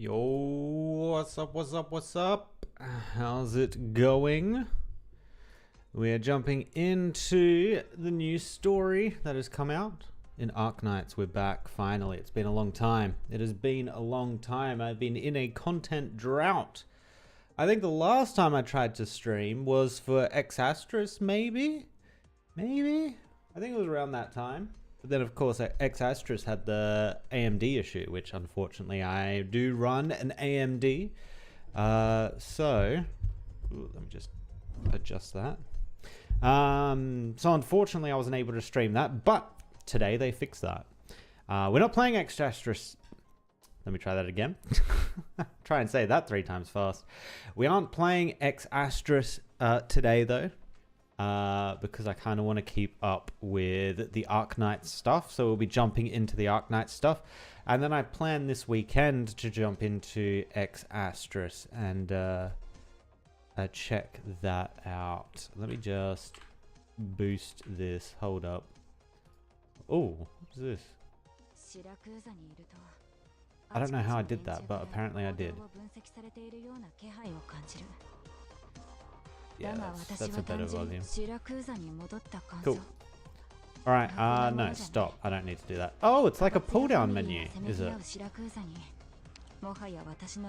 Yo, what's up, what's up, what's up? How's it going? We're jumping into the new story that has come out. In Arknights, we're back, finally. It's been a long time. It has been a long time. I've been in a content drought. I think the last time I tried to stream was for Catastrophes, maybe? Maybe? I think it was around that time. But then, of course, Catastrophes had the AMD issue, which unfortunately I do run an AMD. Ooh, let me just adjust that. So unfortunately, I wasn't able to stream that, but today they fixed that. We're not playing Catastrophes. Let me try that again. Try and say that 3 times fast. We aren't playing Catastrophes today, though. Because I kind of want to keep up with the Arknights stuff. So we'll be jumping into the Arknights stuff. And then I plan this weekend to jump into Catastrophes and check that out. Let me just boost this. Hold up. Oh, what's this? I don't know how I did that, but apparently I did. Yeah, that's a better volume. Cool. Alright, no, stop. I don't need to do that. Oh, it's like a pull-down menu, is it?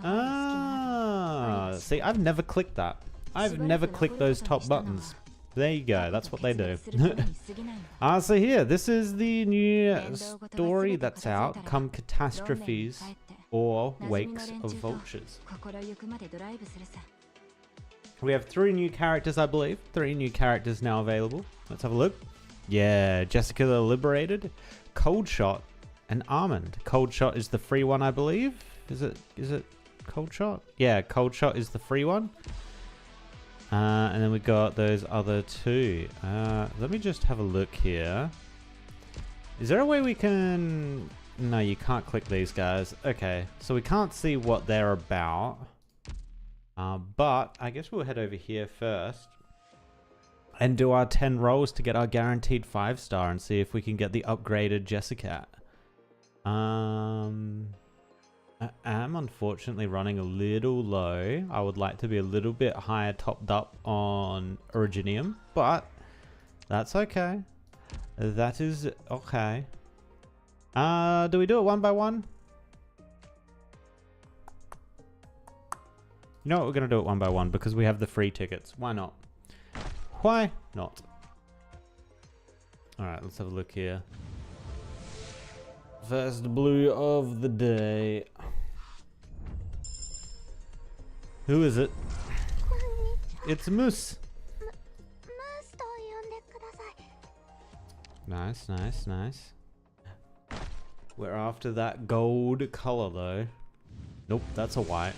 Ah, see, I've never clicked that. I've never clicked those top buttons. There you go, that's what they do. So here, this is the new story that's out, come Catastrophes or Wakes of Vultures. We have 3 new characters, I believe. 3 new characters now available. Let's have a look. Yeah, Jessica the Liberated, Cold Shot, and Almond. Cold Shot is the free one, I believe. Is it Cold Shot? Yeah, Cold Shot is the free one. And then we got those other 2. Let me just have a look here. Is there a way we can... No, you can't click these guys. Okay, so we can't see what they're about. But I guess we'll head over here first and do our 10 rolls to get our guaranteed 5-star and see if we can get the upgraded Jessica. I am unfortunately running a little low. I would like to be a little bit higher topped up on Originium, but that's okay. That is okay. Do we do it one by one? You know what, we're going to do it one by one because we have the free tickets. Why not? Why not? Alright, let's have a look here. First blue of the day. Who is it? It's Moose. Nice, nice, nice. We're after that gold color though. Nope, that's a white.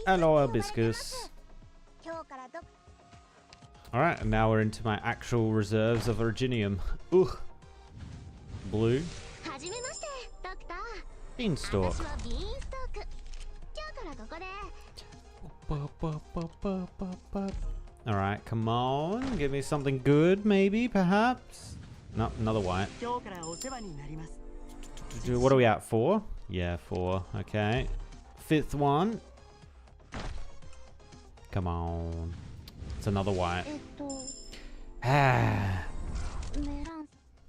Hello, Hibiscus. Alright, and now we're into my actual reserves of Originium. Ooh. Blue. Beanstalk. Alright, come on. Give me something good, maybe, perhaps? No, another white. What are we at? 4? Yeah, 4. Okay. 5th one. Come on. It's another white.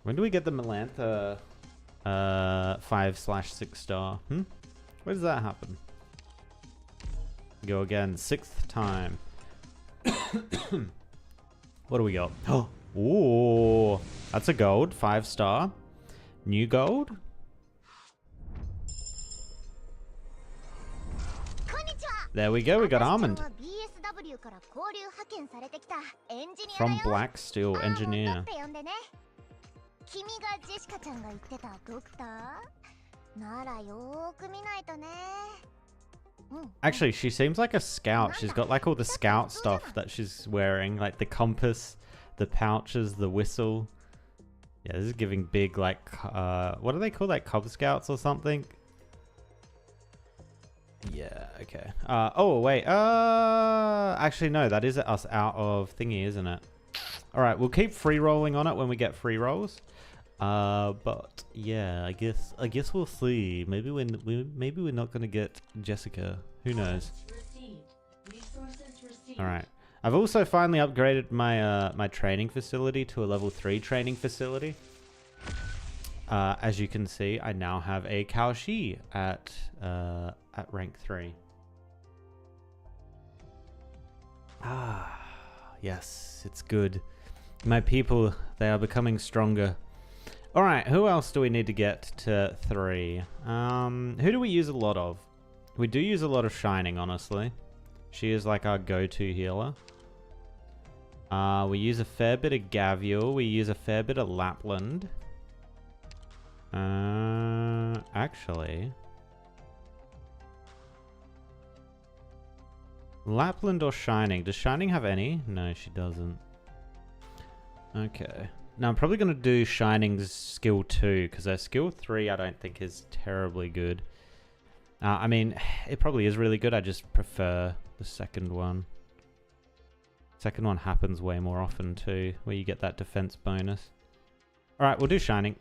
When do we get the Melantha 5/6 star? Where does that happen? Go again. 6th time. What do we got? Oh, ooh, that's a gold. 5-star. New gold. There we go, we got Almond. From Black Steel Engineer. Actually, she seems like a scout. She's got like all the scout stuff that she's wearing, like the compass, the pouches, the whistle. Yeah, this is giving big like, what do they call like Cub Scouts or something? Yeah, okay. Oh, wait. Actually, no, that is us out of thingy, isn't it? All right, we'll keep free rolling on it when we get free rolls. But yeah, I guess we'll see. Maybe maybe we're not gonna get Jessica. Who knows? All right. I've also finally upgraded my my training facility to a level 3 training facility. As you can see, I now have a Kaoshi at rank 3. Ah, yes, it's good. My people, they are becoming stronger. All right, who else do we need to get to 3? Who do we use a lot of? We do use a lot of Shining, honestly. She is like our go-to healer. We use a fair bit of Gavial. We use a fair bit of Lapland. Actually, Lapland or Shining? Does Shining have any? No, she doesn't. Okay. Now I'm probably going to do Shining's skill 2, because her skill 3 I don't think is terribly good. I mean, it probably is really good. I just prefer the second one. Second one happens way more often too, where you get that defense bonus. Alright, we'll do Shining.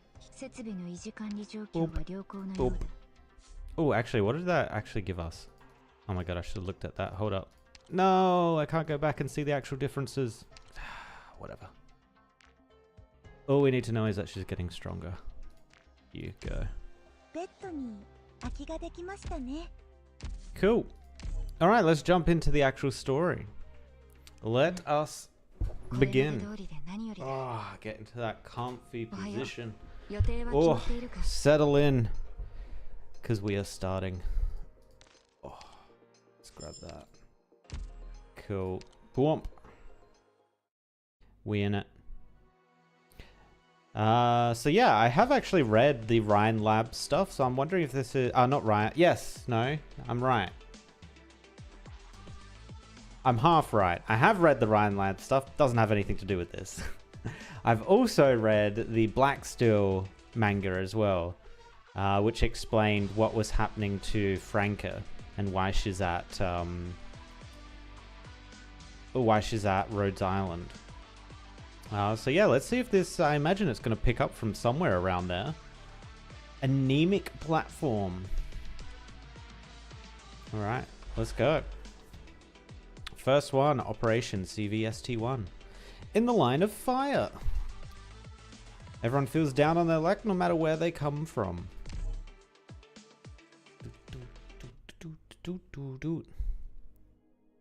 Boop. Oh, actually, what did that actually give us? Oh my god, I should have looked at that. Hold up. No, I can't go back and see the actual differences. Whatever. All we need to know is that she's getting stronger. You go. Cool. Alright, let's jump into the actual story. Let us begin. Oh, get into that comfy position. Oh, settle in. Because we are starting. Oh, let's grab that. Cool. Boom. We in it. So yeah, I have actually read the Ryan Lab stuff, so I'm wondering if this is... not Ryan. Yes, no, I'm right. I'm half right. I have read the Ryan Lab stuff. Doesn't have anything to do with this. I've also read the Black Steel manga as well, which explained what was happening to Franca and why she's at Rhodes Island. So yeah, let's see if this, I imagine it's going to pick up from somewhere around there. Anemic platform. Alright, let's go. First one, Operation CVST-1. In the line of fire. Everyone feels down on their luck no matter where they come from.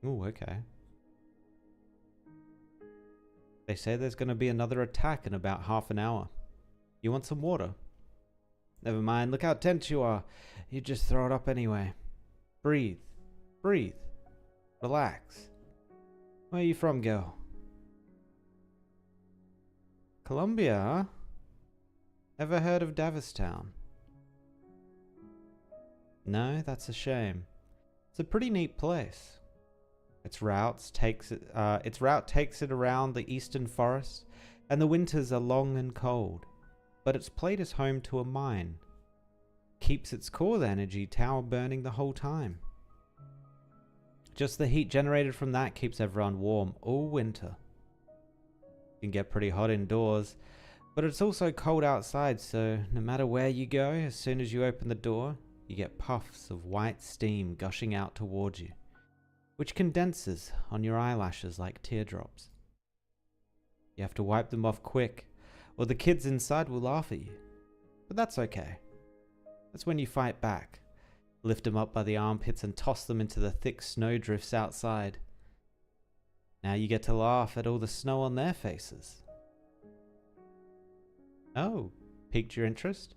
Ooh, okay. They say there's going to be another attack in about half an hour. You want some water? Never mind, look how tense you are. You just throw it up anyway. Breathe. Breathe. Relax. Where are you from, girl? Colombia, huh? Ever heard of Davistown? No, that's a shame. It's a pretty neat place. Its route takes it around the eastern forest, and the winters are long and cold. But its plate is home to a mine. Keeps its core energy tower burning the whole time. Just the heat generated from that keeps everyone warm all winter. It can get pretty hot indoors, but it's also cold outside, so no matter where you go, as soon as you open the door, you get puffs of white steam gushing out towards you, which condenses on your eyelashes like teardrops. You have to wipe them off quick, or the kids inside will laugh at you. But that's okay. That's when you fight back. Lift them up by the armpits and toss them into the thick snowdrifts outside. Now you get to laugh at all the snow on their faces. Oh, piqued your interest?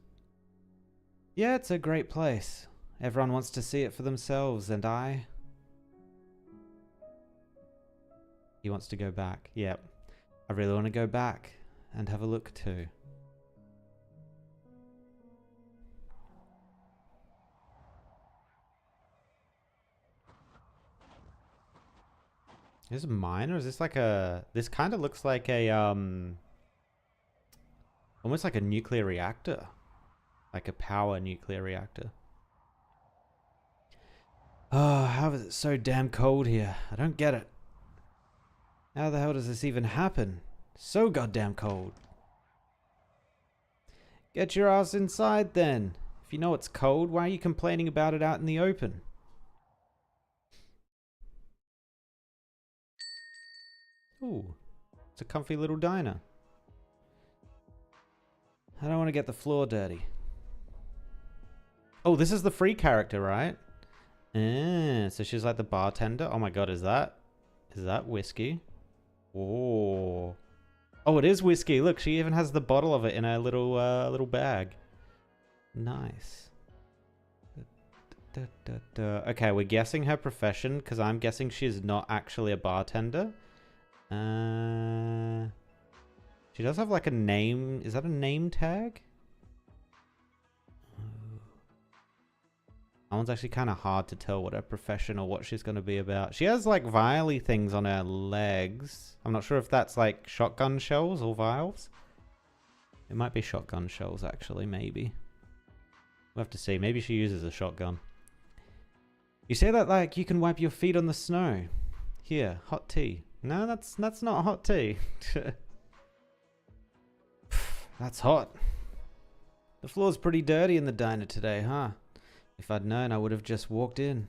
Yeah, it's a great place. Everyone wants to see it for themselves, and He wants to go back. Yep. I really want to go back and have a look too. Is this a mine, or is this like a... This kind of looks like a, almost like a nuclear reactor. Like a power nuclear reactor. Oh, how is it so damn cold here? I don't get it. How the hell does this even happen? So goddamn cold. Get your ass inside then. If you know it's cold, why are you complaining about it out in the open? Ooh, it's a comfy little diner. I don't want to get the floor dirty. Oh, this is the free character, right? So she's like the bartender. Oh my god, is that whiskey? Oh. Oh, it is whiskey. Look, she even has the bottle of it in her little bag. Nice. Okay, we're guessing her profession because I'm guessing she's not actually a bartender. She does have like a name. Is that a name tag? That one's actually kind of hard to tell what her profession or what she's going to be about. She has like vial-y things on her legs. I'm not sure if that's like shotgun shells or vials. It might be shotgun shells actually, maybe. We'll have to see. Maybe she uses a shotgun. You say that like you can wipe your feet on the snow. Here, hot tea. No, that's not hot tea. That's hot. The floor's pretty dirty in the diner today, huh? If I'd known, I would have just walked in.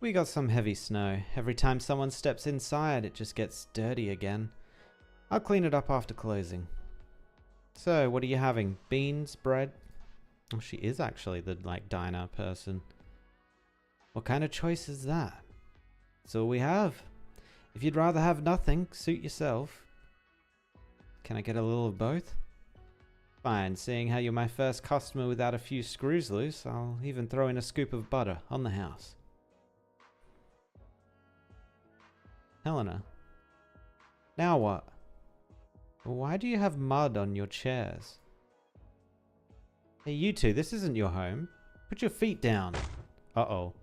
We got some heavy snow. Every time someone steps inside, it just gets dirty again. I'll clean it up after closing. So, what are you having? Beans? Bread? Oh, she is actually the, like, diner person. What kind of choice is that? That's all we have. If you'd rather have nothing, suit yourself. Can I get a little of both? Fine, seeing how you're my first customer without a few screws loose, I'll even throw in a scoop of butter on the house. Helena. Now what? Why do you have mud on your chairs? Hey, you two, this isn't your home. Put your feet down. Uh-oh.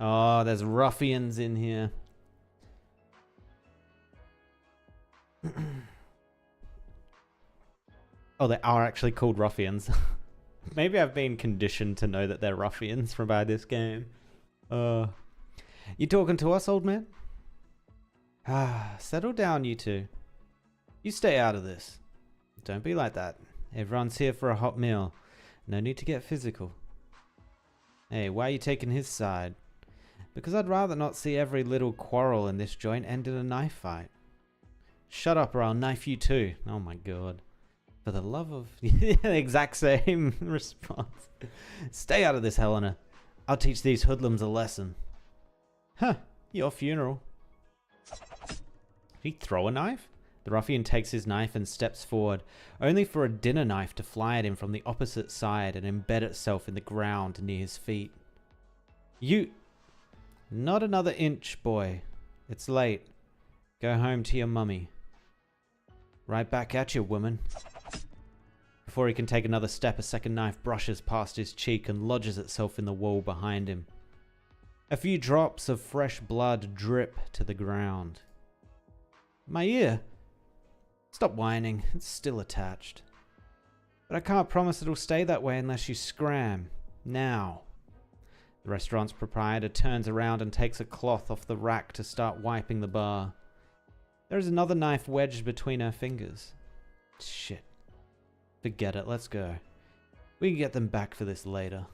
Oh, there's ruffians in here. Oh, they are actually called ruffians. Maybe I've been conditioned to know that they're ruffians from by this game. You talking to us, old man? Ah, settle down, you two. You stay out of this. Don't be like that. Everyone's here for a hot meal. No need to get physical. Hey, why are you taking his side? Because I'd rather not see every little quarrel in this joint end in a knife fight. Shut up or I'll knife you too. Oh my god. For the love of... the exact same response. Stay out of this, Helena. I'll teach these hoodlums a lesson. Huh. Your funeral. Did he throw a knife? The ruffian takes his knife and steps forward, only for a dinner knife to fly at him from the opposite side and embed itself in the ground near his feet. You... Not another inch, boy. It's late. Go home to your mummy. Right back at you, woman. Before he can take another step, a second knife brushes past his cheek and lodges itself in the wall behind him. A few drops of fresh blood drip to the ground. My ear? Stop whining, it's still attached. But I can't promise it'll stay that way unless you scram. Now. The restaurant's proprietor turns around and takes a cloth off the rack to start wiping the bar. There is another knife wedged between her fingers. Shit. Forget it, let's go. We can get them back for this later.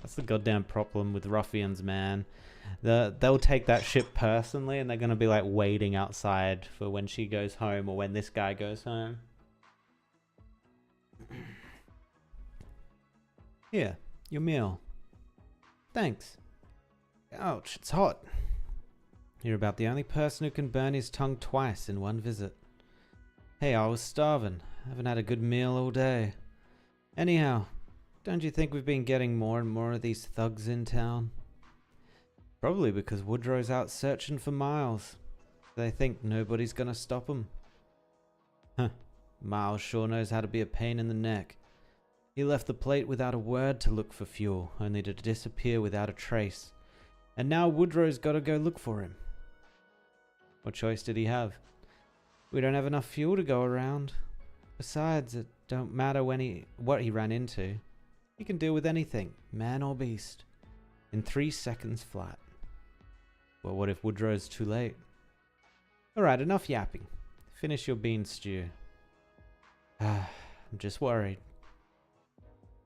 That's the goddamn problem with ruffians, man. They'll take that shit personally and they're gonna be like waiting outside for when she goes home or when this guy goes home. Here, your meal. Thanks. Ouch, it's hot. You're about the only person who can burn his tongue twice in one visit. Hey, I was starving. Haven't had a good meal all day. Anyhow, don't you think we've been getting more and more of these thugs in town? Probably because Woodrow's out searching for Miles. They think nobody's gonna stop him. Huh. Miles sure knows how to be a pain in the neck. He left the plate without a word to look for fuel, only to disappear without a trace. And now Woodrow's gotta go look for him. What choice did he have? We don't have enough fuel to go around. Besides, it don't matter what he ran into. He can deal with anything, man or beast, in 3 seconds flat. Well, what if Woodrow's too late? Alright, enough yapping. Finish your bean stew. I'm just worried.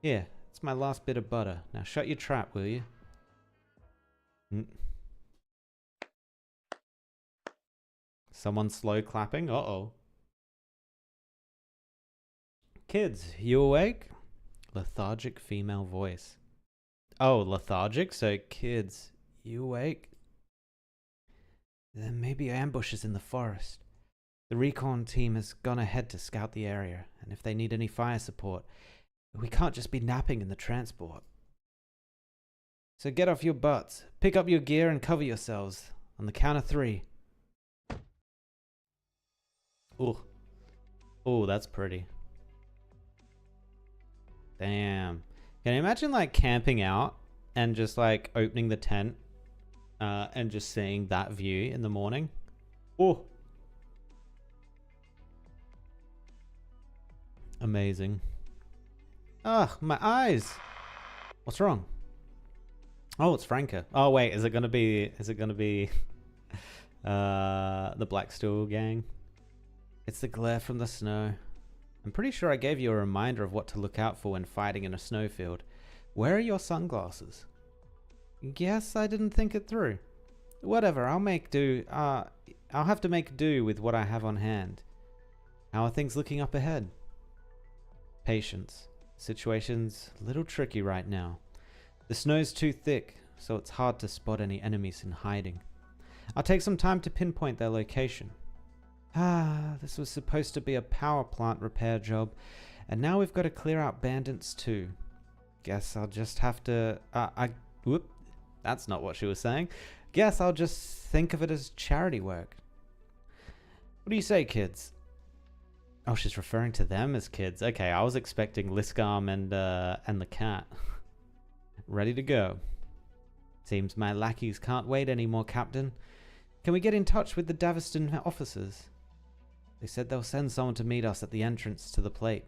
Here, it's my last bit of butter. Now shut your trap, will you? Someone slow clapping? Uh-oh. Kids, you awake? Lethargic female voice. Oh, lethargic? So, kids, you awake? There may be ambushes in the forest. The recon team has gone ahead to scout the area, and if they need any fire support, we can't just be napping in the transport. So get off your butts, pick up your gear, and cover yourselves. On the count of 3. Ooh. Ooh, that's pretty. Damn. Can you imagine, like, camping out and just, like, opening the tent and just seeing that view in the morning? Oh. Amazing. Ugh, my eyes. What's wrong? Oh, it's Franca. Oh, wait, is it gonna be the Blacksteel gang? It's the glare from the snow. I'm pretty sure I gave you a reminder of what to look out for when fighting in a snowfield. Where are your sunglasses? Guess I didn't think it through. Whatever, I'll make do. I'll have to make do with what I have on hand. How are things looking up ahead? Patience. Situation's a little tricky right now. The snow's too thick, so it's hard to spot any enemies in hiding. I'll take some time to pinpoint their location. This was supposed to be a power plant repair job, and now we've got to clear out bandits too. Guess I'll just have to... whoop, that's not what she was saying. Guess I'll just think of it as charity work. What do you say, kids? Oh, she's referring to them as kids. Okay, I was expecting Liskarm and the cat. Ready to go. Seems my lackeys can't wait anymore, Captain. Can we get in touch with the Daveston officers? They said they'll send someone to meet us at the entrance to the plate.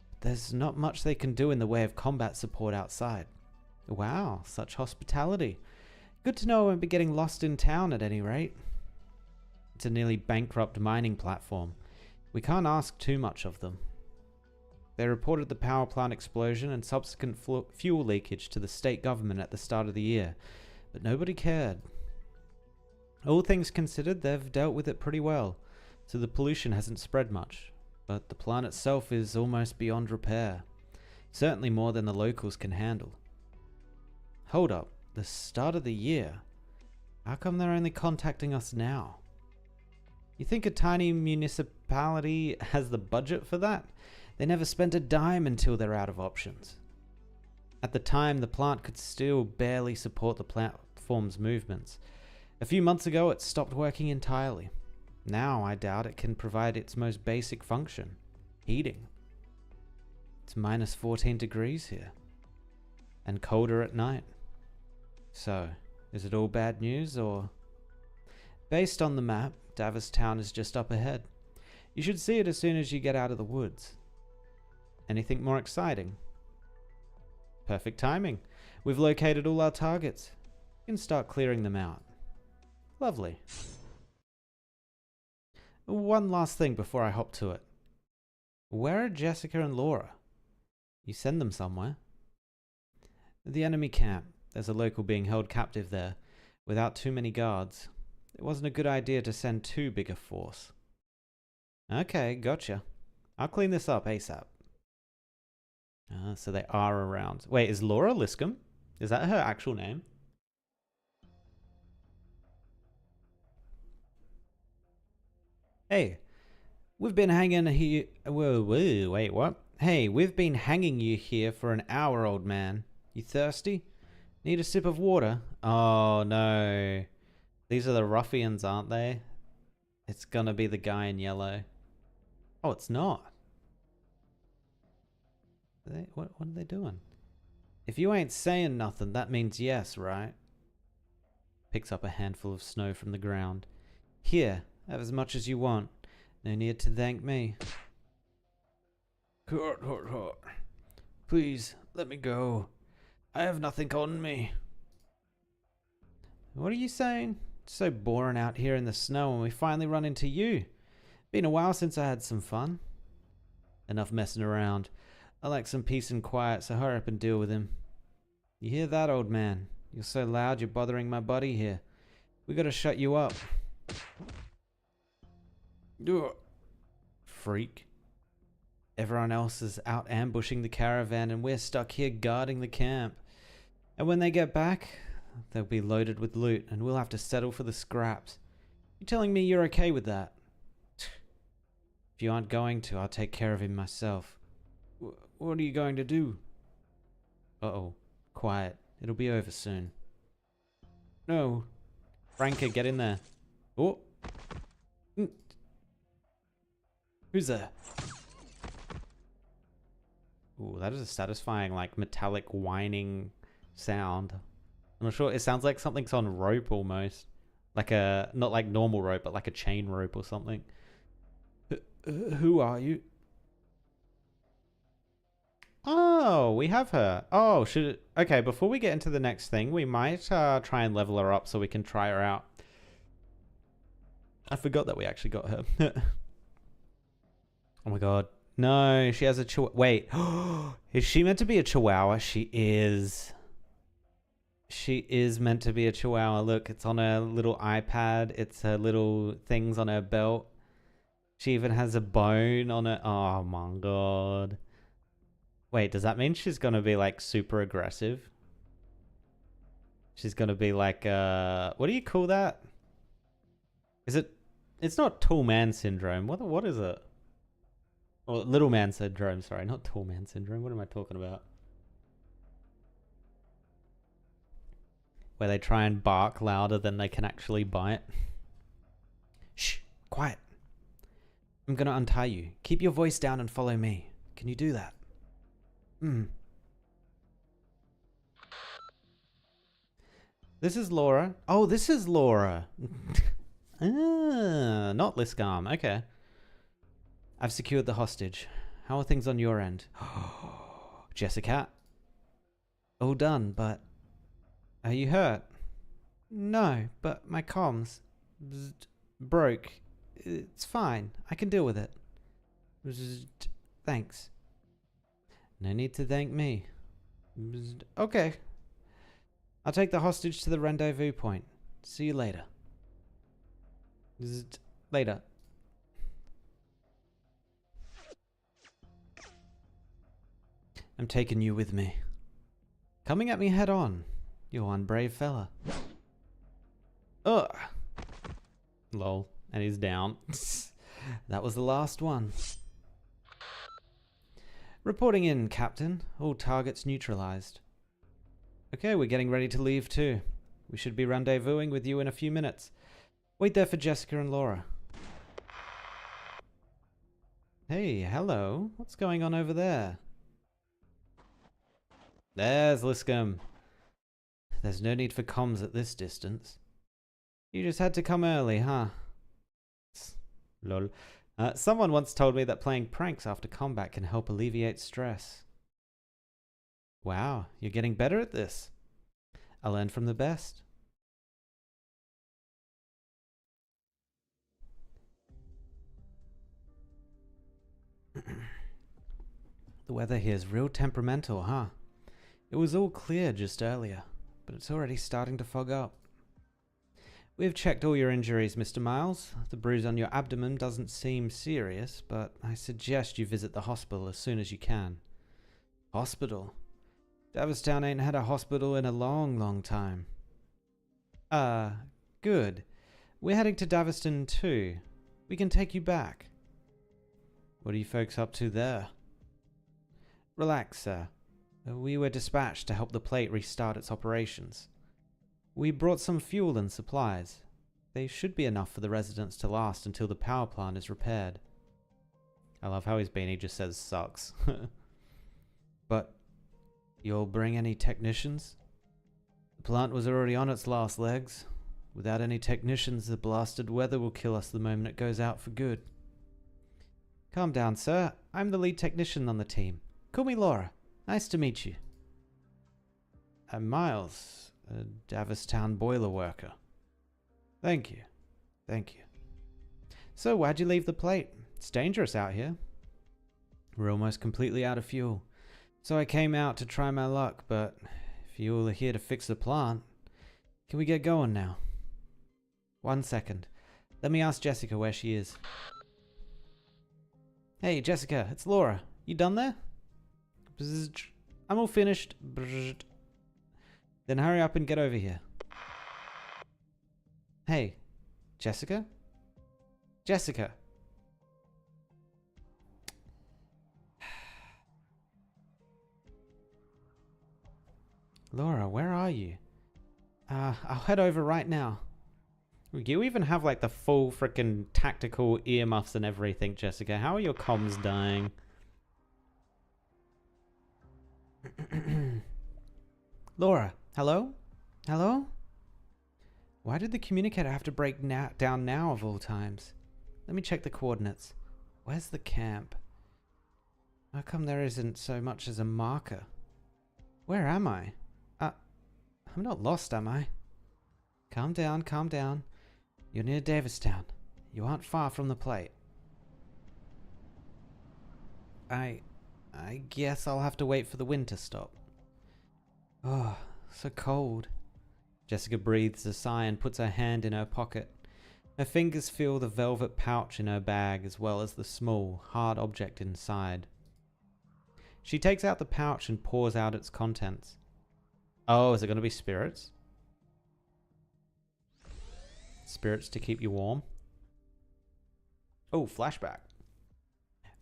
But there's not much they can do in the way of combat support outside. Wow, such hospitality. Good to know I won't be getting lost in town at any rate. It's a nearly bankrupt mining platform. We can't ask too much of them. They reported the power plant explosion and subsequent fuel leakage to the state government at the start of the year, but nobody cared. All things considered, they've dealt with it pretty well, so the pollution hasn't spread much, but the plant itself is almost beyond repair. Certainly more than the locals can handle. Hold up, the start of the year? How come they're only contacting us now? You think a tiny municipality has the budget for that? They never spent a dime until they're out of options. At the time, the plant could still barely support the platform's movements. A few months ago, it stopped working entirely. Now, I doubt it can provide its most basic function, heating. It's minus 14 degrees here, and colder at night. So, is it all bad news, or... Based on the map, Davos Town is just up ahead. You should see it as soon as you get out of the woods. Anything more exciting? Perfect timing. We've located all our targets. You can start clearing them out. Lovely. One last thing before I hop to it. Where are Jessica and Laura? You send them somewhere. The enemy camp. There's a local being held captive there, without too many guards. It wasn't a good idea to send too big a force. Okay, gotcha. I'll clean this up ASAP. So they are around. Wait, is Laura Liscombe? Is that her actual name? Hey, we've been hanging here... Whoa, wait, what? Hey, we've been hanging you here for an hour, old man. You thirsty? Need a sip of water? Oh, no. These are the ruffians, aren't they? It's gonna be the guy in yellow. Oh, it's not. What are they doing? If you ain't saying nothing, that means yes, right? Picks up a handful of snow from the ground. Here, have as much as you want. No need to thank me. Please, let me go. I have nothing on me. What are you saying? It's so boring out here in the snow and we finally run into you. Been a while since I had some fun. Enough messing around. I like some peace and quiet, so hurry up and deal with him. You hear that, old man? You're so loud you're bothering my buddy here. We gotta shut you up. Ugh. Freak. Everyone else is out ambushing the caravan and we're stuck here guarding the camp. And when they get back, they'll be loaded with loot and we'll have to settle for the scraps. You telling me you're okay with that? If you aren't going to, I'll take care of him myself. What are you going to do? Uh-oh. Quiet. It'll be over soon. No. Franca, get in there. Oh. Who's there? Ooh, that is a satisfying, like, metallic whining sound. I'm not sure. It sounds like something's on rope almost. Like a, not like normal rope, but like a chain rope or something. Who are you? Oh, we have her. Oh, okay, before we get into the next thing, we might try and level her up so we can try her out. I forgot that we actually got her. Oh my god. No, she has a chihuahua. Wait. Is she meant to be a chihuahua? She is. She is meant to be a chihuahua. Look, it's on her little iPad. It's her little things on her belt. She even has a bone on it. Oh my god. Wait, does that mean she's gonna be like super aggressive? She's gonna be like, what do you call that? Is it? It's not tall man syndrome. What is it? Or little man syndrome. Sorry, not tall man syndrome. What am I talking about? Where they try and bark louder than they can actually bite. Shh, quiet. I'm gonna untie you. Keep your voice down and follow me. Can you do that? This is Laura. Oh, this is Laura. Not Liscam. Okay. I've secured the hostage. How are things on your end? Jessica. All done, but... Are you hurt? No, but my comms... broke. It's fine. I can deal with it. Thanks. No need to thank me. Okay. I'll take the hostage to the rendezvous point. See you later. Later. I'm taking you with me. Coming at me head on. You're one brave fella. Ugh. Lol. And he's down. That was the last one. Reporting in, Captain. All targets neutralized. Okay, we're getting ready to leave too. We should be rendezvousing with you in a few minutes. Wait there for Jessica and Laura. Hey, hello. What's going on over there? There's Liscam. There's no need for comms at this distance. You just had to come early, huh? Lol. Someone once told me that playing pranks after combat can help alleviate stress. Wow, you're getting better at this. I learned from the best. The weather here is real temperamental, huh? It was all clear just earlier, but it's already starting to fog up. We've checked all your injuries, Mr. Miles. The bruise on your abdomen doesn't seem serious, but I suggest you visit the hospital as soon as you can. Hospital? Davistown ain't had a hospital in a long time. Good. We're heading to Daviston too. We can take you back. What are you folks up to there? Relax, sir. We were dispatched to help the plate restart its operations. We brought some fuel and supplies. They should be enough for the residents to last until the power plant is repaired. I love how he's been, he just says sucks. But, you'll bring any technicians? The plant was already on its last legs. Without any technicians, the blasted weather will kill us the moment it goes out for good. Calm down, sir. I'm the lead technician on the team. Call me Laura. Nice to meet you. I'm Miles, a Davistown boiler worker. Thank you. Thank you. So, why'd you leave the plate? It's dangerous out here. We're almost completely out of fuel. So I came out to try my luck, but if you all are here to fix the plant, can we get going now? 1 second. Let me ask Jessica where she is. Hey, Jessica, it's Laura. You done there? Bzzz. I'm all finished. Bzzz. Then hurry up and get over here. Hey, Jessica? Jessica! Laura, where are you? I'll head over right now. You even have like the full freaking tactical earmuffs and everything, Jessica. How are your comms dying? Laura, hello? Hello? Why did the communicator have to break down now of all times? Let me check the coordinates. Where's the camp? How come there isn't so much as a marker? Where am I? I'm not lost, am I? Calm down, calm down. You're near Davistown. You aren't far from the plate. I guess I'll have to wait for the wind to stop. Oh, so cold. Jessica breathes a sigh and puts her hand in her pocket. Her fingers feel the velvet pouch in her bag as well as the small, hard object inside. She takes out the pouch and pours out its contents. Oh, is it going to be spirits? Spirits to keep you warm. Oh, flashback.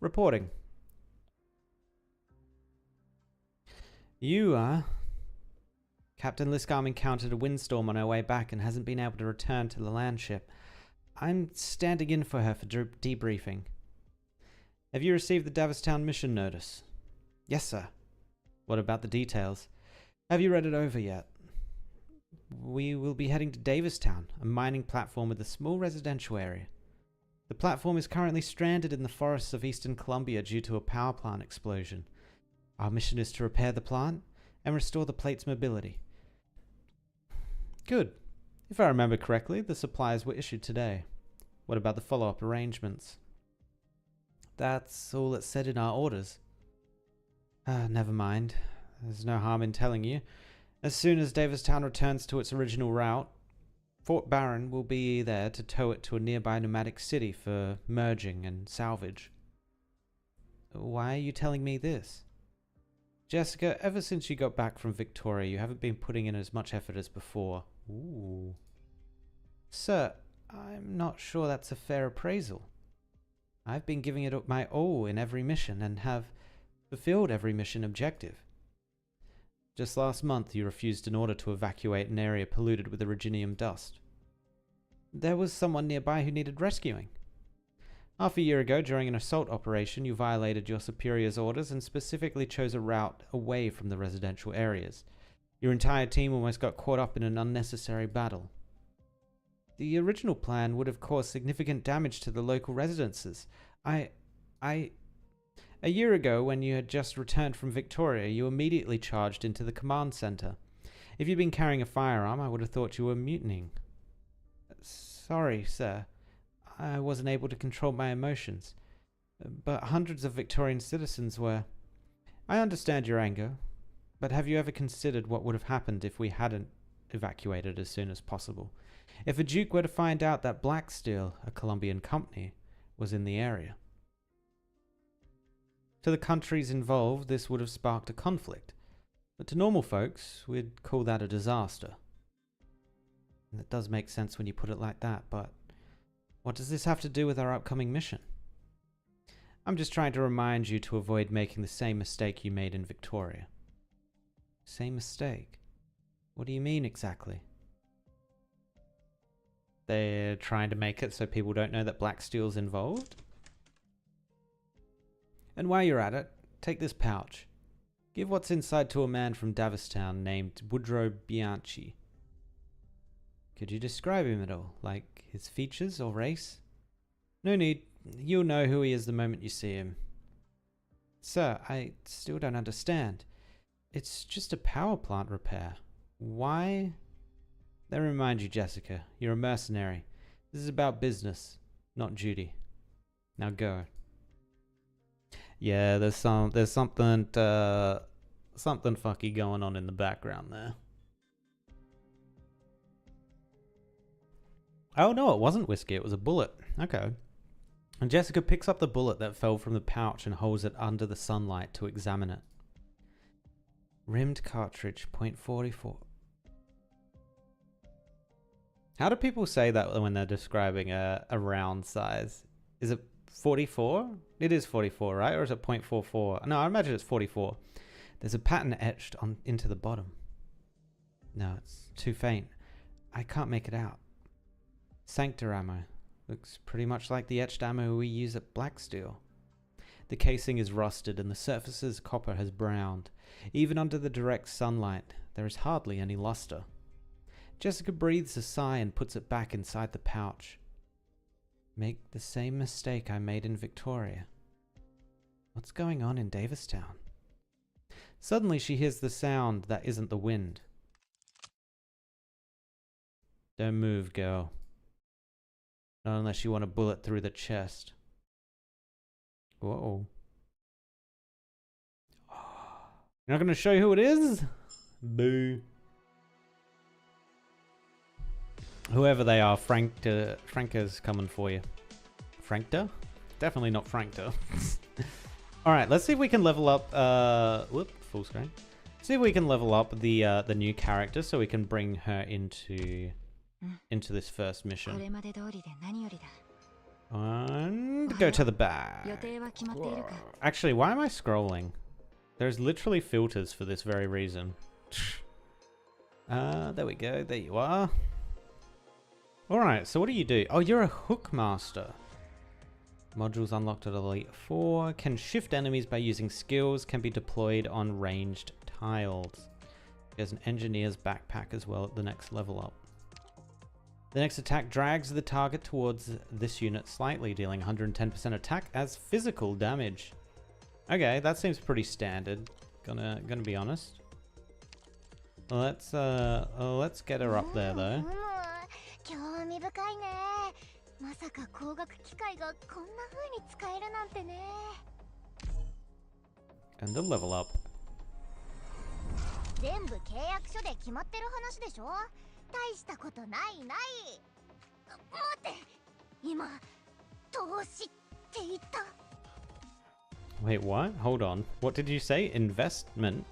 Reporting. Captain Liscam encountered a windstorm on her way back and hasn't been able to return to the land ship. I'm standing in for her for debriefing. Have you received the Davistown mission notice? Yes, sir. What about the details? Have you read it over yet? We will be heading to Davistown, a mining platform with a small residential area. The platform is currently stranded in the forests of eastern Columbia due to a power plant explosion. Our mission is to repair the plant and restore the plate's mobility. Good. If I remember correctly, the supplies were issued today. What about the follow-up arrangements? That's all that's said in our orders. Never mind. There's no harm in telling you. As soon as Davistown returns to its original route, Fort Barron will be there to tow it to a nearby nomadic city for merging and salvage. Why are you telling me this? Jessica, ever since you got back from Victoria, you haven't been putting in as much effort as before. Ooh. Sir, I'm not sure that's a fair appraisal. I've been giving it my all in every mission and have fulfilled every mission objective. Just last month, you refused an order to evacuate an area polluted with originium dust. There was someone nearby who needed rescuing. Half a year ago, during an assault operation, you violated your superior's orders and specifically chose a route away from the residential areas. Your entire team almost got caught up in an unnecessary battle. The original plan would have caused significant damage to the local residences. A year ago, when you had just returned from Victoria, you immediately charged into the command center. If you'd been carrying a firearm, I would have thought you were mutinying. Sorry, sir. I wasn't able to control my emotions. But hundreds of Victorian citizens were. I understand your anger, but have you ever considered what would have happened if we hadn't evacuated as soon as possible? If a Duke were to find out that Black Steel, a Colombian company, was in the area? To the countries involved, this would have sparked a conflict. But to normal folks, we'd call that a disaster. And it does make sense when you put it like that, but what does this have to do with our upcoming mission? I'm just trying to remind you to avoid making the same mistake you made in Victoria. Same mistake? What do you mean exactly? They're trying to make it so people don't know that Black Steel's involved? And while you're at it, take this pouch. Give what's inside to a man from Davistown named Woodrow Bianchi. Could you describe him at all, like his features or race? No need. You'll know who he is the moment you see him. Sir, I still don't understand. It's just a power plant repair. Why? Let me remind you, Jessica, you're a mercenary. This is about business, not duty. Now go. Yeah, there's something something fucky going on in the background there. Oh no, it wasn't whiskey, it was a bullet. Okay. And Jessica picks up the bullet that fell from the pouch and holds it under the sunlight to examine it. Rimmed cartridge, .44. How do people say that when they're describing a round size? Is it 44? It is 44, right? Or is it .44? No, I imagine it's 44. There's a pattern etched into the bottom. No, it's too faint. I can't make it out. Sanctor ammo. Looks pretty much like the etched ammo we use at Blacksteel. The casing is rusted and the surface's copper has browned. Even under the direct sunlight, there is hardly any luster. Jessica breathes a sigh and puts it back inside the pouch. Make the same mistake I made in Victoria. What's going on in Davistown? Suddenly she hears the sound that isn't the wind. Don't move, girl. Not unless you want a bullet through the chest. Whoa. You're not going to show you who it is? Boo. Whoever they are, Franka's coming for you. Frankta? Definitely not Frankta. Alright, let's see if we can level up, whoop, full screen. See if we can level up the new character so we can bring her into this first mission. And go to the back. Whoa. Actually, why am I scrolling? There's literally filters for this very reason. There we go. There you are. Alright, so what do you do? Oh, you're a hook master. Modules unlocked at Elite 4. Can shift enemies by using skills. Can be deployed on ranged tiles. There's an engineer's backpack as well at the next level up. The next attack drags the target towards this unit slightly, dealing 110% attack as physical damage. Okay, that seems pretty standard. Gonna be honest. Let's get her up there though. And the level up. Wait, what? Hold on. What did you say? Investment?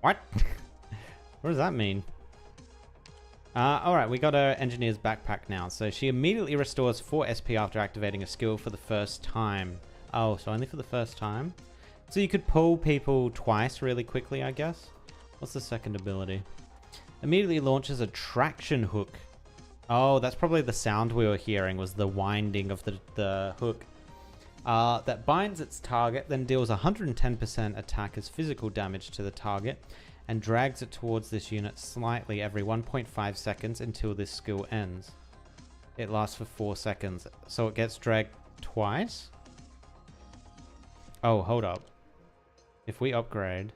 What? What does that mean? Alright, we got our engineer's backpack now. So she immediately restores 4 SP after activating a skill for the first time. Oh, so only for the first time? So you could pull people twice really quickly, I guess? What's the second ability? Immediately launches a traction hook. Oh, that's probably the sound we were hearing, was the winding of the hook. That binds its target, then deals 110% attack as physical damage to the target, and drags it towards this unit slightly every 1.5 seconds until this skill ends. It lasts for 4 seconds, so it gets dragged twice? Oh, hold up. If we upgrade...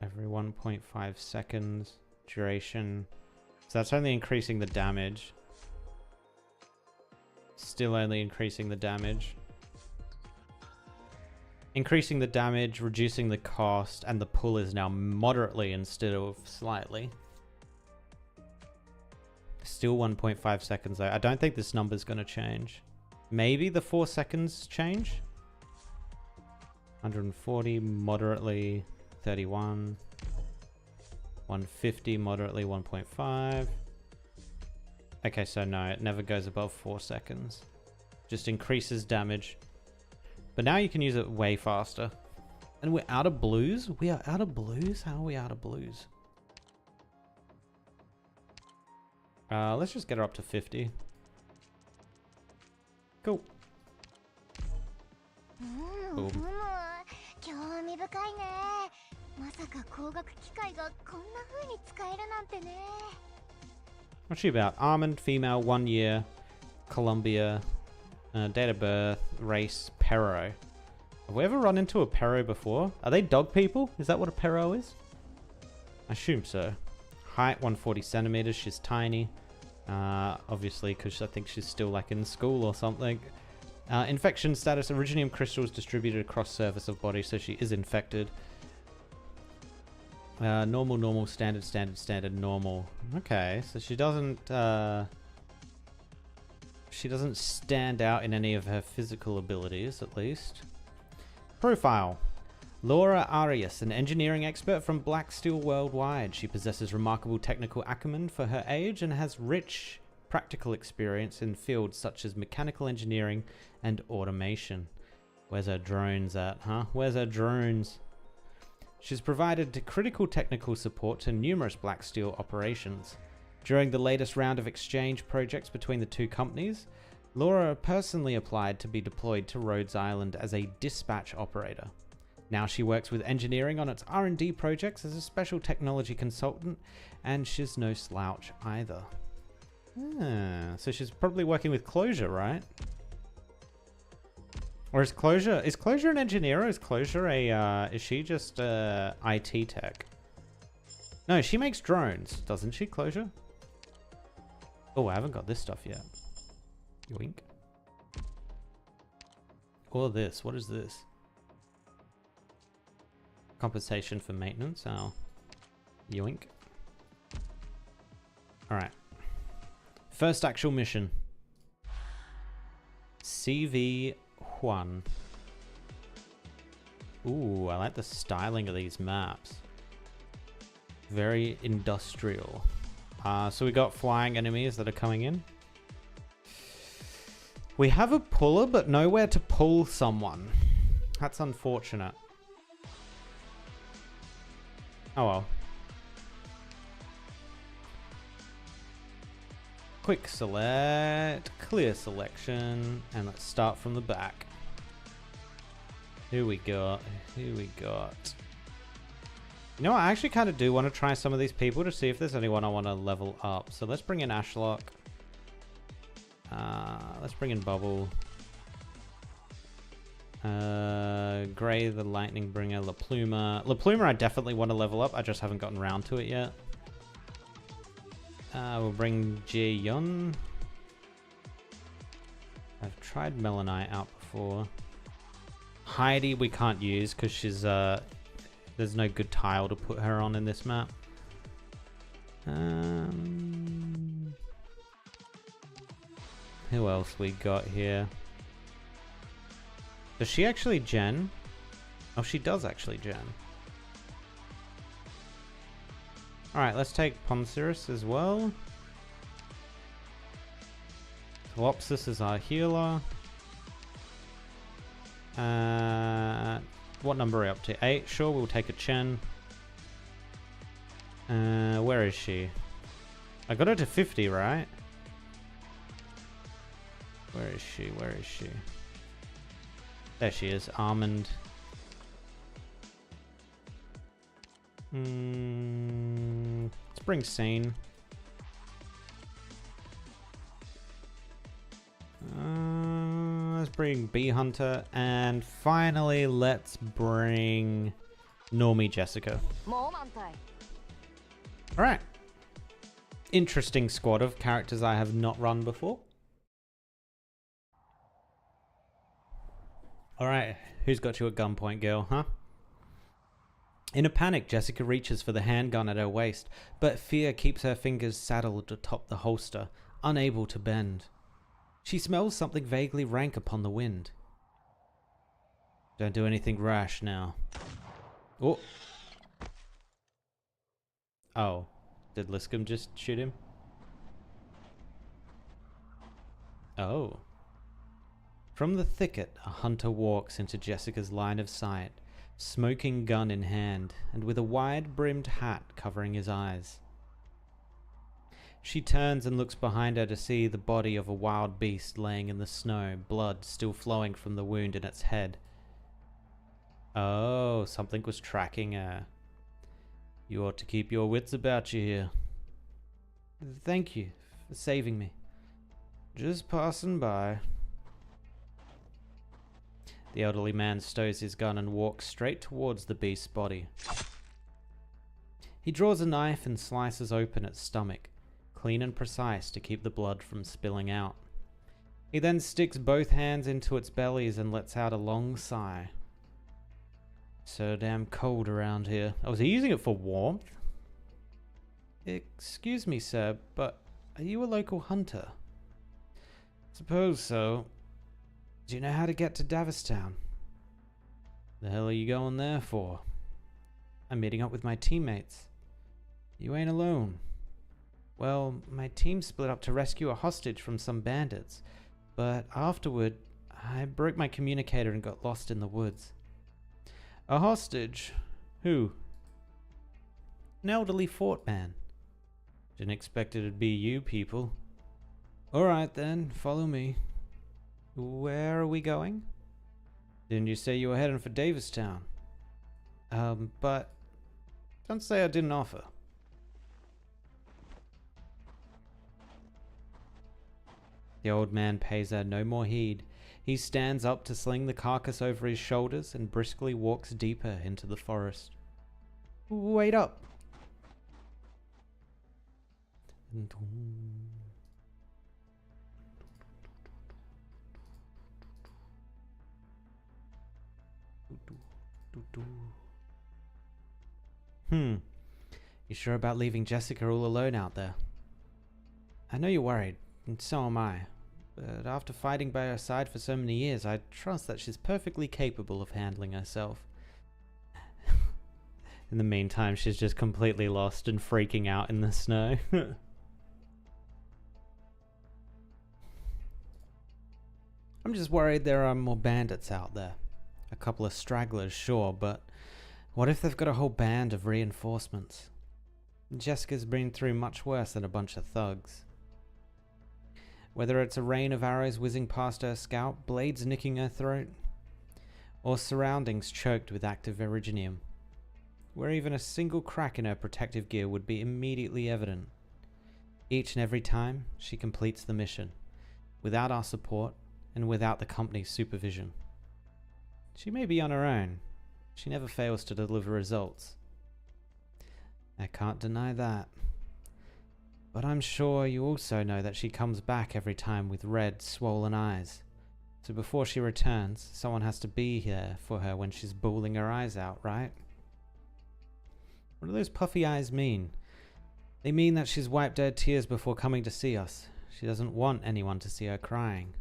every 1.5 seconds, duration... So that's only increasing the damage. Still only increasing the damage. Increasing the damage, reducing the cost, and the pull is now moderately instead of slightly. Still 1.5 seconds though. I don't think this number's going to change. Maybe the 4 seconds change? 140, moderately 31. 150, moderately 1.5. Okay, so no, it never goes above 4 seconds. Just increases damage. But now you can use it way faster. And we're out of blues? We are out of blues? How are we out of blues? Let's just get her up to 50. Cool. Boom. What's she about? Almond, female, 1 year, Colombia, date of birth, race, Perro. Have we ever run into a Perro before? Are they dog people? Is that what a Perro is? I assume so. Height, 140 centimeters. She's tiny. Obviously, because I think she's still like in school or something. Infection status, Originium crystals distributed across surface of body, so she is infected. Normal, normal, standard, standard, standard, normal. Okay, so she doesn't stand out in any of her physical abilities, at least. Profile. Laura Arias, an engineering expert from Black Steel Worldwide. She possesses remarkable technical acumen for her age and has rich practical experience in fields such as mechanical engineering and automation. Where's her drones at, huh? Where's her drones? She's provided critical technical support to numerous Black Steel operations. During the latest round of exchange projects between the two companies, Laura personally applied to be deployed to Rhodes Island as a dispatch operator. Now she works with engineering on its R&D projects as a special technology consultant, and she's no slouch either. So she's probably working with Closure, right? Or is Closure an engineer, or is Closure is she just IT tech? No, she makes drones, doesn't she, Closure? Oh, I haven't got this stuff yet. Yoink. Or this, what is this? Compensation for maintenance, oh. Yoink. Alright. First actual mission. CV1. Ooh, I like the styling of these maps. Very industrial. So we got flying enemies that are coming in. We have a puller, but nowhere to pull someone. That's unfortunate. Oh well. Quick select, clear selection, and let's start from the back. Who we got? Who we got? You know what, I actually kind of do want to try some of these people to see if there's anyone I want to level up. So let's bring in Ashlock. Let's bring in Bubble. Gray the Lightning Bringer, La Pluma. La Pluma I definitely want to level up, I just haven't gotten around to it yet. We'll bring Jae Yun. I've tried Melanite out before. Heidi we can't use because she's there's no good tile to put her on in this map. Who else we got here? Does she actually gen? Oh, she does actually gen. Alright, let's take Poncerus as well. Colopsis is our healer. What number are we up to? 8? Sure, we'll take a Chen. Where is she? I got her to 50, right? Where is she? Where is she? There she is, Almond. Let's bring Scene. Let's bring Bee Hunter. And finally, let's bring Normie Jessica. Alright. Interesting squad of characters I have not run before. Alright, who's got you at gunpoint, girl, huh? In a panic, Jessica reaches for the handgun at her waist, but fear keeps her fingers saddled atop the holster, unable to bend. She smells something vaguely rank upon the wind. Don't do anything rash now. Oh. Oh. Did Liscum just shoot him? Oh. From the thicket, a hunter walks into Jessica's line of sight, smoking gun in hand, and with a wide-brimmed hat covering his eyes. She turns and looks behind her to see the body of a wild beast laying in the snow, blood still flowing from the wound in its head. Oh, something was tracking her. You ought to keep your wits about you here. Thank you for saving me. Just passing by. The elderly man stows his gun and walks straight towards the beast's body. He draws a knife and slices open its stomach, clean and precise to keep the blood from spilling out. He then sticks both hands into its bellies and lets out a long sigh. So damn cold around here. Oh, was he using it for warmth? Excuse me, sir, but are you a local hunter? Suppose so. Do you know how to get to Davistown? The hell are you going there for? I'm meeting up with my teammates. You ain't alone. Well, my team split up to rescue a hostage from some bandits, but afterward, I broke my communicator and got lost in the woods. A hostage? Who? An elderly fort man. Didn't expect it'd be you people. Alright then, follow me. Where are we going? Didn't you say you were heading for Davistown? But don't say I didn't offer. The old man pays her no more heed. He stands up to sling the carcass over his shoulders and briskly walks deeper into the forest. Wait up! You sure about leaving Jessica all alone out there? I know you're worried, and so am I. But after fighting by her side for so many years, I trust that she's perfectly capable of handling herself. In the meantime, she's just completely lost and freaking out in the snow. I'm just worried there are more bandits out there. A couple of stragglers, sure, but what if they've got a whole band of reinforcements? Jessica's been through much worse than a bunch of thugs. Whether it's a rain of arrows whizzing past her scalp, blades nicking her throat, or surroundings choked with active erigenium, where even a single crack in her protective gear would be immediately evident. Each and every time, she completes the mission, without our support and without the company's supervision. She may be on her own. She never fails to deliver results. I can't deny that. But I'm sure you also know that she comes back every time with red, swollen eyes. So before she returns, someone has to be here for her when she's bawling her eyes out, right? What do those puffy eyes mean? They mean that she's wiped her tears before coming to see us. She doesn't want anyone to see her crying.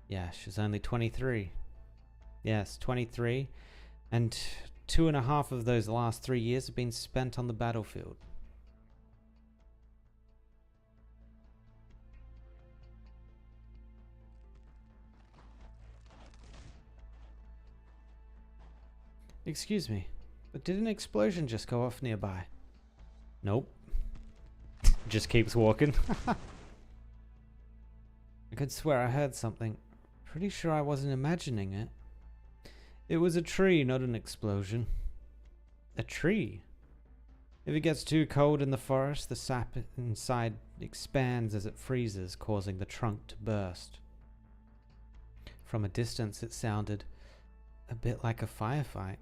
Yeah, she's only 23. Yes, 23. And 2.5 of those last 3 years have been spent on the battlefield. Excuse me, but did an explosion just go off nearby? Nope. Just keeps walking. I could swear I heard something. Pretty sure I wasn't imagining it. It was a tree, not an explosion. A tree? If it gets too cold in the forest, the sap inside expands as it freezes, causing the trunk to burst. From a distance, it sounded a bit like a firefight.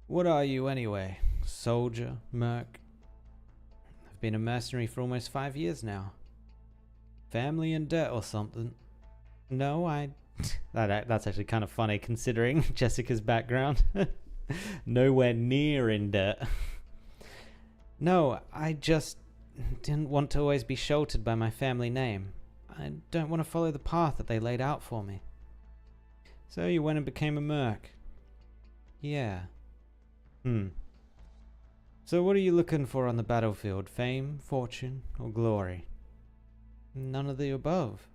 What are you anyway? Soldier? Merc? I've been a mercenary for almost 5 years now. Family in debt or something? No, that's actually kind of funny considering Jessica's background. Nowhere near in debt. No, I just didn't want to always be sheltered by my family name. I don't want to follow the path that they laid out for me. So you went and became a merc? Yeah. So what are you looking for on the battlefield? Fame, fortune, or glory? None of the above.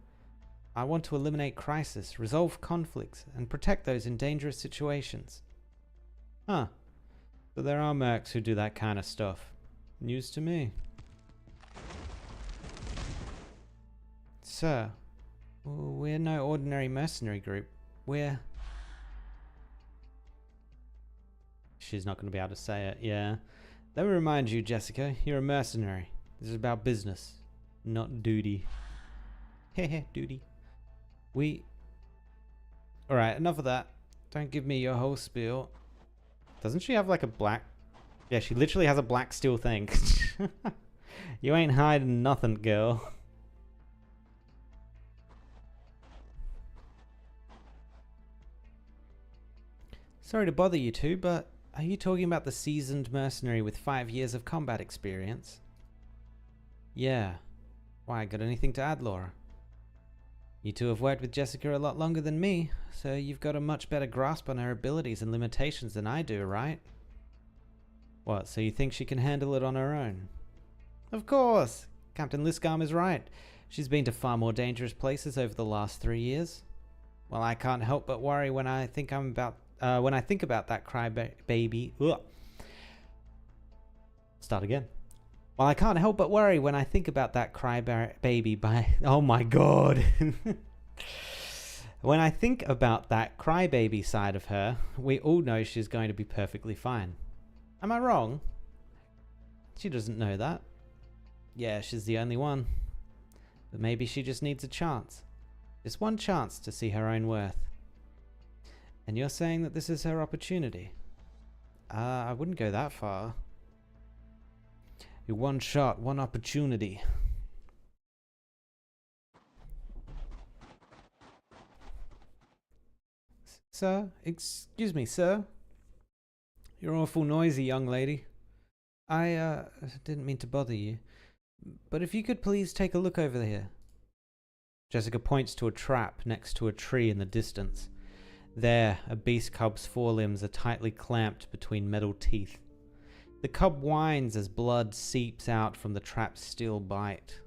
I want to eliminate crisis, resolve conflicts, and protect those in dangerous situations. Huh. So there are mercs who do that kind of stuff. News to me. Sir, we're no ordinary mercenary group. We're... She's not going to be able to say it, yeah. Let me remind you, Jessica, you're a mercenary. This is about business, not duty. Heh, duty. Alright, enough of that. Don't give me your whole spiel. Doesn't she have like a black... Yeah, she literally has a black steel thing. You ain't hiding nothing, girl. Sorry to bother you two, but are you talking about the seasoned mercenary with 5 years of combat experience? Yeah. Why, got anything to add, Laura? You two have worked with Jessica a lot longer than me, so you've got a much better grasp on her abilities and limitations than I do, right? What, so you think she can handle it on her own? Of course! Captain Liscam is right. She's been to far more dangerous places over the last 3 years. Well, I can't help but worry when I think about that crybaby. Start again. Well, I can't help but worry when I think about that crybaby by... Oh my god. When I think about that crybaby side of her, we all know she's going to be perfectly fine. Am I wrong? She doesn't know that. Yeah, she's the only one. But maybe she just needs a chance. Just one chance to see her own worth. And you're saying that this is her opportunity? I wouldn't go that far. Your one shot, one opportunity. Sir? Excuse me, sir? You're awful noisy, young lady. I didn't mean to bother you. But if you could please take a look over here. Jessica points to a trap next to a tree in the distance. There, a beast cub's forelimbs are tightly clamped between metal teeth. The cub whines as blood seeps out from the trap's steel bite.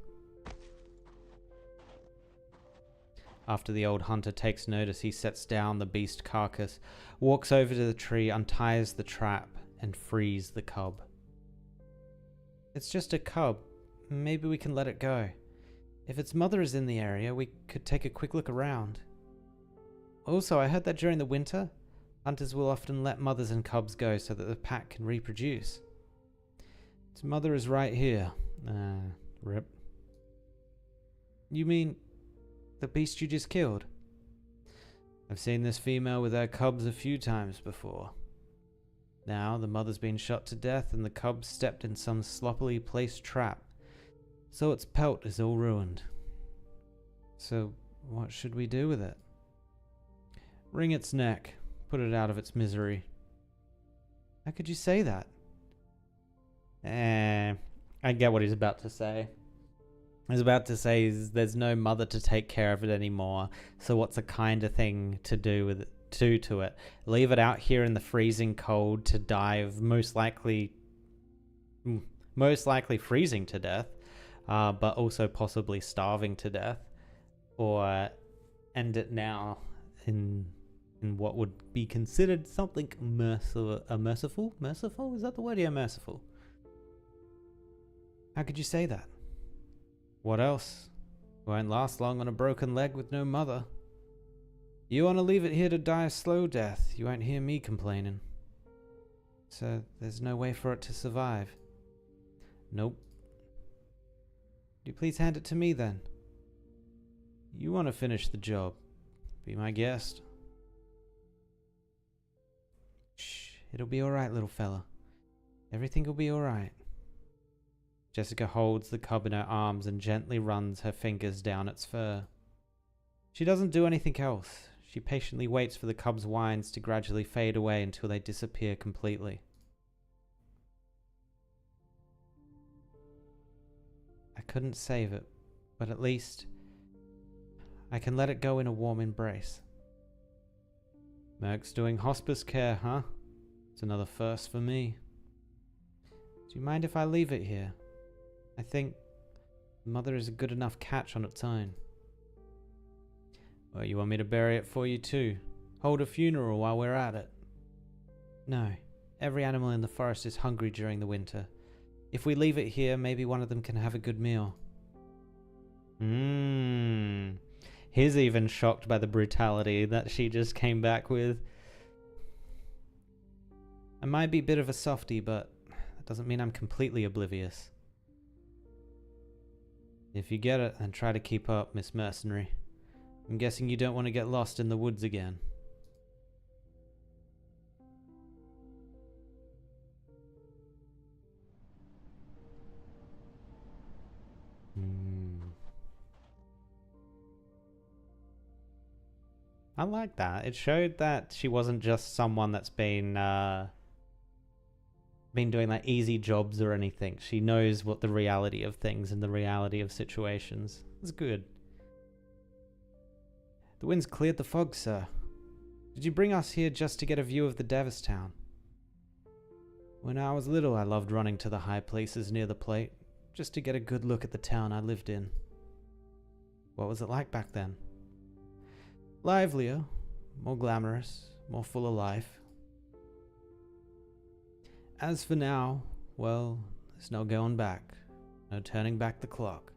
After the old hunter takes notice, he sets down the beast carcass, walks over to the tree, unties the trap, and frees the cub. It's just a cub. Maybe we can let it go. If its mother is in the area, we could take a quick look around. Also, I heard that during the winter, hunters will often let mothers and cubs go so that the pack can reproduce. Its mother is right here. Rip. You mean the beast you just killed? I've seen this female with her cubs a few times before. Now, the mother's been shot to death and the cub stepped in some sloppily placed trap, so its pelt is all ruined. So, what should we do with it? Wring its neck. Put it out of its misery. How could you say that? I get what he's about to say. He's about to say there's no mother to take care of it anymore, so what's a kinder thing to do with it? To it? Leave it out here in the freezing cold to die of most likely freezing to death, but also possibly starving to death, or end it now in what would be considered something merciful? Merciful? Is that the word? Yeah, merciful. How could you say that? What else? Won't last long on a broken leg with no mother. You want to leave it here to die a slow death, you won't hear me complaining. So there's no way for it to survive? Nope. Do you please hand it to me then? You want to finish the job. Be my guest. Shh, it'll be alright, little fella. Everything will be alright. Jessica holds the cub in her arms and gently runs her fingers down its fur. She doesn't do anything else. She patiently waits for the cub's whines to gradually fade away until they disappear completely. I couldn't save it, but at least I can let it go in a warm embrace. Merc's doing hospice care, huh? It's another first for me. Do you mind if I leave it here? I think Mother is a good enough catch on its own. Well, you want me to bury it for you too? Hold a funeral while we're at it? No. Every animal in the forest is hungry during the winter. If we leave it here, maybe one of them can have a good meal. He's even shocked by the brutality that she just came back with. I might be a bit of a softie, but that doesn't mean I'm completely oblivious. If you get it, then try to keep up, Miss Mercenary. I'm guessing you don't want to get lost in the woods again. I like that. It showed that she wasn't just someone that's been doing like easy jobs or anything. She knows what the reality of things and the reality of situations. It's good. The wind's cleared the fog, sir. Did you bring us here just to get a view of the Davis town? When I was little, I loved running to the high places near the plate, just to get a good look at the town I lived in. What was it like back then? Livelier, more glamorous, more full of life. As for now, well, there's no going back, no turning back the clock.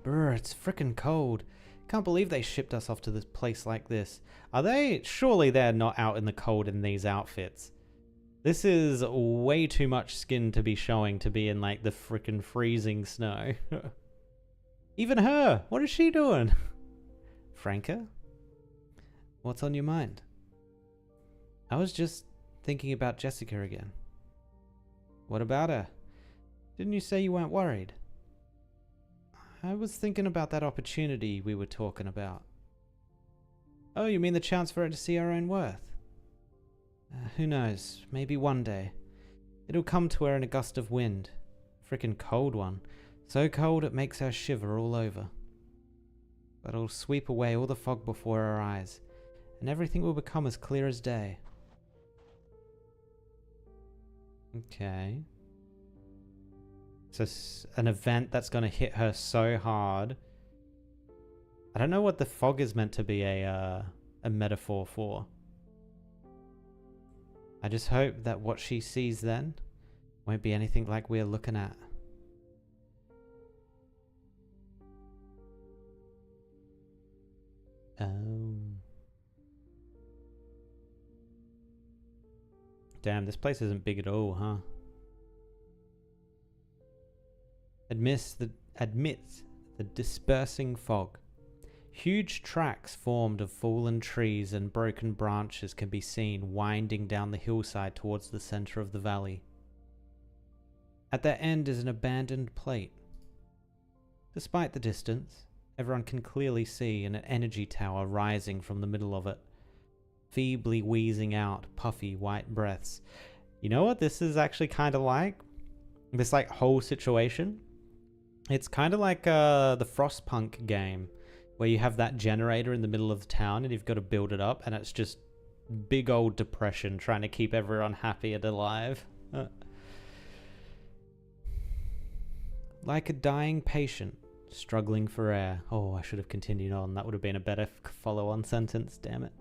Brr, it's frickin' cold. Can't believe they shipped us off to this place like this. Are they? Surely they're not out in the cold in these outfits. This is way too much skin to be showing to be in like the frickin' freezing snow. Even her! What is she doing? Franca? What's on your mind? I was just thinking about Jessica again. What about her? Didn't you say you weren't worried? I was thinking about that opportunity we were talking about. Oh, you mean the chance for her to see her own worth? Who knows? Maybe one day. It'll come to her in a gust of wind. Frickin' cold one. So cold it makes her shiver all over. But it'll sweep away all the fog before her eyes, and everything will become as clear as day. Okay. So an event that's going to hit her so hard. I don't know what the fog is meant to be a metaphor for. I just hope that what she sees then won't be anything like we're looking at. Damn, this place isn't big at all, huh? Admits the dispersing fog. Huge tracks formed of fallen trees and broken branches can be seen winding down the hillside towards the center of the valley. At their end is an abandoned plate. Despite the distance, everyone can clearly see an energy tower rising from the middle of it, feebly wheezing out puffy white breaths. You know what this is actually kind of like? This like whole situation? It's kind of like the Frostpunk game, where you have that generator in the middle of the town and you've got to build it up, and it's just big old depression trying to keep everyone happy and alive. Like a dying patient struggling for air. Oh, I should have continued on. That would have been a better follow-on sentence, damn it.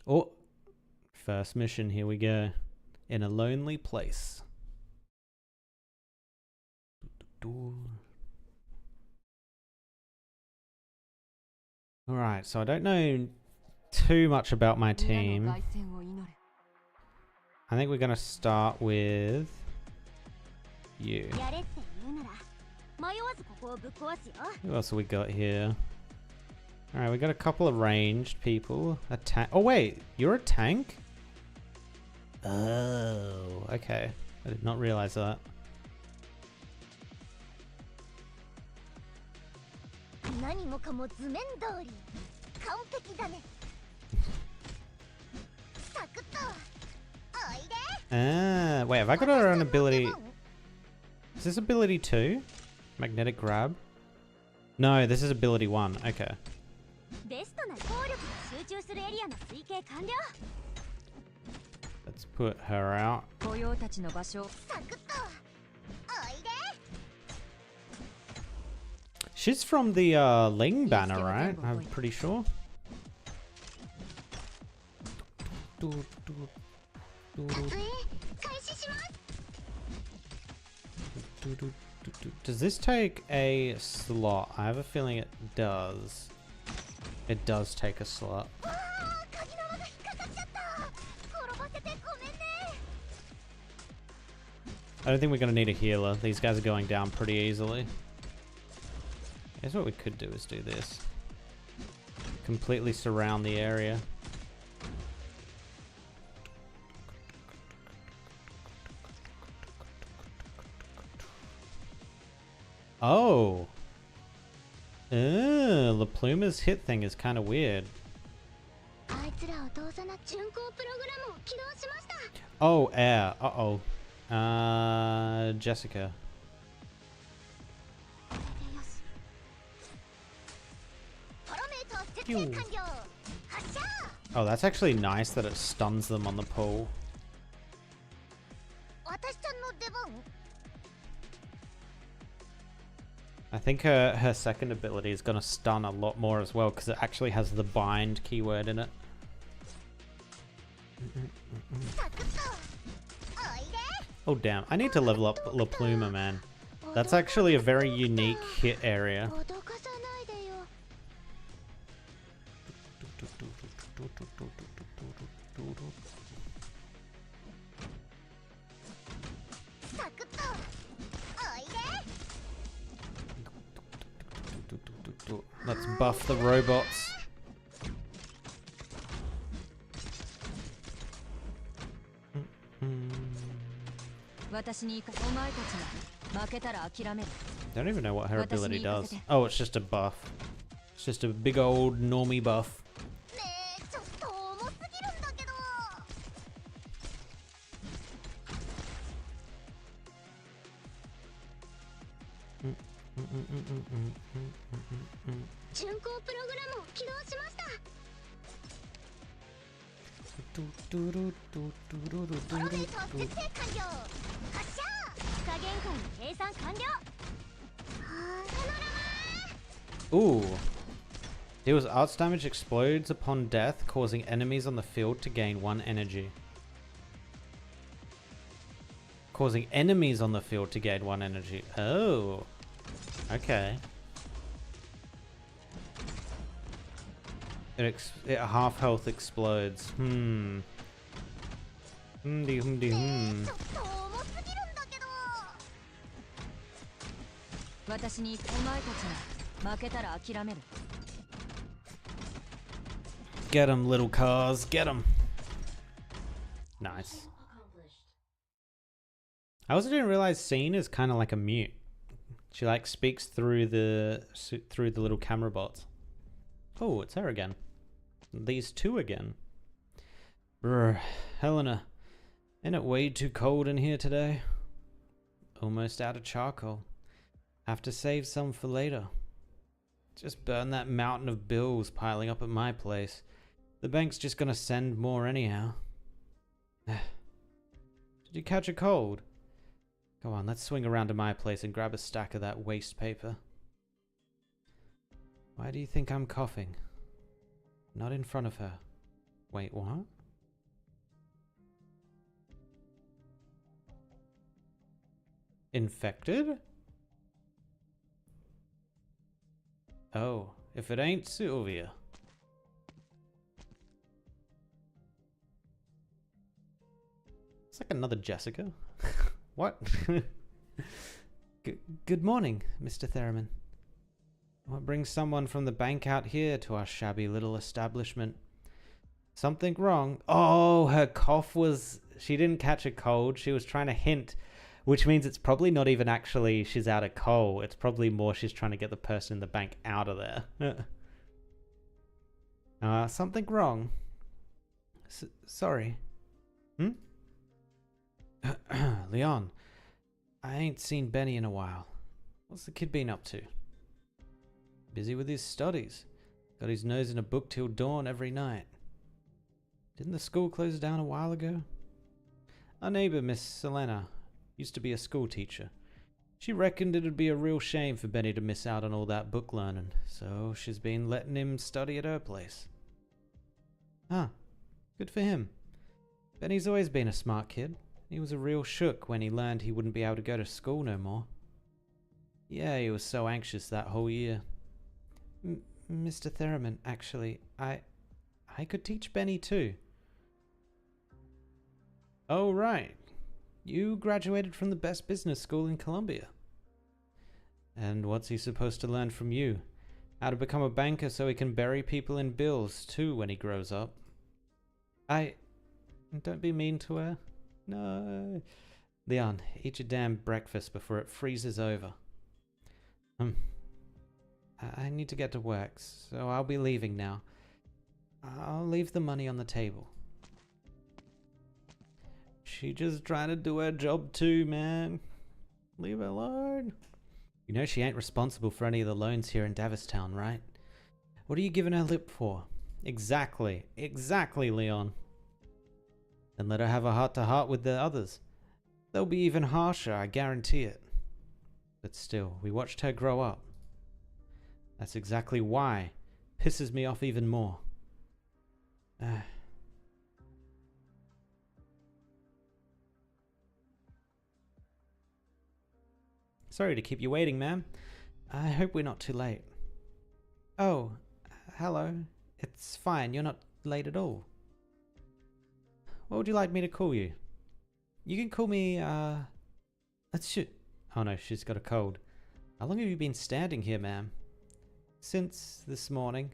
Oh, first mission, here we go. In a lonely place. Alright, so I don't know too much about my team. I think we're going to start with you. Who else have we got here? Alright, we got a couple of ranged people. A tank. Oh wait, you're a tank? Oh, okay. I did not realize that. Wait, have I got our own ability? Is this ability 2? Magnetic grab? No, this is ability 1. Okay. Let's put her out. She's from the Ling banner, right? I'm pretty sure. Does this take a slot? I have a feeling it does. It does take a slot. I don't think we're going to need a healer. These guys are going down pretty easily. I guess what we could do is do this. Completely surround the area. Oh. The Pluma's hit thing is kind of weird. Oh, air. Uh-oh. Jessica. Pew. Oh, that's actually nice that it stuns them on the pull. I think her second ability is going to stun a lot more as well because it actually has the bind keyword in it. Oh damn, I need to level up La Pluma, man. That's actually a very unique hit area. Let's buff the robots. Don't even know what her ability does. Oh, it's just a buff. It's just a big old normie buff. Ooh. Deals arts damage, explodes upon death, causing enemies on the field to gain 1 energy. Causing enemies on the field to gain 1 energy. Oh. Okay. It half health explodes. Hmm. Get him, little cars. Get him. Nice. I also didn't realize Scene is kind of like a mute. She like speaks through the little camera bots. Oh, it's her again. These two again. Brr, Helena, ain't it way too cold in here today? Almost out of charcoal. Have to save some for later. Just burn that mountain of bills piling up at my place. The bank's just gonna send more anyhow. Did you catch a cold? Go on, let's swing around to my place and grab a stack of that waste paper. Why do you think I'm coughing? Not in front of her. Wait, what? Infected? Oh, if it ain't Sylvia. It's like another Jessica. What? Good morning, Mr. Theremin. What brings someone from the bank out here to our shabby little establishment? Something wrong? Oh, her cough was... She didn't catch a cold. She was trying to hint, which means it's probably not even actually she's out of cold. It's probably more she's trying to get the person in the bank out of there. Something wrong? Sorry. Hmm? Leon, I ain't seen Benny in a while. What's the kid been up to? Busy with his studies. Got his nose in a book till dawn every night. Didn't the school close down a while ago? Our neighbor, Miss Selena, used to be a school teacher. She reckoned it'd be a real shame for Benny to miss out on all that book learning, so she's been letting him study at her place. Huh. Good for him. Benny's always been a smart kid. He was a real shook when he learned he wouldn't be able to go to school no more. Yeah, he was so anxious that whole year. Mr. Theremin, actually, I could teach Benny too. Oh, right. You graduated from the best business school in Columbia. And what's he supposed to learn from you? How to become a banker so he can bury people in bills too when he grows up. Don't be mean to her. No. Leon, eat your damn breakfast before it freezes over. I need to get to work, so I'll be leaving now. I'll leave the money on the table. She just trying to do her job too, man. Leave her alone. You know she ain't responsible for any of the loans here in Davistown, right? What are you giving her lip for? Exactly, Leon. Then let her have a heart-to-heart with the others. They'll be even harsher, I guarantee it. But still, we watched her grow up. That's exactly why. Pisses me off even more. Sorry to keep you waiting, ma'am. I hope we're not too late. Oh, hello. It's fine, you're not late at all. What would you like me to call you? You can call me, let's shoot. Oh no, she's got a cold. How long have you been standing here, ma'am? Since this morning.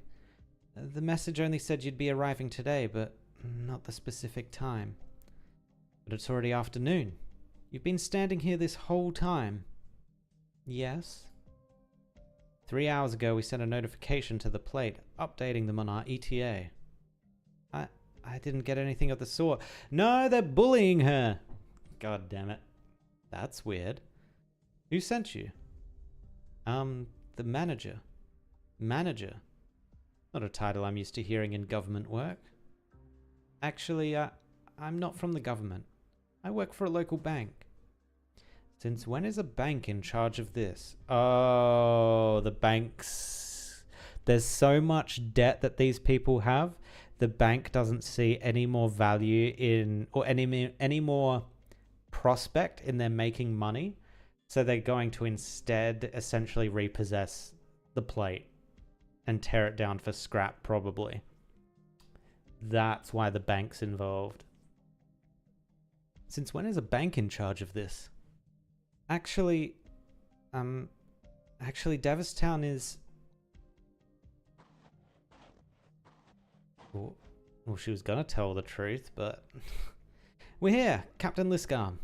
The message only said you'd be arriving today, but not the specific time. But it's already afternoon. You've been standing here this whole time. Yes? 3 hours ago we sent a notification to the plate, updating them on our ETA. I didn't get anything of the sort. No, they're bullying her! God damn it. That's weird. Who sent you? The manager. Manager? Not a title I'm used to hearing in government work. Actually, I'm not from the government. I work for a local bank. Since when is a bank in charge of this? Oh, the banks. There's so much debt that these people have. The bank doesn't see any more value in, or any more prospect in them making money. So they're going to instead essentially repossess the plate and tear it down for scrap, probably. That's why the bank's involved. Since when is a bank in charge of this? Actually, Davistown is... Well, she was gonna tell the truth, but... We're here, Captain Lisgarm.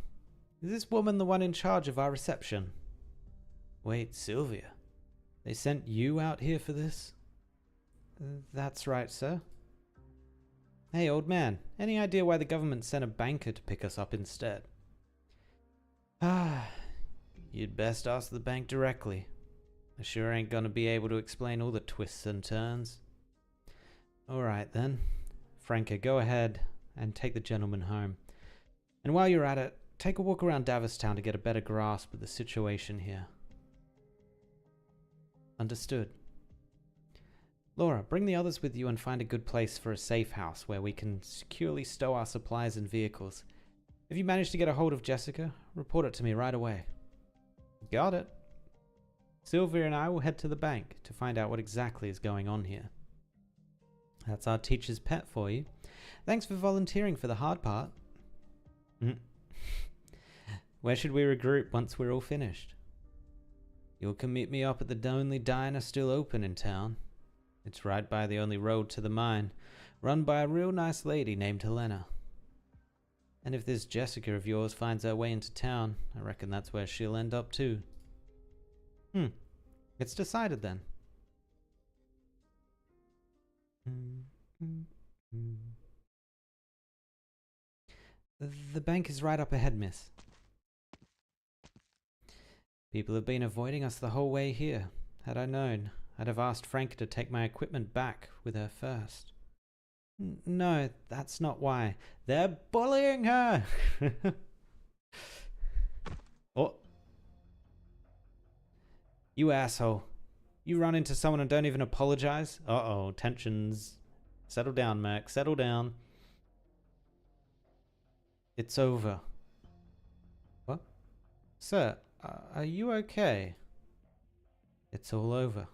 Is this woman the one in charge of our reception? Wait, Sylvia. They sent you out here for this? That's right, sir. Hey, old man. Any idea why the government sent a banker to pick us up instead? You'd best ask the bank directly. I sure ain't gonna be able to explain all the twists and turns. Alright then. Franca, go ahead and take the gentleman home. And while you're at it, take a walk around Davistown to get a better grasp of the situation here. Understood. Laura, bring the others with you and find a good place for a safe house where we can securely stow our supplies and vehicles. If you manage to get a hold of Jessica, report it to me right away. Got it. Sylvia and I will head to the bank to find out what exactly is going on here. That's our teacher's pet for you. Thanks for volunteering for the hard part. Where should we regroup once we're all finished? You can meet me up at the only diner still open in town. It's right by the only road to the mine, run by a real nice lady named Helena. And if this Jessica of yours finds her way into town, I reckon that's where she'll end up too. It's decided then. The bank is right up ahead, miss. People have been avoiding us the whole way here. Had I known, I'd have asked Frank to take my equipment back with her first. No, that's not why. They're bullying her! Oh. You asshole. You run into someone and don't even apologize? Uh-oh, tensions. Settle down, Merc. Settle down. It's over. What? Sir, are you okay? It's all over.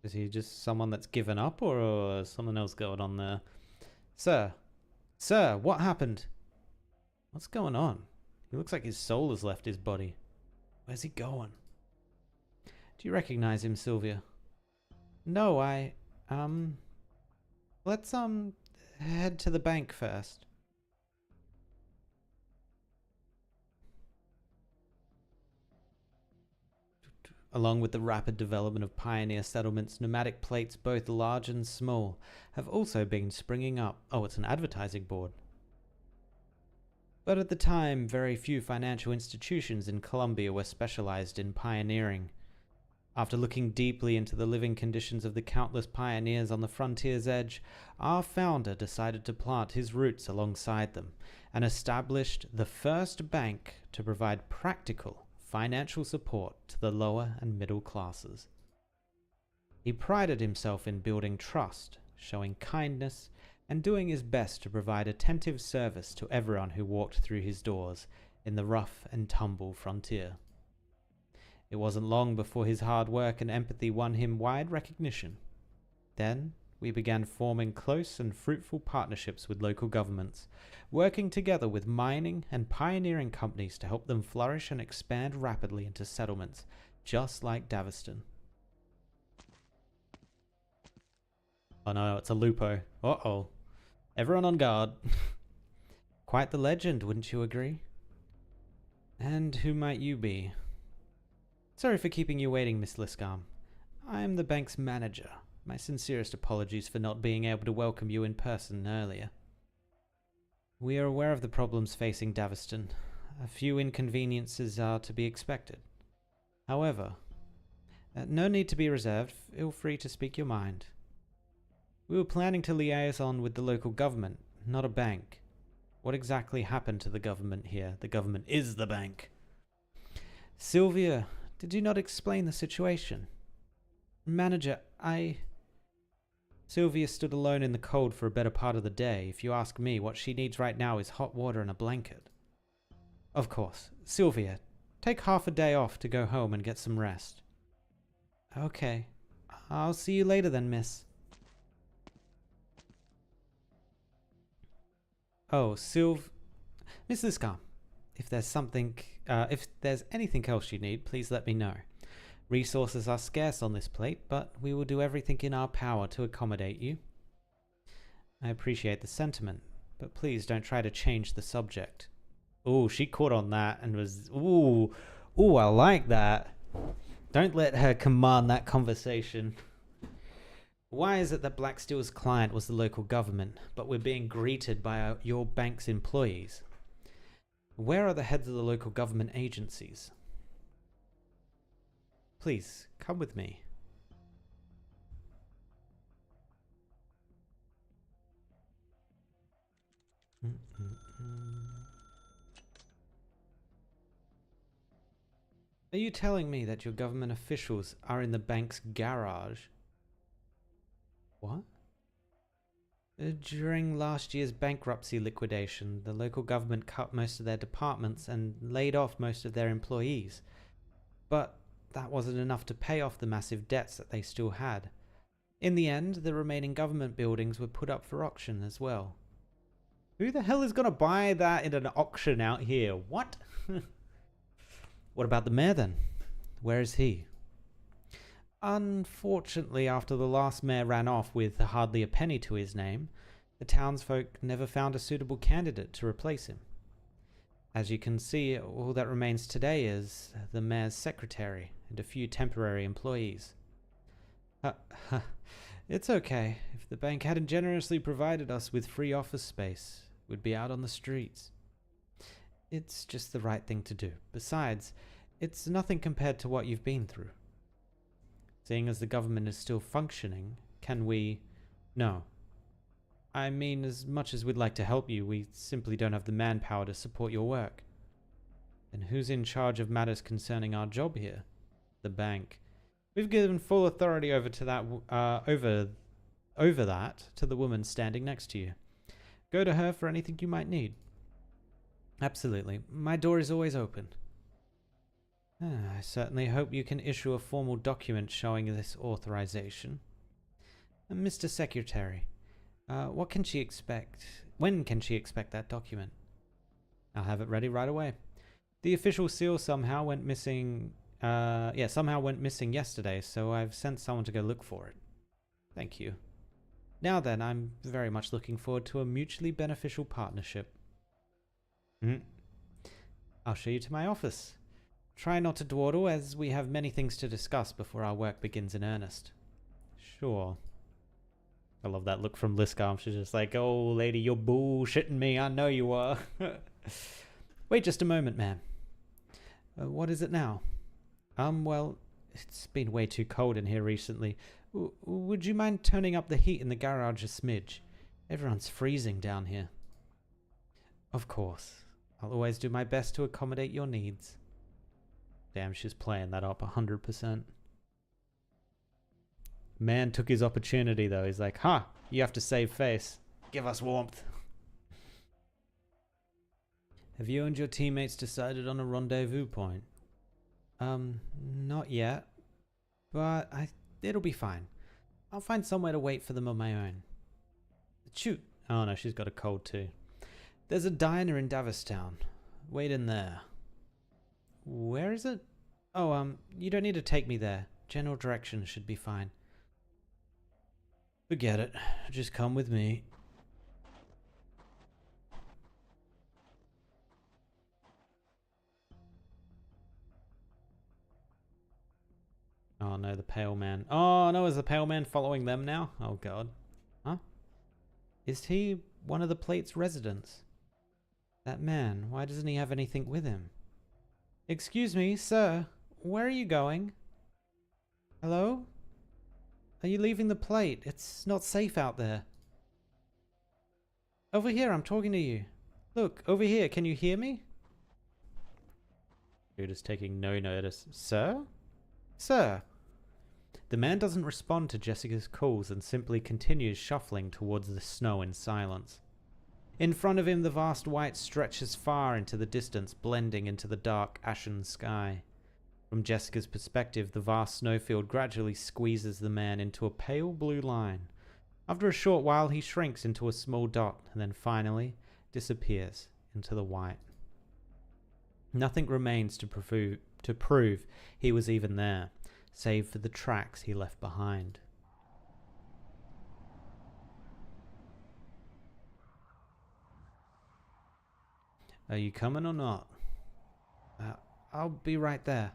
Is he just someone that's given up, or something else going on there? Sir, what happened? What's going on? He looks like his soul has left his body. Where's he going? Do you recognize him, Sylvia? No, let's, head to the bank first. Along with the rapid development of pioneer settlements, nomadic plates, both large and small, have also been springing up. Oh, it's an advertising board. But at the time, very few financial institutions in Colombia were specialized in pioneering. After looking deeply into the living conditions of the countless pioneers on the frontier's edge, our founder decided to plant his roots alongside them and established the first bank to provide practical financial support to the lower and middle classes. He prided himself in building trust, showing kindness, and doing his best to provide attentive service to everyone who walked through his doors in the rough and tumble frontier. It wasn't long before his hard work and empathy won him wide recognition. Then we began forming close and fruitful partnerships with local governments, working together with mining and pioneering companies to help them flourish and expand rapidly into settlements, just like Daveston. Oh no, it's a Lupo. Uh-oh. Everyone on guard. Quite the legend, wouldn't you agree? And who might you be? Sorry for keeping you waiting, Miss Liscam. I am the bank's manager. My sincerest apologies for not being able to welcome you in person earlier. We are aware of the problems facing Daveston. A few inconveniences are to be expected. However, no need to be reserved. Feel free to speak your mind. We were planning to liaison with the local government, not a bank. What exactly happened to the government here? The government is the bank. Sylvia, did you not explain the situation? Manager, Sylvia stood alone in the cold for a better part of the day. If you ask me, what she needs right now is hot water and a blanket. Of course. Sylvia, take half a day off to go home and get some rest. Okay. I'll see you later then, miss. Oh, Miss Liscam, if there's anything else you need, please let me know. Resources are scarce on this plate, but we will do everything in our power to accommodate you. I appreciate the sentiment, but please don't try to change the subject. Ooh, she caught on that and was, ooh, I like that. Don't let her command that conversation. Why is it that Blacksteel's client was the local government, but we're being greeted by your bank's employees? Where are the heads of the local government agencies? Please, come with me. Are you telling me that your government officials are in the bank's garage? What? During last year's bankruptcy liquidation, the local government cut most of their departments and laid off most of their employees. But that wasn't enough to pay off the massive debts that they still had. In the end, the remaining government buildings were put up for auction as well. Who the hell is going to buy that in an auction out here? What? What about the mayor then? Where is he? Unfortunately, after the last mayor ran off with hardly a penny to his name, the townsfolk never found a suitable candidate to replace him. As you can see, all that remains today is the mayor's secretary and a few temporary employees. It's okay. If the bank hadn't generously provided us with free office space, we'd be out on the streets. It's just the right thing to do. Besides, it's nothing compared to what you've been through. Seeing as the government is still functioning, can we... No. I mean, as much as we'd like to help you, we simply don't have the manpower to support your work. And who's in charge of matters concerning our job here? The bank. We've given full authority over that to the woman standing next to you. Go to her for anything you might need. Absolutely. My door is always open. I certainly hope you can issue a formal document showing this authorization. Mr. Secretary, what can she expect? When can she expect that document? I'll have it ready right away. The official seal somehow went missing yesterday, so I've sent someone to go look for it. Thank you. Now then, I'm very much looking forward to a mutually beneficial partnership. I'll show you to my office. Try not to dawdle, as we have many things to discuss before our work begins in earnest. Sure. I love that look from Liscom. She's just like, oh, lady, you're bullshitting me. I know you are. Wait just a moment, ma'am. What is it now? Well, it's been way too cold in here recently. Would you mind turning up the heat in the garage a smidge? Everyone's freezing down here. Of course. I'll always do my best to accommodate your needs. Damn, she's playing that up 100%. Man took his opportunity, though. He's like, you have to save face. Give us warmth. Have you and your teammates decided on a rendezvous point? Not yet. But it'll be fine. I'll find somewhere to wait for them on my own. Shoot. Oh no, she's got a cold too. There's a diner in Davistown. Wait in there. Where is it? Oh, you don't need to take me there. General directions should be fine. Forget it. Just come with me. Oh no, the pale man. Oh no, is the pale man following them now? Oh god. Huh? Is he one of the plate's residents? That man, why doesn't he have anything with him? Excuse me, sir. Where are you going? Hello? Are you leaving the plate? It's not safe out there. Over here, I'm talking to you. Look, over here, can you hear me? Dude is taking no notice. Sir? Sir? The man doesn't respond to Jessica's calls and simply continues shuffling towards the snow in silence. In front of him, the vast white stretches far into the distance, blending into the dark, ashen sky. From Jessica's perspective, the vast snowfield gradually squeezes the man into a pale blue line. After a short while, he shrinks into a small dot and then finally disappears into the white. Nothing remains to prove he was even there, save for the tracks he left behind. Are you coming or not? I'll be right there.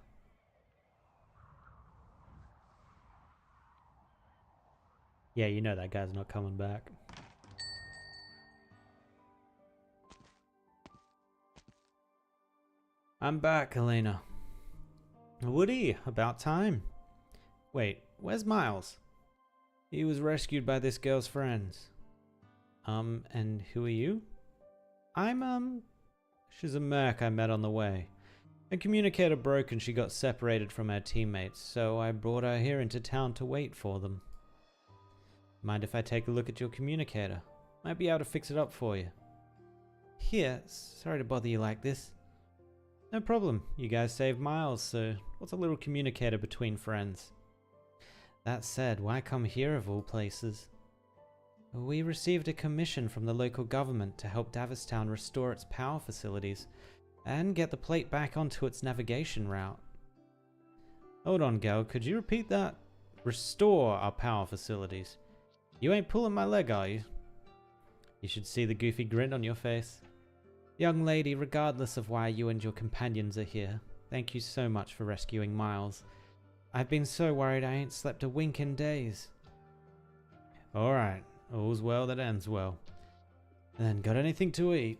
Yeah, you know that guy's not coming back. I'm back, Elena. Woody, about time. Wait, where's Miles? He was rescued by this girl's friends. And who are you? She's a merc I met on the way. A communicator broke and she got separated from her teammates, so I brought her here into town to wait for them. Mind if I take a look at your communicator? Might be able to fix it up for you. Here, sorry to bother you like this. No problem, you guys saved Miles, so what's a little communicator between friends? That said, why come here of all places? We received a commission from the local government to help Davistown restore its power facilities and get the plate back onto its navigation route. Hold on, gal, could you repeat that? Restore our power facilities. You ain't pulling my leg, are you? You should see the goofy grin on your face. Young lady, regardless of why you and your companions are here, thank you so much for rescuing Miles. I've been so worried I ain't slept a wink in days. Alright, all's well that ends well. Then got anything to eat?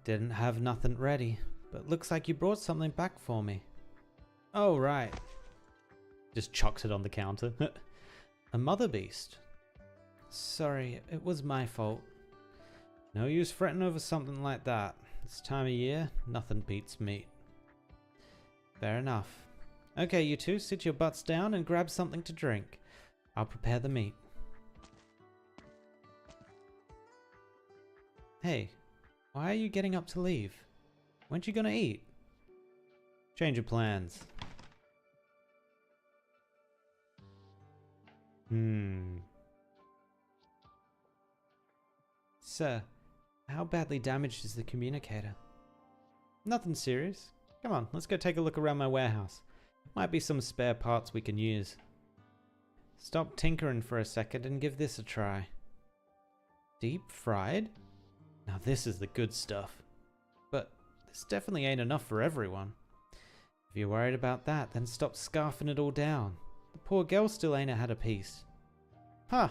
Didn't have nothing ready, but looks like you brought something back for me. Oh, right. Just chucks it on the counter. A mother beast. Sorry, it was my fault. No use fretting over something like that. This time of year, nothing beats meat. Fair enough. Okay, you two, sit your butts down and grab something to drink. I'll prepare the meat. Hey, why are you getting up to leave? Weren't you gonna eat? Change of plans. Sir, how badly damaged is the communicator? Nothing serious. Come on, let's go take a look around my warehouse. Might be some spare parts we can use. Stop tinkering for a second and give this a try. Deep fried? Now this is the good stuff. But this definitely ain't enough for everyone. If you're worried about that, then stop scarfing it all down. The poor girl still ain't had a piece. Huh.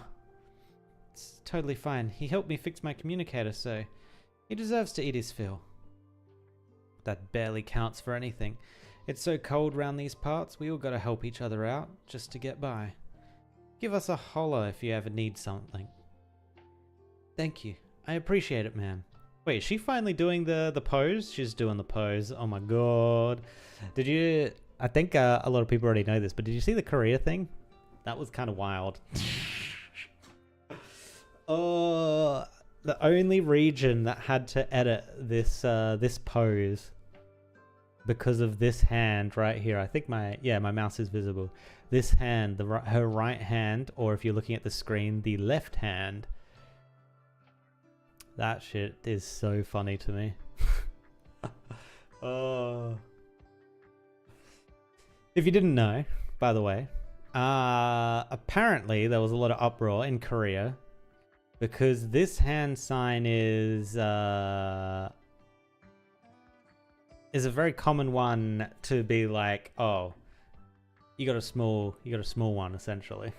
It's totally fine. He helped me fix my communicator, so he deserves to eat his fill. That barely counts for anything. It's so cold round these parts, we all gotta help each other out, just to get by. Give us a holler if you ever need something. Thank you. I appreciate it, man. Wait, is she finally doing the pose? She's doing the pose. Oh my god. Did you... I think a lot of people already know this, but did you see the Korea thing? That was kind of wild. Oh, the only region that had to edit this this pose because of this hand right here. I think my mouse is visible. This hand, her right hand, or if you're looking at the screen, the left hand. That shit is so funny to me. Oh. If you didn't know, by the way, apparently there was a lot of uproar in Korea because this hand sign is a very common one to be like, oh, you got a small one essentially.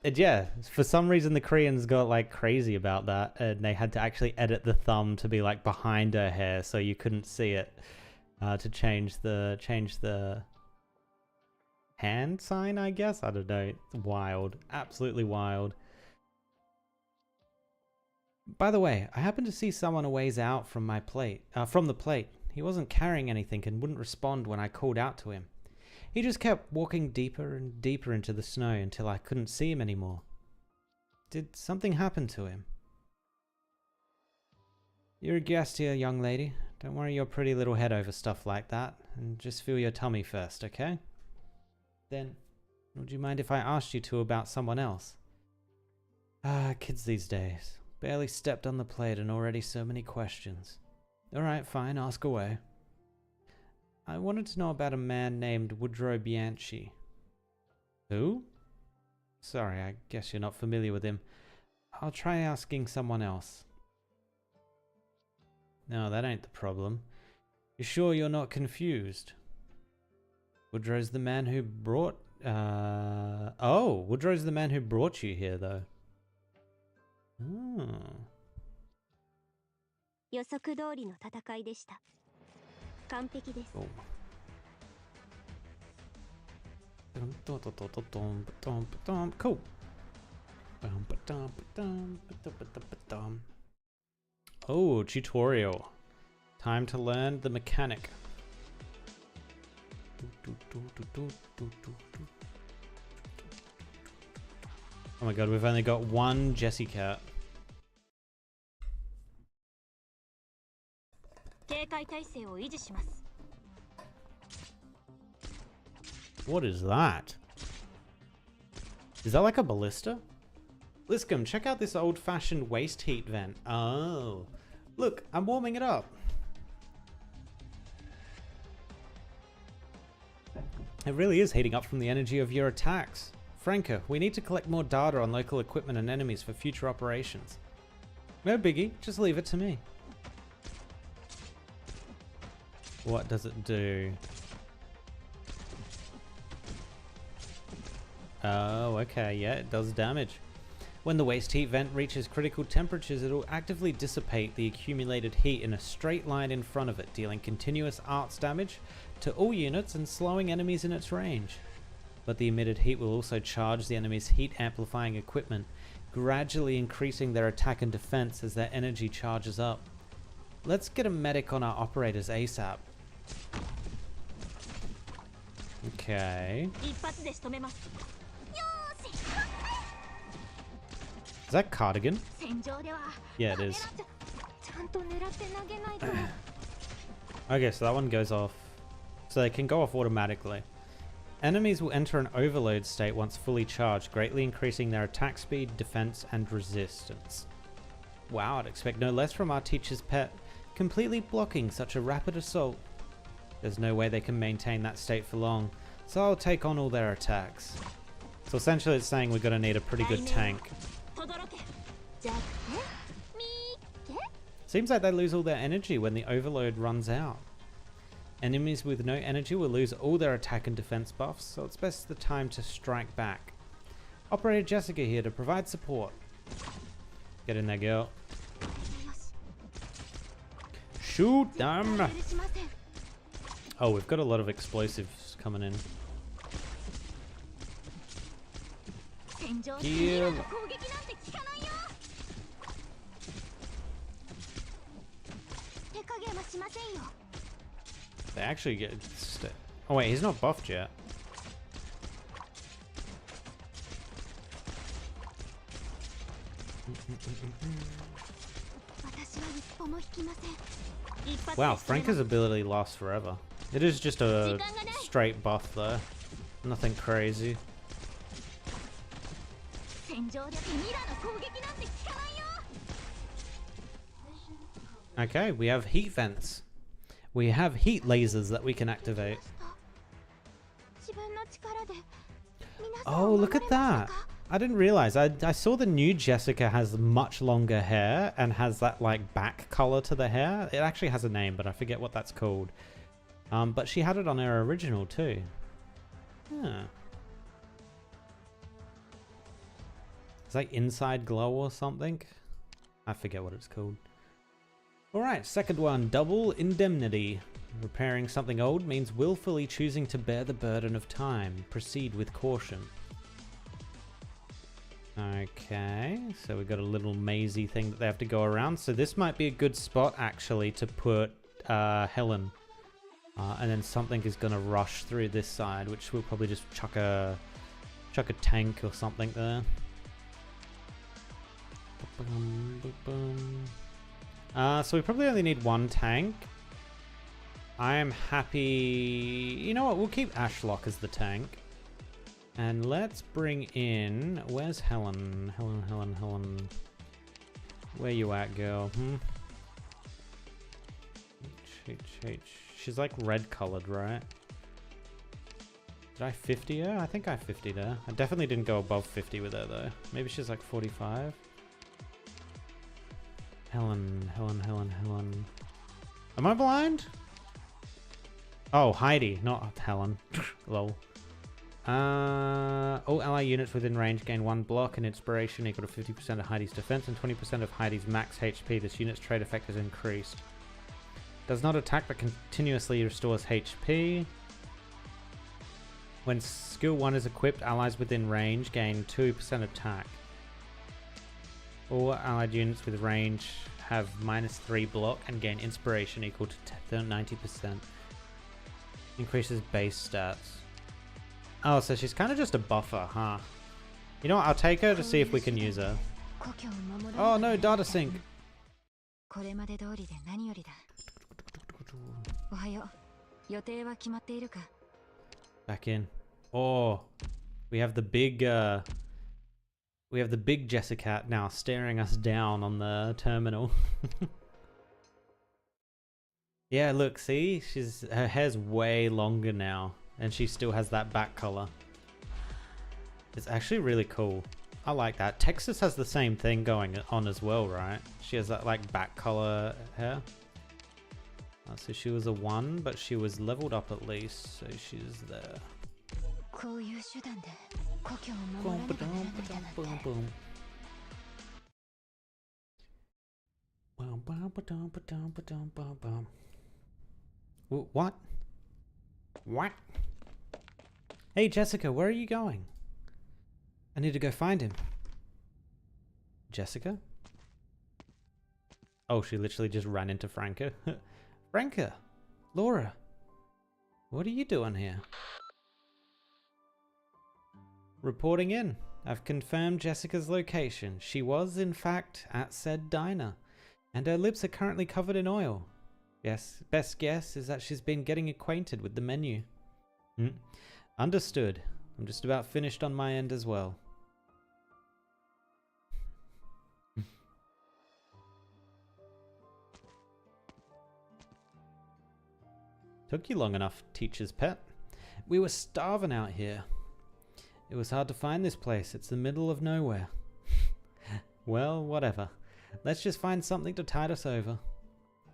And yeah, for some reason the Koreans got like crazy about that, and they had to actually edit the thumb to be like behind her hair so you couldn't see it, to change the hand sign, I guess. I don't know. It's wild, absolutely wild. By the way, I happened to see someone a ways out from my plate, from the plate. He wasn't carrying anything and wouldn't respond when I called out to him. He just kept walking deeper and deeper into the snow until I couldn't see him anymore. Did something happen to him? You're a guest here, young lady. Don't worry your pretty little head over stuff like that, and just feel your tummy first, okay? Then, would you mind if I asked you two about someone else? Ah, kids these days. Barely stepped on the plate and already so many questions. Alright, fine, ask away. I wanted to know about a man named Woodrow Bianchi. Who? Sorry, I guess you're not familiar with him. I'll try asking someone else. No, that ain't the problem. You sure you're not confused? Woodrow's the man who brought... Oh, Woodrow's the man who brought you here, though. Oh. 予測通りの戦いでした。完璧です。Oh. Cool. Oh, tutorial. Time to learn the mechanic. Oh my god, we've only got one Jessie cat. What is that? Is that like a ballista? Liscum, check out this old-fashioned waste heat vent. Oh. Look, I'm warming it up. It really is heating up from the energy of your attacks. Franca, we need to collect more data on local equipment and enemies for future operations. No biggie, just leave it to me. What does it do? Oh, okay, yeah, it does damage. When the waste heat vent reaches critical temperatures, it will actively dissipate the accumulated heat in a straight line in front of it, dealing continuous arcs damage to all units and slowing enemies in its range. But the emitted heat will also charge the enemy's heat amplifying equipment, gradually increasing their attack and defense as their energy charges up. Let's get a medic on our operators ASAP. Okay. Is that Cardigan? Yeah, it is. Okay, so that one goes off. So they can go off automatically. Enemies will enter an overload state once fully charged, greatly increasing their attack speed, defense, and resistance. Wow, I'd expect no less from our teacher's pet, completely blocking such a rapid assault. There's no way they can maintain that state for long, so I'll take on all their attacks. So essentially it's saying we're going to need a pretty good tank. Seems like they lose all their energy when the overload runs out. Enemies with no energy will lose all their attack and defense buffs, so it's best the time to strike back. Operator Jessica here to provide support. Get in there, girl. Shoot them! Oh, we've got a lot of explosives coming in. Kill! They actually get... Oh wait, he's not buffed yet. Wow, Franca's ability lasts forever. It is just a straight buff though. Nothing crazy. Okay, we have heat vents. We have heat lasers that we can activate. Oh, look at that. I didn't realize. I saw the new Jessica has much longer hair and has that like back color to the hair. It actually has a name, but I forget what that's called. But she had it on her original too. Huh. It's like inside glow or something. I forget what it's called. Alright, second one, double indemnity. Repairing something old means willfully choosing to bear the burden of time. Proceed with caution. Okay, so we've got a little mazy thing that they have to go around. So this might be a good spot actually to put Helen. And then something is going to rush through this side, which we'll probably just chuck a tank or something there. So we probably only need one tank. I am happy... You know what? We'll keep Ashlock as the tank. And let's bring in... Where's Helen? Helen. Where you at, girl? H. She's like red colored, right? Did I 50 her? I think I 50'd her. I definitely didn't go above 50 with her though. Maybe she's like 45. Helen. Am I blind? Oh, Heidi, not Helen. Lol. All ally units within range gain 1 block and inspiration equal to 50% of Heidi's defense and 20% of Heidi's max HP. This unit's trade effect is increased. Does not attack but continuously restores HP. When skill 1 is equipped, allies within range gain 2% attack. All allied units with range have -3 block and gain inspiration equal to 90%. Increases base stats. Oh, so she's kind of just a buffer, huh? You know what? I'll take her to see if we can use her. Oh no, data sync! Back in. Oh, we have the big Jessica now staring us down on the terminal. Yeah, look, see? Her hair's way longer now, and she still has that back color. It's actually really cool. I like that. Texas has the same thing going on as well, right? She has that like back color hair. So she was a 1, but she was leveled up at least, so she's there. What? What? Hey Jessica, where are you going? I need to go find him. Jessica? Oh, she literally just ran into Franca. Franca! Laura! What are you doing here? Reporting in. I've confirmed Jessica's location. She was, in fact, at said diner. And her lips are currently covered in oil. Yes, best guess is that she's been getting acquainted with the menu. Understood. I'm just about finished on my end as well. Took you long enough, teacher's pet. We were starving out here. It was hard to find this place. It's the middle of nowhere. Well, whatever. Let's just find something to tide us over.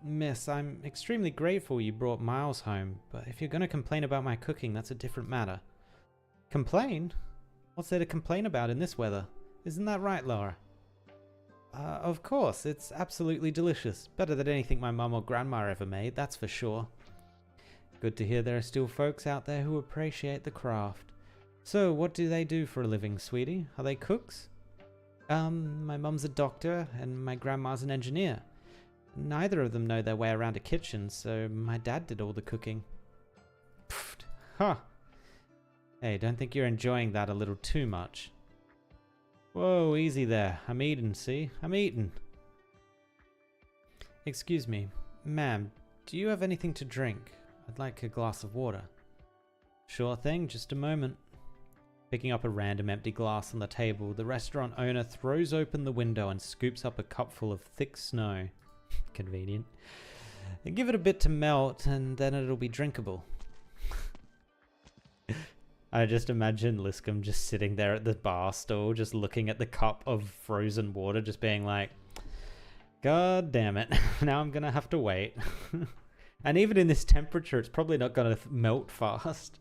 Miss, I'm extremely grateful you brought Miles home, but if you're going to complain about my cooking, that's a different matter. Complain? What's there to complain about in this weather? Isn't that right, Laura? Of course, it's absolutely delicious. Better than anything my mum or grandma ever made, that's for sure. Good to hear there are still folks out there who appreciate the craft. So, what do they do for a living, sweetie? Are they cooks? My mum's a doctor and my grandma's an engineer. Neither of them know their way around a kitchen, so my dad did all the cooking. Pfft. Huh. Hey, don't think you're enjoying that a little too much. Whoa, easy there. I'm eating, see? I'm eating. Excuse me, ma'am, do you have anything to drink? I'd like a glass of water. Sure thing, just a moment. Picking up a random empty glass on the table, the restaurant owner throws open the window and scoops up a cupful of thick snow. Convenient. And give it a bit to melt, and then it'll be drinkable. I just imagine Liscombe just sitting there at the bar stool, just looking at the cup of frozen water, just being like, God damn it, now I'm gonna have to wait. And even in this temperature, it's probably not gonna melt fast.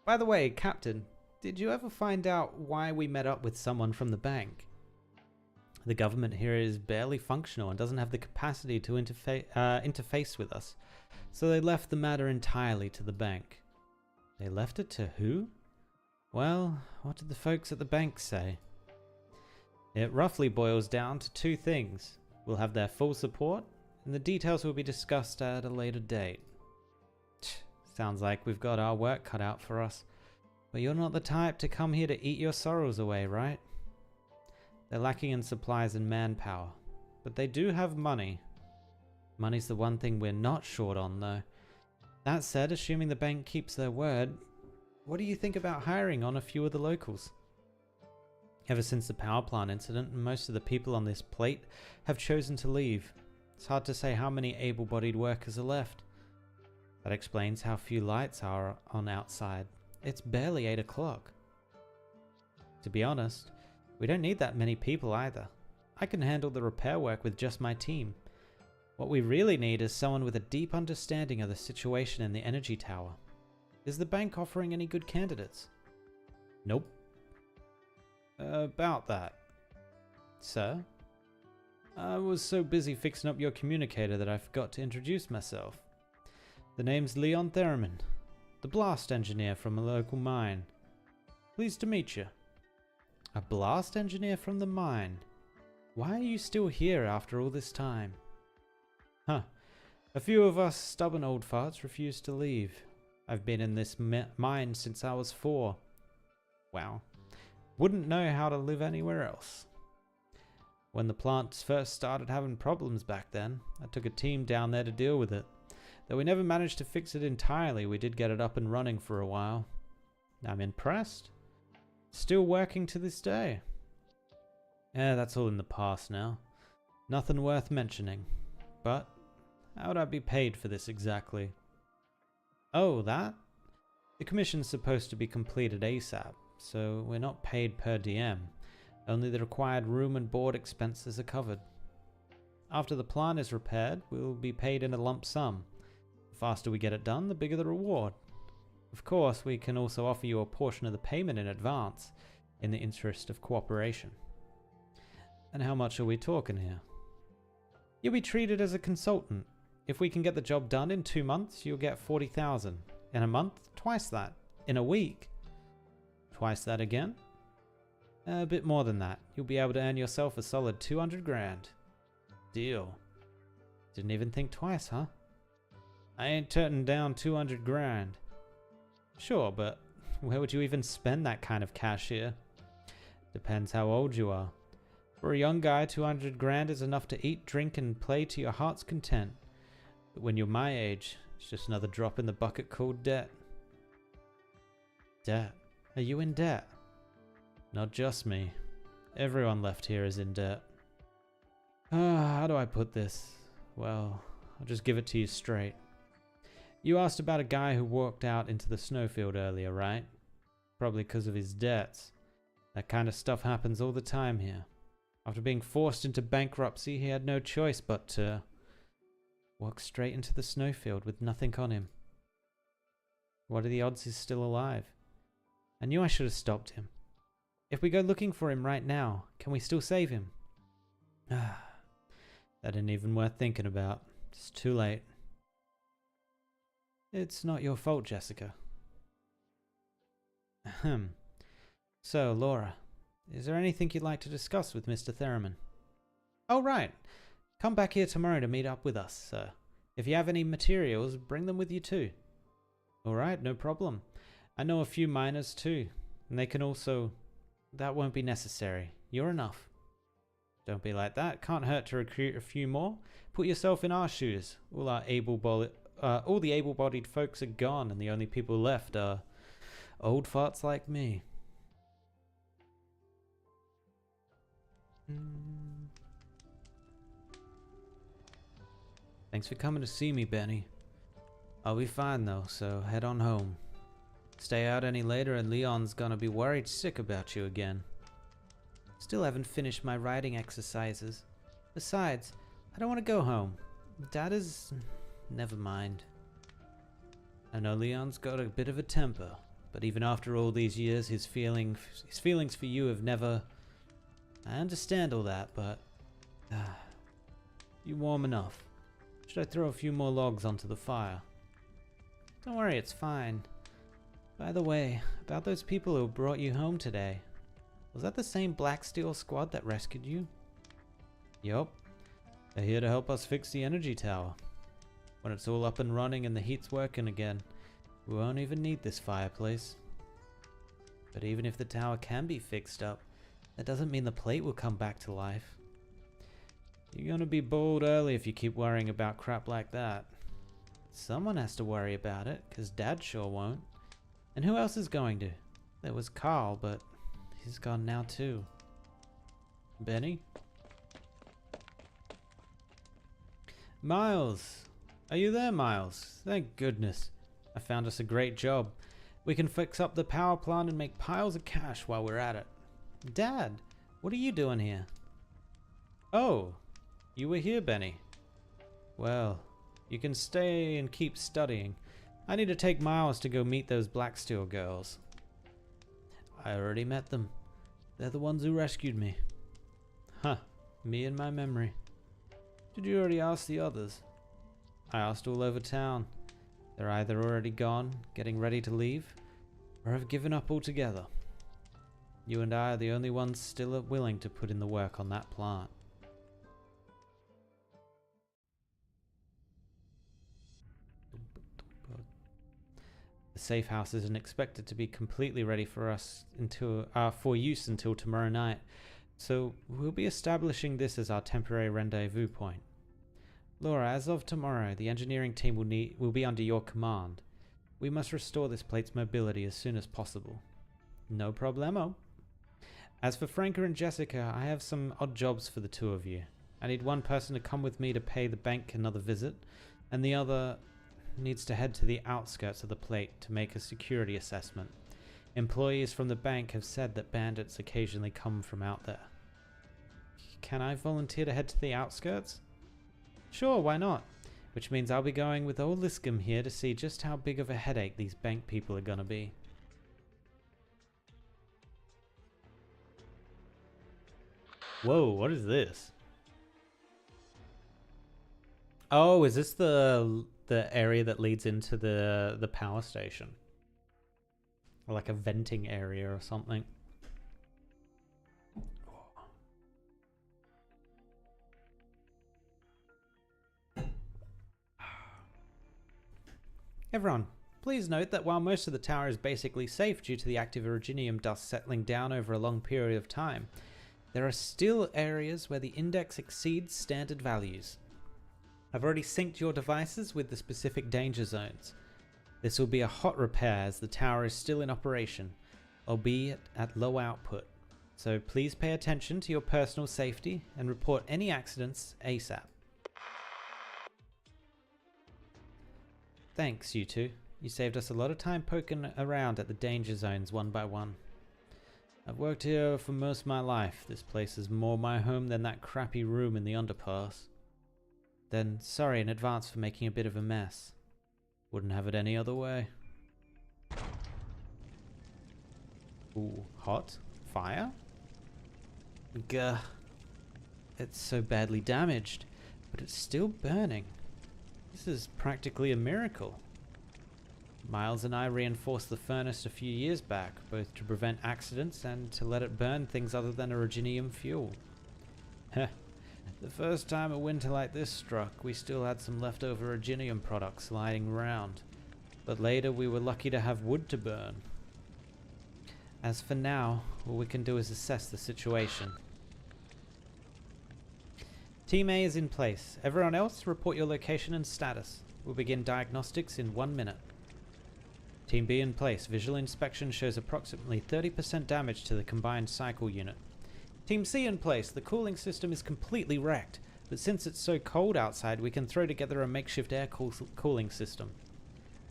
By the way, Captain, did you ever find out why we met up with someone from the bank? The government here is barely functional and doesn't have the capacity to interface with us, so they left the matter entirely to the bank. They left it to who? Well, what did the folks at the bank say? It roughly boils down to two things. We'll have their full support, and the details will be discussed at a later date. Sounds like we've got our work cut out for us. But you're not the type to come here to eat your sorrows away, right? They're lacking in supplies and manpower, but they do have money. Money's the one thing we're not short on, though. That said, assuming the bank keeps their word, what do you think about hiring on a few of the locals? Ever since the power plant incident, most of the people on this plate have chosen to leave. It's hard to say how many able-bodied workers are left. That explains how few lights are on outside. It's barely 8 o'clock. To be honest, we don't need that many people either. I can handle the repair work with just my team. What we really need is someone with a deep understanding of the situation in the energy tower. Is the bank offering any good candidates? Nope. About that. Sir? I was so busy fixing up your communicator that I forgot to introduce myself. The name's Leon Theremin, the blast engineer from a local mine. Pleased to meet you. A blast engineer from the mine? Why are you still here after all this time? Huh. A few of us stubborn old farts refuse to leave. I've been in this mine since I was 4. Wow. Wouldn't know how to live anywhere else. When the plants first started having problems back then, I took a team down there to deal with it. Though we never managed to fix it entirely, we did get it up and running for a while. I'm impressed. Still working to this day. Yeah, that's all in the past now. Nothing worth mentioning. But how would I be paid for this exactly? Oh, that? The commission's supposed to be completed ASAP, so we're not paid per diem. Only the required room and board expenses are covered. After the plant is repaired, we'll be paid in a lump sum. The faster we get it done, the bigger the reward. Of course, we can also offer you a portion of the payment in advance, in the interest of cooperation. And how much are we talking here? You'll be treated as a consultant. If we can get the job done in 2 months, you'll get 40,000. In a month, twice that. In a week, twice that again. A bit more than that. You'll be able to earn yourself a solid 200 grand. Deal. Didn't even think twice, huh? I ain't turning down 200 grand. Sure, but where would you even spend that kind of cash here? Depends how old you are. For a young guy, 200 grand is enough to eat, drink, and play to your heart's content. But when you're my age, it's just another drop in the bucket called debt. Debt? Are you in debt? Not just me. Everyone left here is in debt. How do I put this? Well, I'll just give it to you straight. You asked about a guy who walked out into the snowfield earlier, right? Probably because of his debts. That kind of stuff happens all the time here. After being forced into bankruptcy, he had no choice but to walk straight into the snowfield with nothing on him. What are the odds he's still alive? I knew I should have stopped him. If we go looking for him right now, can we still save him? That ain't even worth thinking about. It's too late. It's not your fault, Jessica. Ahem. So, Laura, is there anything you'd like to discuss with Mr. Theremin? Oh, right. Come back here tomorrow to meet up with us, sir. If you have any materials, bring them with you too. Alright, no problem. I know a few miners too, and they can also... That won't be necessary. You're enough. Don't be like that. Can't hurt to recruit a few more. Put yourself in our shoes. All the able-bodied folks are gone, and the only people left are old farts like me. Thanks for coming to see me, Benny. I'll be fine though, so head on home. Stay out any later and Leon's gonna be worried sick about you again. Still haven't finished my riding exercises. Besides, I don't want to go home. Dad is... Never mind. I know Leon's got a bit of a temper, but even after all these years, his feelings for you have never... I understand all that, but... you warm enough. Should I throw a few more logs onto the fire? Don't worry, it's fine. By the way, about those people who brought you home today. Was that the same Black Steel squad that rescued you? Yup. They're here to help us fix the energy tower. When it's all up and running and the heat's working again, we won't even need this fireplace. But even if the tower can be fixed up, that doesn't mean the plate will come back to life. You're gonna be bored early if you keep worrying about crap like that. Someone has to worry about it, 'cause Dad sure won't. And who else is going to? There was Carl, but he's gone now too. Benny? Miles! Are you there, Miles? Thank goodness. I found us a great job. We can fix up the power plant and make piles of cash while we're at it. Dad, what are you doing here? Oh, you were here, Benny. Well, you can stay and keep studying. I need to take Miles to go meet those Black Steel girls. I already met them. They're the ones who rescued me. Huh, me and my memory. Did you already ask the others? I asked all over town. They're either already gone, getting ready to leave, or have given up altogether. You and I are the only ones still willing to put in the work on that plant. The safe house isn't expected to be completely ready for us for use until tomorrow night, so we'll be establishing this as our temporary rendezvous point. Laura, as of tomorrow, the engineering team will be under your command. We must restore this plate's mobility as soon as possible. No problemo. As for Franca and Jessica, I have some odd jobs for the two of you. I need one person to come with me to pay the bank another visit, and the other needs to head to the outskirts of the plate to make a security assessment. Employees from the bank have said that bandits occasionally come from out there. Can I volunteer to head to the outskirts? Sure, why not? Which means I'll be going with old Liscum here to see just how big of a headache these bank people are gonna be. Whoa, what is this? Oh, is this the area that leads into the power station? Or like a venting area or something? Everyone, please note that while most of the tower is basically safe due to the active originium dust settling down over a long period of time, there are still areas where the index exceeds standard values. I've already synced your devices with the specific danger zones. This will be a hot repair as the tower is still in operation, albeit at low output, so please pay attention to your personal safety and report any accidents ASAP. Thanks, you two. You saved us a lot of time poking around at the danger zones one by one. I've worked here for most of my life. This place is more my home than that crappy room in the underpass. Then, sorry in advance for making a bit of a mess. Wouldn't have it any other way. Ooh, hot? Fire? Gah. It's so badly damaged, but it's still burning. This is practically a miracle. Miles and I reinforced the furnace a few years back, both to prevent accidents and to let it burn things other than originium fuel. Heh. The first time a winter like this struck, we still had some leftover originium products lying around. But later we were lucky to have wood to burn. As for now, all we can do is assess the situation. Team A is in place. Everyone else, report your location and status. We'll begin diagnostics in 1 minute. Team B in place. Visual inspection shows approximately 30% damage to the combined cycle unit. Team C in place. The cooling system is completely wrecked, but since it's so cold outside, we can throw together a makeshift air cooling system.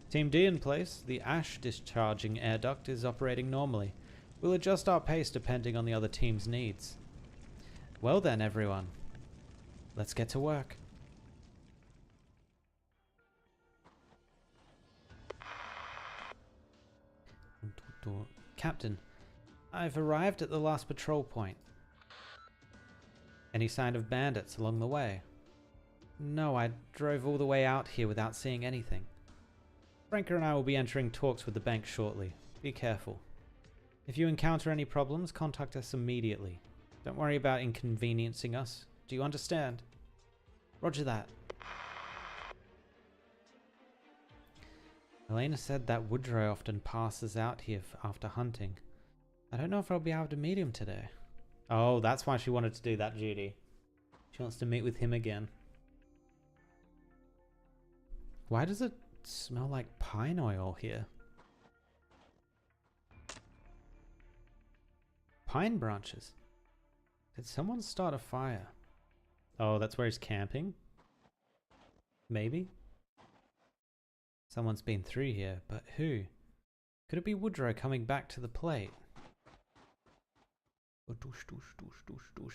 Team D in place. The ash discharging air duct is operating normally. We'll adjust our pace depending on the other team's needs. Well then, everyone. Let's get to work. Captain, I've arrived at the last patrol point. Any sign of bandits along the way? No, I drove all the way out here without seeing anything. Franker and I will be entering talks with the bank shortly. Be careful. If you encounter any problems, contact us immediately. Don't worry about inconveniencing us. Do you understand? Roger that. Elena said that Woodrow often passes out here after hunting. I don't know if I'll be able to meet him today. Oh, that's why she wanted to do that duty. She wants to meet with him again. Why does it smell like pine oil here? Pine branches. Did someone start a fire? Oh, that's where he's camping? Maybe? Someone's been through here, but who? Could it be Woodrow coming back to the plate? Oh, doosh, doosh, doosh, doosh, doosh.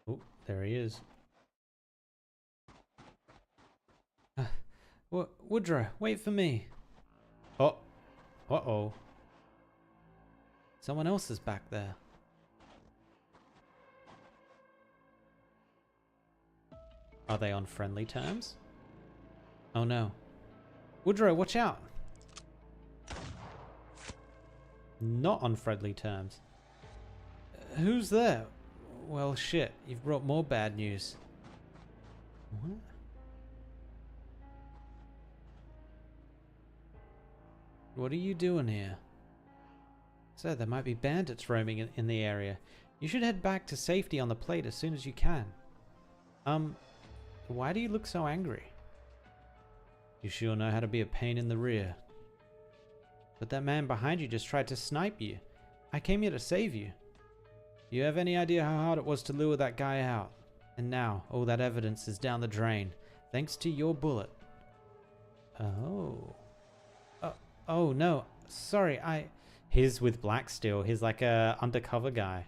Oh, there he is. Woodrow, wait for me. Oh. Uh-oh. Someone else is back there. Are they on friendly terms? Oh no. Woodrow, watch out! Not on friendly terms. Who's there? Well, shit, you've brought more bad news. What? What are you doing here? Sir, there might be bandits roaming in the area. You should head back to safety on the plate as soon as you can. Why do you look so angry? You sure know how to be a pain in the rear. But that man behind you just tried to snipe you. I came here to save you. Do you have any idea how hard it was to lure that guy out? And now, all that evidence is down the drain, thanks to your bullet. Oh. Oh no, sorry, He's with Blacksteel. He's like a undercover guy.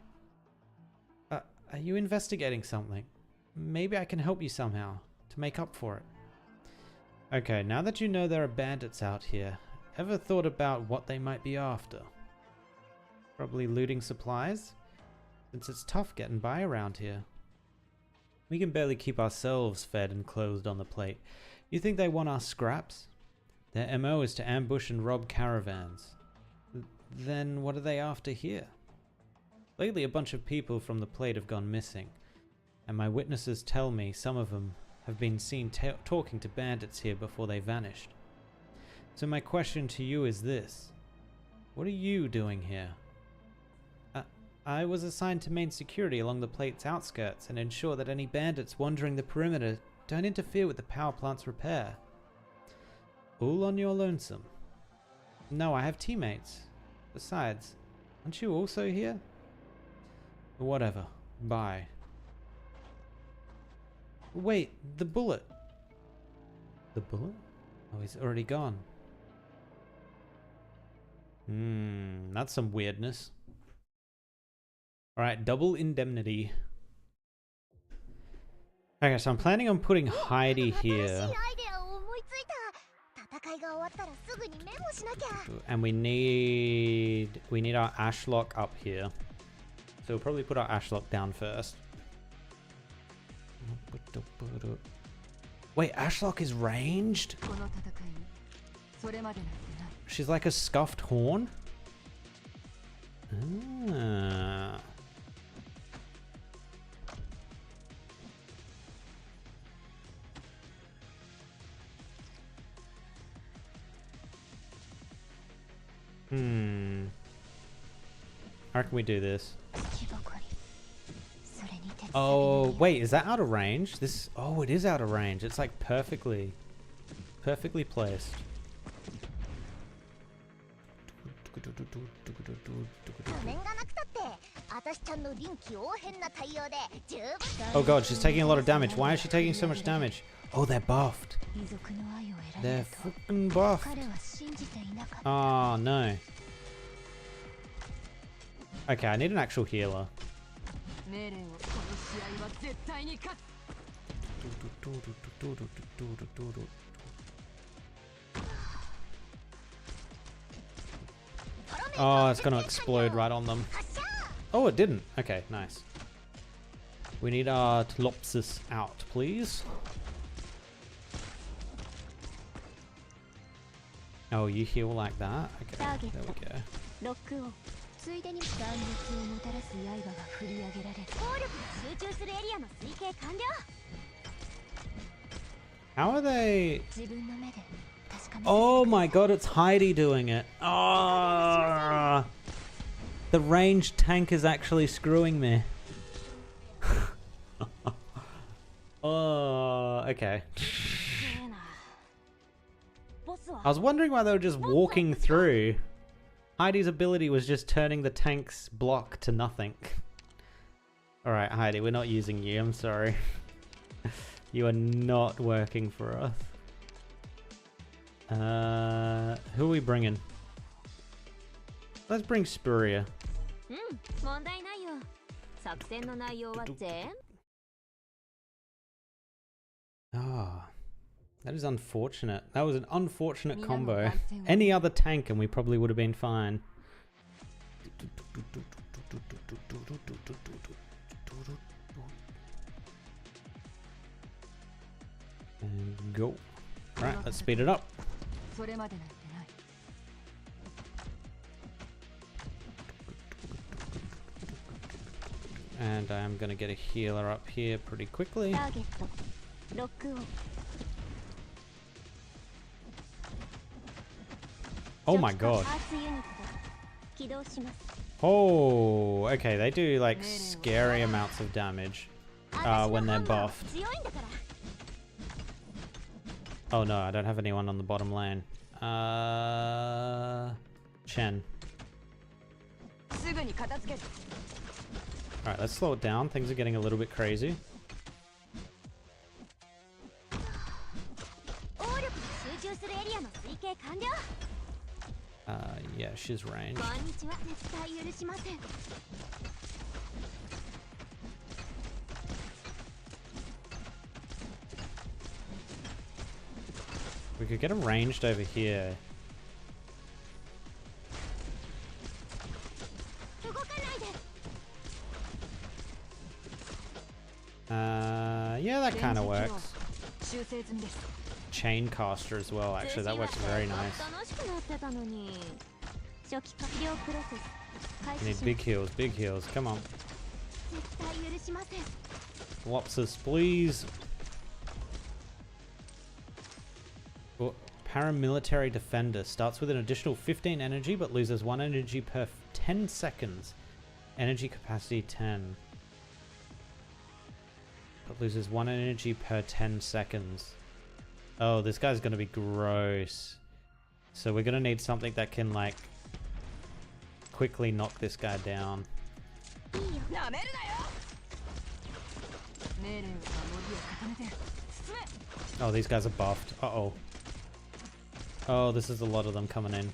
Are you investigating something? Maybe I can help you somehow, to make up for it. Okay, now that you know there are bandits out here, ever thought about what they might be after? Probably looting supplies? Since it's tough getting by around here. We can barely keep ourselves fed and clothed on the plate. You think they want our scraps? Their MO is to ambush and rob caravans. Then what are they after here? Lately a bunch of people from the plate have gone missing, and my witnesses tell me some of them have been seen talking to bandits here before they vanished. So my question to you is this. What are you doing here? I was assigned to main security along the plate's outskirts and ensure that any bandits wandering the perimeter don't interfere with the power plant's repair. All on your lonesome. No, I have teammates. Besides, aren't you also here? Whatever. Bye. Wait, the bullet. The bullet? Oh, he's already gone. That's some weirdness. Alright, double indemnity. Okay, so I'm planning on putting Heidi here. And we need our Ashlock up here. So we'll probably put our Ashlock down first. Wait, Ashlock is ranged? She's like a scuffed horn? Ah. How can we do this? Oh, wait, is that out of range? This, oh, it is out of range. It's like perfectly placed. Oh god, she's taking a lot of damage. Why is she taking so much damage? Oh, they're buffed. They're fucking buffed. Oh, no. Okay, I need an actual healer. Oh, it's gonna explode right on them. Oh, it didn't. Okay, nice. We need our Tlopsis out, please. Oh, you heal like that? Okay, there we go. How are they? Oh my god, it's Heidi doing it. Oh, the ranged tank is actually screwing me. Oh, okay. I was wondering why they were just walking through. Heidi's ability was just turning the tank's block to nothing. Alright, Heidi, we're not using you. I'm sorry. You are not working for us. Who are we bringing? Let's bring Spurrier. Ah, that is unfortunate. That was an unfortunate combo. Any other tank and we probably would have been fine. And go. Right, let's speed it up. And I am going to get a healer up here pretty quickly. Oh my god. Oh, okay, they do like scary amounts of damage when they're buffed. Oh no, I don't have anyone on the bottom lane. Chen. Alright, let's slow it down. Things are getting a little bit crazy. Yeah, she's ranged. We could get them ranged over here. Yeah, that kind of works. Chain caster as well, actually, that works very nice. You need big heals, come on. Lopsis, please. Oh, paramilitary defender starts with an additional 15 energy but loses 1 energy per 10 seconds. Energy capacity 10. But loses 1 energy per 10 seconds. Oh, this guy's gonna be gross. So we're gonna need something that can like quickly knock this guy down. Oh, these guys are buffed. Uh-oh. Oh, this is a lot of them coming in.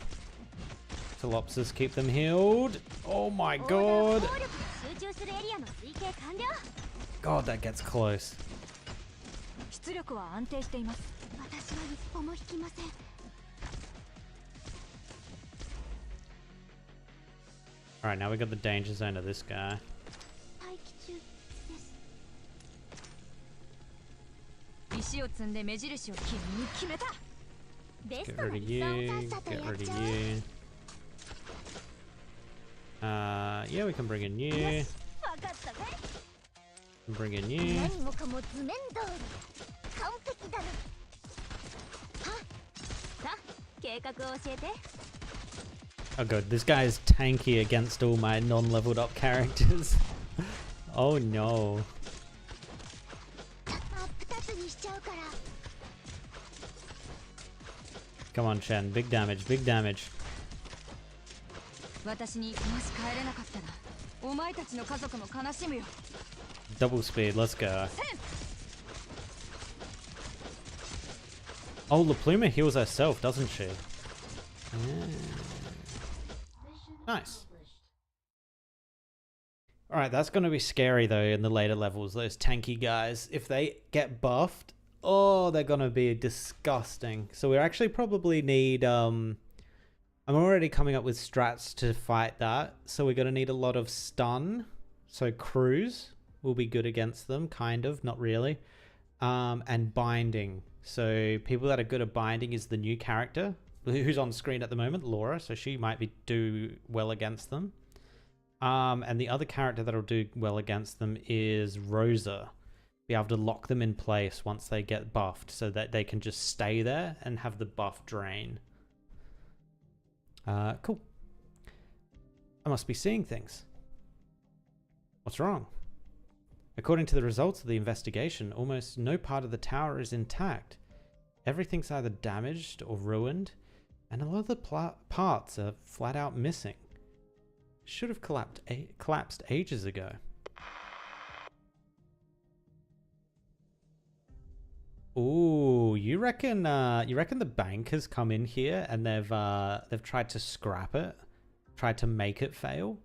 Colossus, keep them healed. Oh my god. God, that gets close. Alright, now we got the danger zone of this guy. Get rid of you. Get rid of you. Yeah, we can bring in you. Bring in you. Oh god, this guy is tanky against all my non-leveled up characters. Oh no. Come on, Shen. Big damage, big damage. Double speed, let's go. Oh, La Pluma heals herself, doesn't she? Yeah. Nice. Alright, that's going to be scary though in the later levels, those tanky guys. If they get buffed, oh, they're going to be disgusting. So we actually probably need... I'm already coming up with strats to fight that. So we're going to need a lot of stun. So cruise will be good against them, kind of, not really. And binding. So people that are good at binding is the new character who's on screen at the moment, Laura. So she might do well against them. And the other character that'll do well against them is Rosa. Be able to lock them in place once they get buffed so that they can just stay there and have the buff drain. Cool. I must be seeing things. What's wrong? According to the results of the investigation, almost no part of the tower is intact. Everything's either damaged or ruined, and a lot of the parts are flat out missing. Should have collapsed ages ago. Ooh, you reckon the bank has come in here and they've tried to scrap it, tried to make it fail?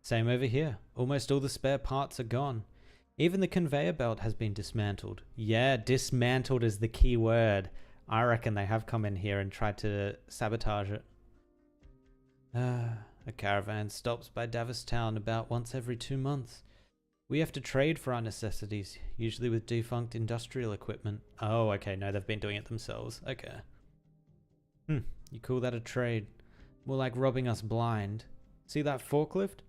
Same over here. Almost all the spare parts are gone. Even the conveyor belt has been dismantled. Yeah, dismantled is the key word. I reckon they have come in here and tried to sabotage it. A caravan stops by Davistown about once every 2 months. We have to trade for our necessities, usually with defunct industrial equipment. Oh, okay, no, they've been doing it themselves. Okay. You call that a trade? More like robbing us blind. See that forklift?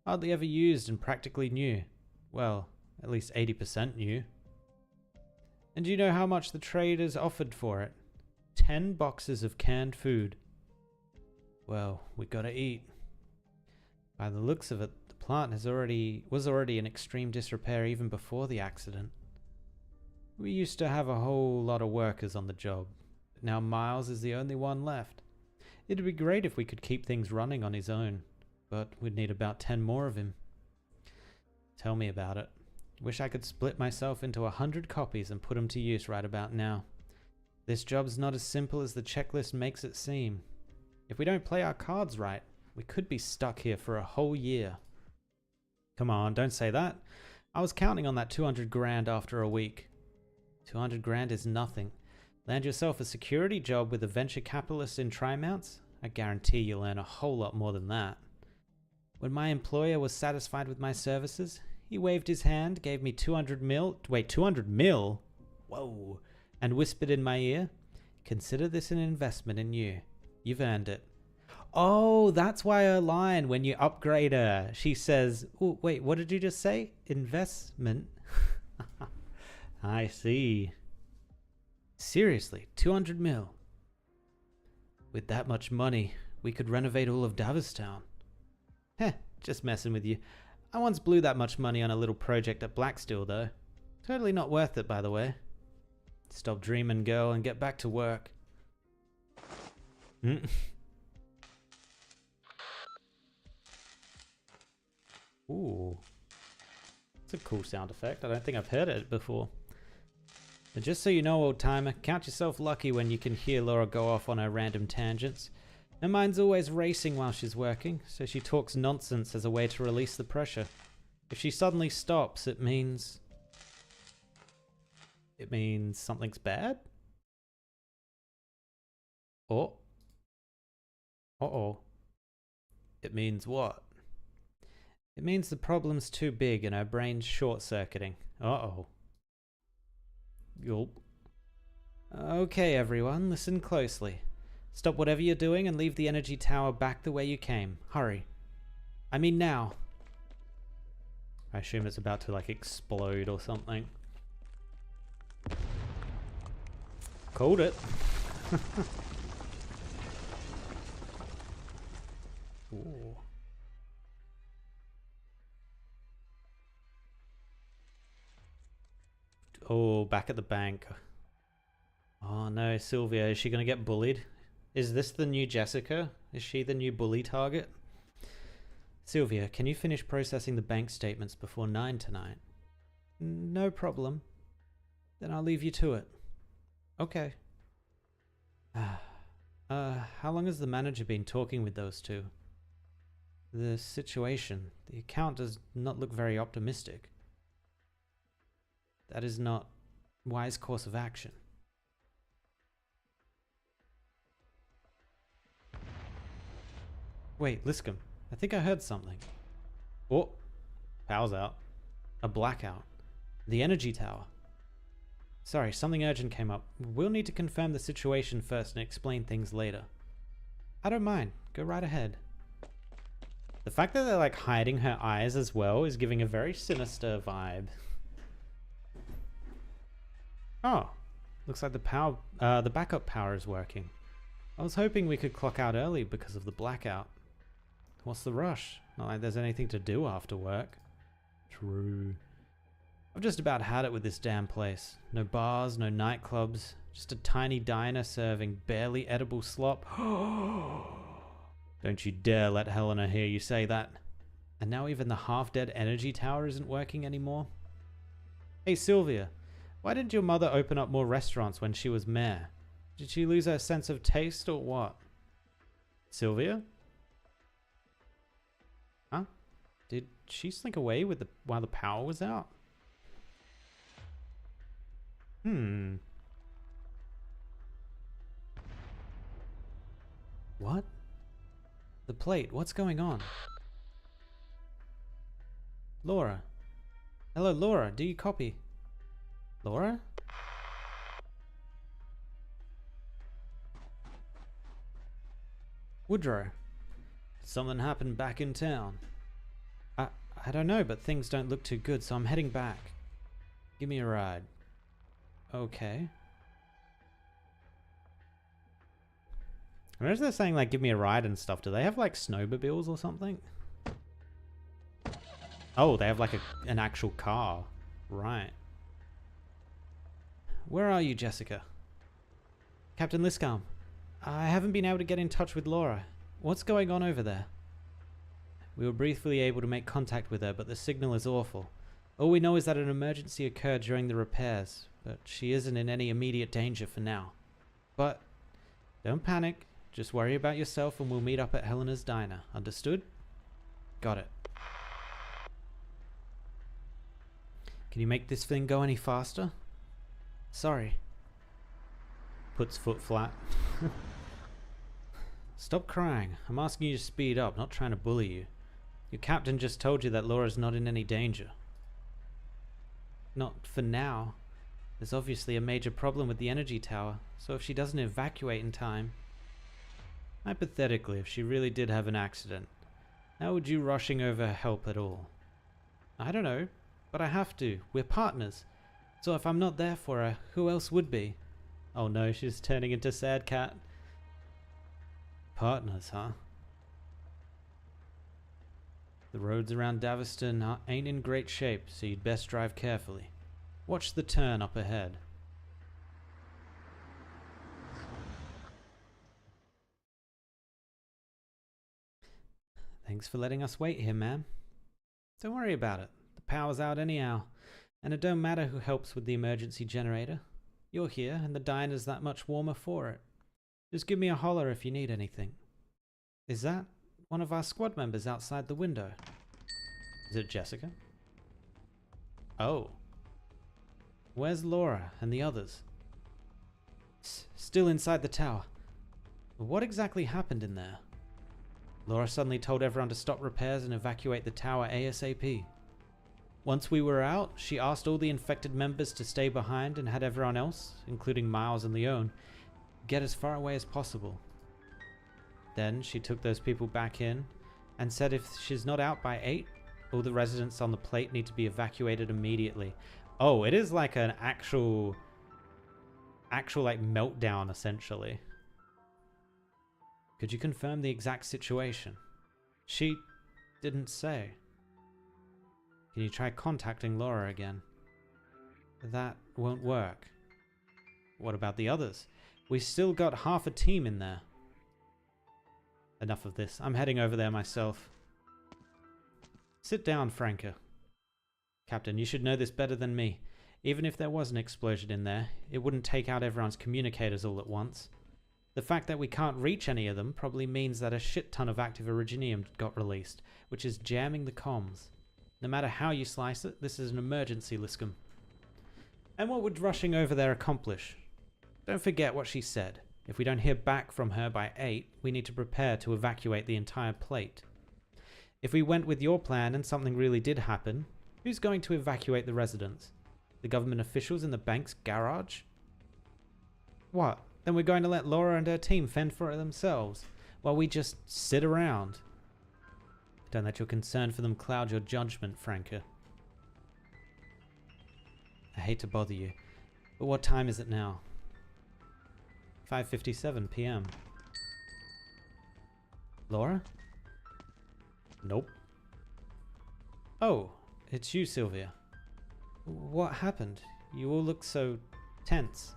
Hardly ever used and practically new. Well, at least 80% new. And do you know how much the traders offered for it? 10 boxes of canned food. Well, we gotta eat. By the looks of it, the plant was already in extreme disrepair even before the accident. We used to have a whole lot of workers on the job, but now Miles is the only one left. It'd be great if we could keep things running on his own, but we'd need about 10 more of him. Tell me about it. Wish I could split myself into 100 copies and put them to use right about now. This job's not as simple as the checklist makes it seem. If we don't play our cards right, we could be stuck here for a whole year. Come on, don't say that. I was counting on that 200 grand after a week. 200 grand is nothing. Land yourself a security job with a venture capitalist in Tri-Mounts? I guarantee you'll earn a whole lot more than that. When my employer was satisfied with my services, he waved his hand, gave me 200 mil... Wait, 200 mil? Whoa. And whispered in my ear, consider this an investment in you. You've earned it. Oh, that's why her line, when you upgrade her, she says, oh, wait, what did you just say? Investment? I see. Seriously, 200 mil. With that much money, we could renovate all of Davistown. Heh, just messing with you. I once blew that much money on a little project at Blacksteel, though. Totally not worth it, by the way. Stop dreaming, girl, and get back to work. Ooh. It's a cool sound effect. I don't think I've heard it before. But just so you know, old timer, count yourself lucky when you can hear Laura go off on her random tangents. Her mind's always racing while she's working, so she talks nonsense as a way to release the pressure. If she suddenly stops, it means something's bad? Oh. Uh-oh. It means what? It means the problem's too big and her brain's short-circuiting. Uh-oh. Gulp. Okay, everyone, listen closely. Stop whatever you're doing and leave the energy tower back the way you came. Hurry. I mean now. I assume it's about to, like, explode or something. Called it. Ooh. Oh, back at the bank. Oh no, Sylvia, is she gonna get bullied? Is this the new Jessica? Is she the new bully target? Sylvia, can you finish processing the bank statements before 9 tonight? No problem. Then I'll leave you to it. Okay. How long has the manager been talking with those two? The situation. The account does not look very optimistic. That is not wise course of action. Wait, Liscombe. I think I heard something. Oh, power's out. A blackout. The energy tower. Sorry, something urgent came up. We'll need to confirm the situation first and explain things later. I don't mind. Go right ahead. The fact that they're like hiding her eyes as well is giving a very sinister vibe. Oh, looks like the backup power is working. I was hoping we could clock out early because of the blackout. What's the rush? Not like there's anything to do after work. True. I've just about had it with this damn place. No bars, no nightclubs, just a tiny diner serving barely edible slop. Don't you dare let Helena hear you say that. And now even the half-dead energy tower isn't working anymore? Hey Sylvia, why didn't your mother open up more restaurants when she was mayor? Did she lose her sense of taste or what? Sylvia? Huh? Did she slink away with while the power was out? What? The plate, what's going on? Laura. Hello, Laura, do you copy? Laura? Woodrow. Something happened back in town. I don't know, but things don't look too good, so I'm heading back. Give me a ride. Okay. Whereas they're saying, like, give me a ride and stuff, do they have, like, snowmobiles or something? Oh, they have, like, an actual car. Right. Where are you, Jessica? Captain Liscombe. I haven't been able to get in touch with Laura. What's going on over there? We were briefly able to make contact with her, but the signal is awful. All we know is that an emergency occurred during the repairs, but she isn't in any immediate danger for now. But don't panic. Just worry about yourself and we'll meet up at Helena's diner. Understood? Got it. Can you make this thing go any faster? Sorry. Puts foot flat. Stop crying. I'm asking you to speed up, not trying to bully you. Your captain just told you that Laura's not in any danger. Not for now. There's obviously a major problem with the energy tower, so if she doesn't evacuate in time... Hypothetically, if she really did have an accident, how would you rushing over help at all? I don't know, but I have to. We're partners. So if I'm not there for her, who else would be? Oh no, she's turning into sad cat. Partners, huh? The roads around Daveston ain't in great shape, so you'd best drive carefully. Watch the turn up ahead. Thanks for letting us wait here, ma'am. Don't worry about it. The power's out anyhow, and it don't matter who helps with the emergency generator. You're here, and the diner's that much warmer for it. Just give me a holler if you need anything. Is that one of our squad members outside the window? Is it Jessica? Oh. Where's Laura and the others? Still inside the tower. What exactly happened in there? Laura suddenly told everyone to stop repairs and evacuate the tower ASAP. Once we were out, she asked all the infected members to stay behind and had everyone else, including Miles and Leone, get as far away as possible. Then she took those people back in and said if she's not out by 8, all the residents on the plate need to be evacuated immediately. Oh, it is like an actual like meltdown essentially. Could you confirm the exact situation? She didn't say. Can you try contacting Laura again? That won't work. What about the others? We still got half a team in there. Enough of this. I'm heading over there myself. Sit down, Franca. Captain, you should know this better than me. Even if there was an explosion in there, it wouldn't take out everyone's communicators all at once. The fact that we can't reach any of them probably means that a shit ton of active originium got released, which is jamming the comms. No matter how you slice it, this is an emergency, Liscum. And what would rushing over there accomplish? Don't forget what she said. If we don't hear back from her by 8, we need to prepare to evacuate the entire plate. If we went with your plan and something really did happen, who's going to evacuate the residents? The government officials in the bank's garage? What? Then we're going to let Laura and her team fend for it themselves, while we just sit around. Don't let your concern for them cloud your judgment, Franca. I hate to bother you, but what time is it now? 5:57 p.m. Laura? Nope. Oh, it's you, Sylvia. What happened? You all look so tense.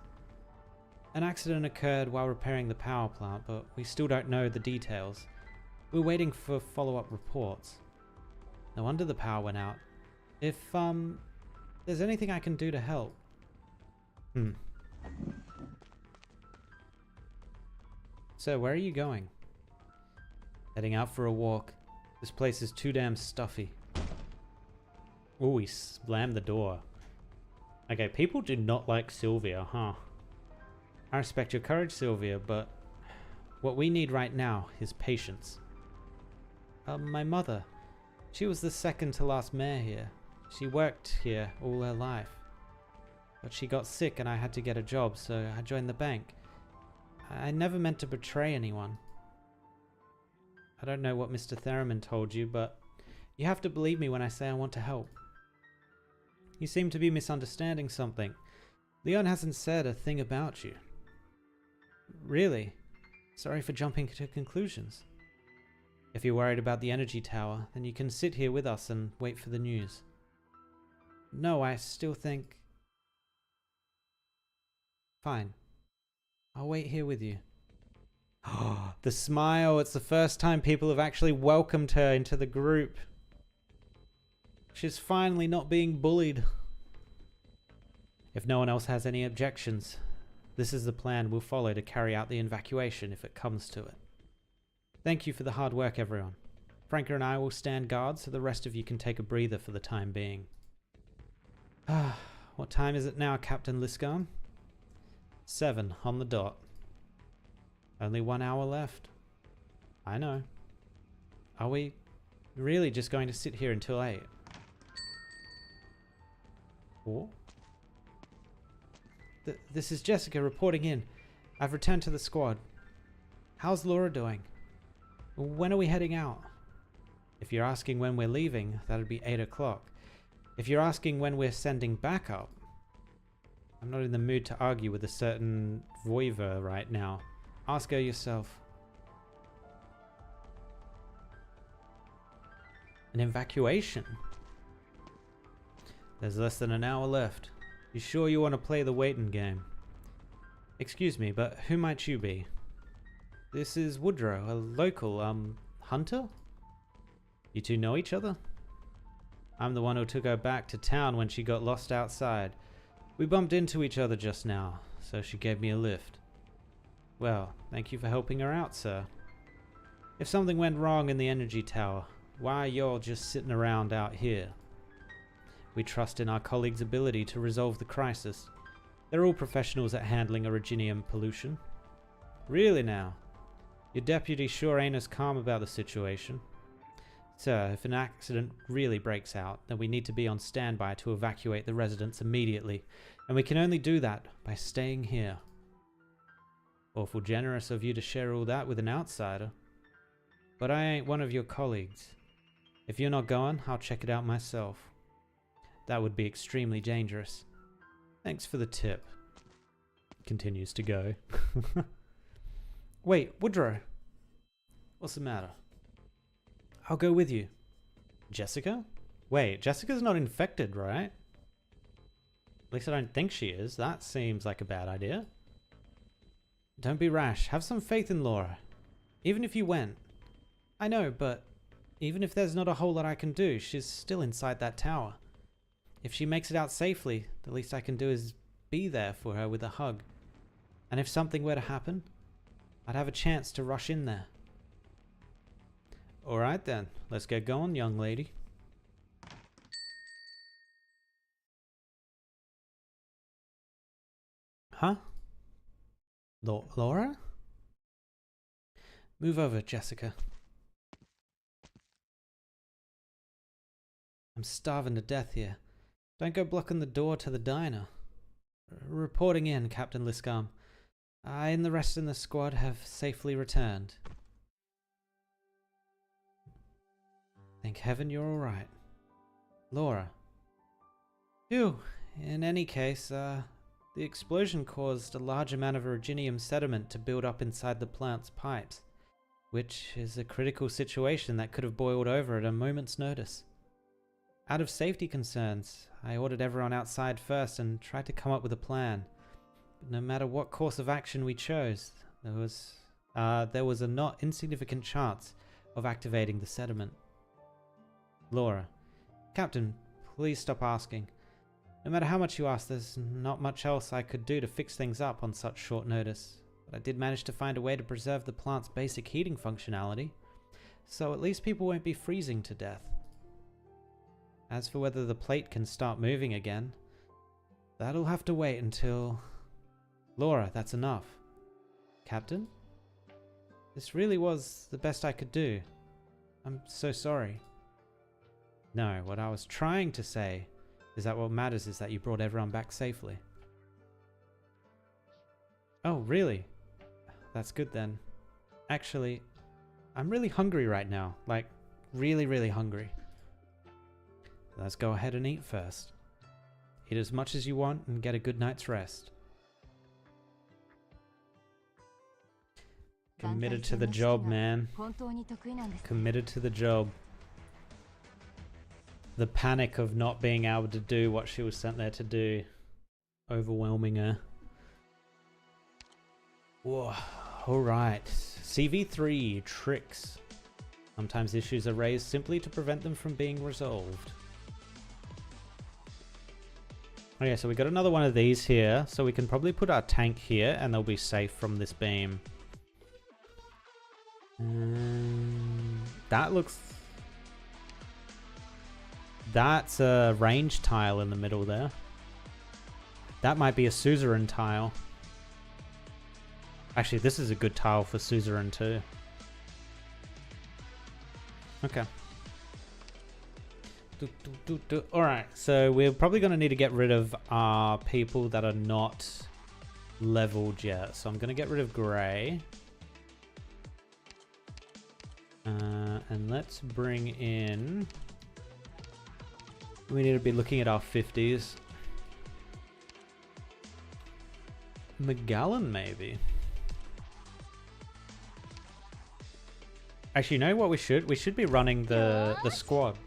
An accident occurred while repairing the power plant, but we still don't know the details. We're waiting for follow-up reports. No wonder the power went out. If, there's anything I can do to help. So, where are you going? Heading out for a walk. This place is too damn stuffy. Ooh, he slammed the door. Okay, people do not like Sylvia, huh? I respect your courage, Sylvia, but what we need right now is patience. My mother. She was the second to last mayor here. She worked here all her life. But she got sick and I had to get a job, so I joined the bank. I never meant to betray anyone. I don't know what Mr. Theremin told you, but you have to believe me when I say I want to help. You seem to be misunderstanding something. Leon hasn't said a thing about you. Really? Sorry for jumping to conclusions. If you're worried about the energy tower, then you can sit here with us and wait for the news. No, I still think... Fine. I'll wait here with you. Oh, the smile. It's the first time people have actually welcomed her into the group. She's finally not being bullied. If no one else has any objections, this is the plan we'll follow to carry out the evacuation if it comes to it. Thank you for the hard work, everyone. Franca and I will stand guard so the rest of you can take a breather for the time being. What time is it now, Captain Liscum? 7 on the dot. Only 1 hour left. I know. Are we really just going to sit here until 8? What? This is Jessica reporting in. I've returned to the squad. How's Laura doing? When are we heading out? If you're asking when we're leaving, that'd be 8 o'clock. If you're asking when we're sending backup, I'm not in the mood to argue with a certain voiva right now. Ask her yourself. An evacuation? There's less than an hour left. You sure you want to play the waiting game? Excuse me, but who might you be? This is Woodrow, a local, hunter? You two know each other? I'm the one who took her back to town when she got lost outside. We bumped into each other just now, so she gave me a lift. Well, thank you for helping her out, sir. If something went wrong in the energy tower, why are y'all just sitting around out here? We trust in our colleagues' ability to resolve the crisis. They're all professionals at handling originium pollution. Really now? Your deputy sure ain't as calm about the situation. Sir, if an accident really breaks out, then we need to be on standby to evacuate the residents immediately, and we can only do that by staying here. Awful generous of you to share all that with an outsider. But I ain't one of your colleagues. If you're not going, I'll check it out myself. That would be extremely dangerous. Thanks for the tip. Continues to go. Wait, Woodrow. What's the matter? I'll go with you. Jessica? Wait, Jessica's not infected, right? At least I don't think she is. That seems like a bad idea. Don't be rash. Have some faith in Laura. Even if you went. I know, but even if there's not a whole lot I can do, she's still inside that tower. If she makes it out safely, the least I can do is be there for her with a hug. And if something were to happen, I'd have a chance to rush in there. Alright then, let's get going, young lady. Huh? Laura? Move over, Jessica. I'm starving to death here. Don't go blocking the door to the diner. Reporting in, Captain Liscam. I and the rest in the squad have safely returned. Thank heaven you're alright. Laura. Phew. In any case, the explosion caused a large amount of originium sediment to build up inside the plant's pipes, which is a critical situation that could have boiled over at a moment's notice. Out of safety concerns, I ordered everyone outside first and tried to come up with a plan. But no matter what course of action we chose, there was a not insignificant chance of activating the sediment. Laura. Captain, please stop asking. No matter how much you ask, there's not much else I could do to fix things up on such short notice. But I did manage to find a way to preserve the plant's basic heating functionality, so at least people won't be freezing to death. As for whether the plate can start moving again, that'll have to wait until... Laura, that's enough. Captain? This really was the best I could do. I'm so sorry. No, what I was trying to say is that what matters is that you brought everyone back safely. Oh, really? That's good then. Actually, I'm really hungry right now. Like, really, really hungry. Let's go ahead and eat first. Eat as much as you want and get a good night's rest. Committed to the job, man. Committed to the job. The panic of not being able to do what she was sent there to do. Overwhelming her. Whoa. Alright. CV3 tricks. Sometimes issues are raised simply to prevent them from being resolved. Okay, so we got another one of these here. So we can probably put our tank here and they'll be safe from this beam. That looks... That's a range tile in the middle there. That might be a suzerain tile. Actually, this is a good tile for suzerain too. Okay. Alright, so we're probably going to need to get rid of our people that are not leveled yet. So I'm going to get rid of Grey. And let's bring in... We need to be looking at our 50s. McGallan, maybe. Actually, you know what we should? We should be running the squad.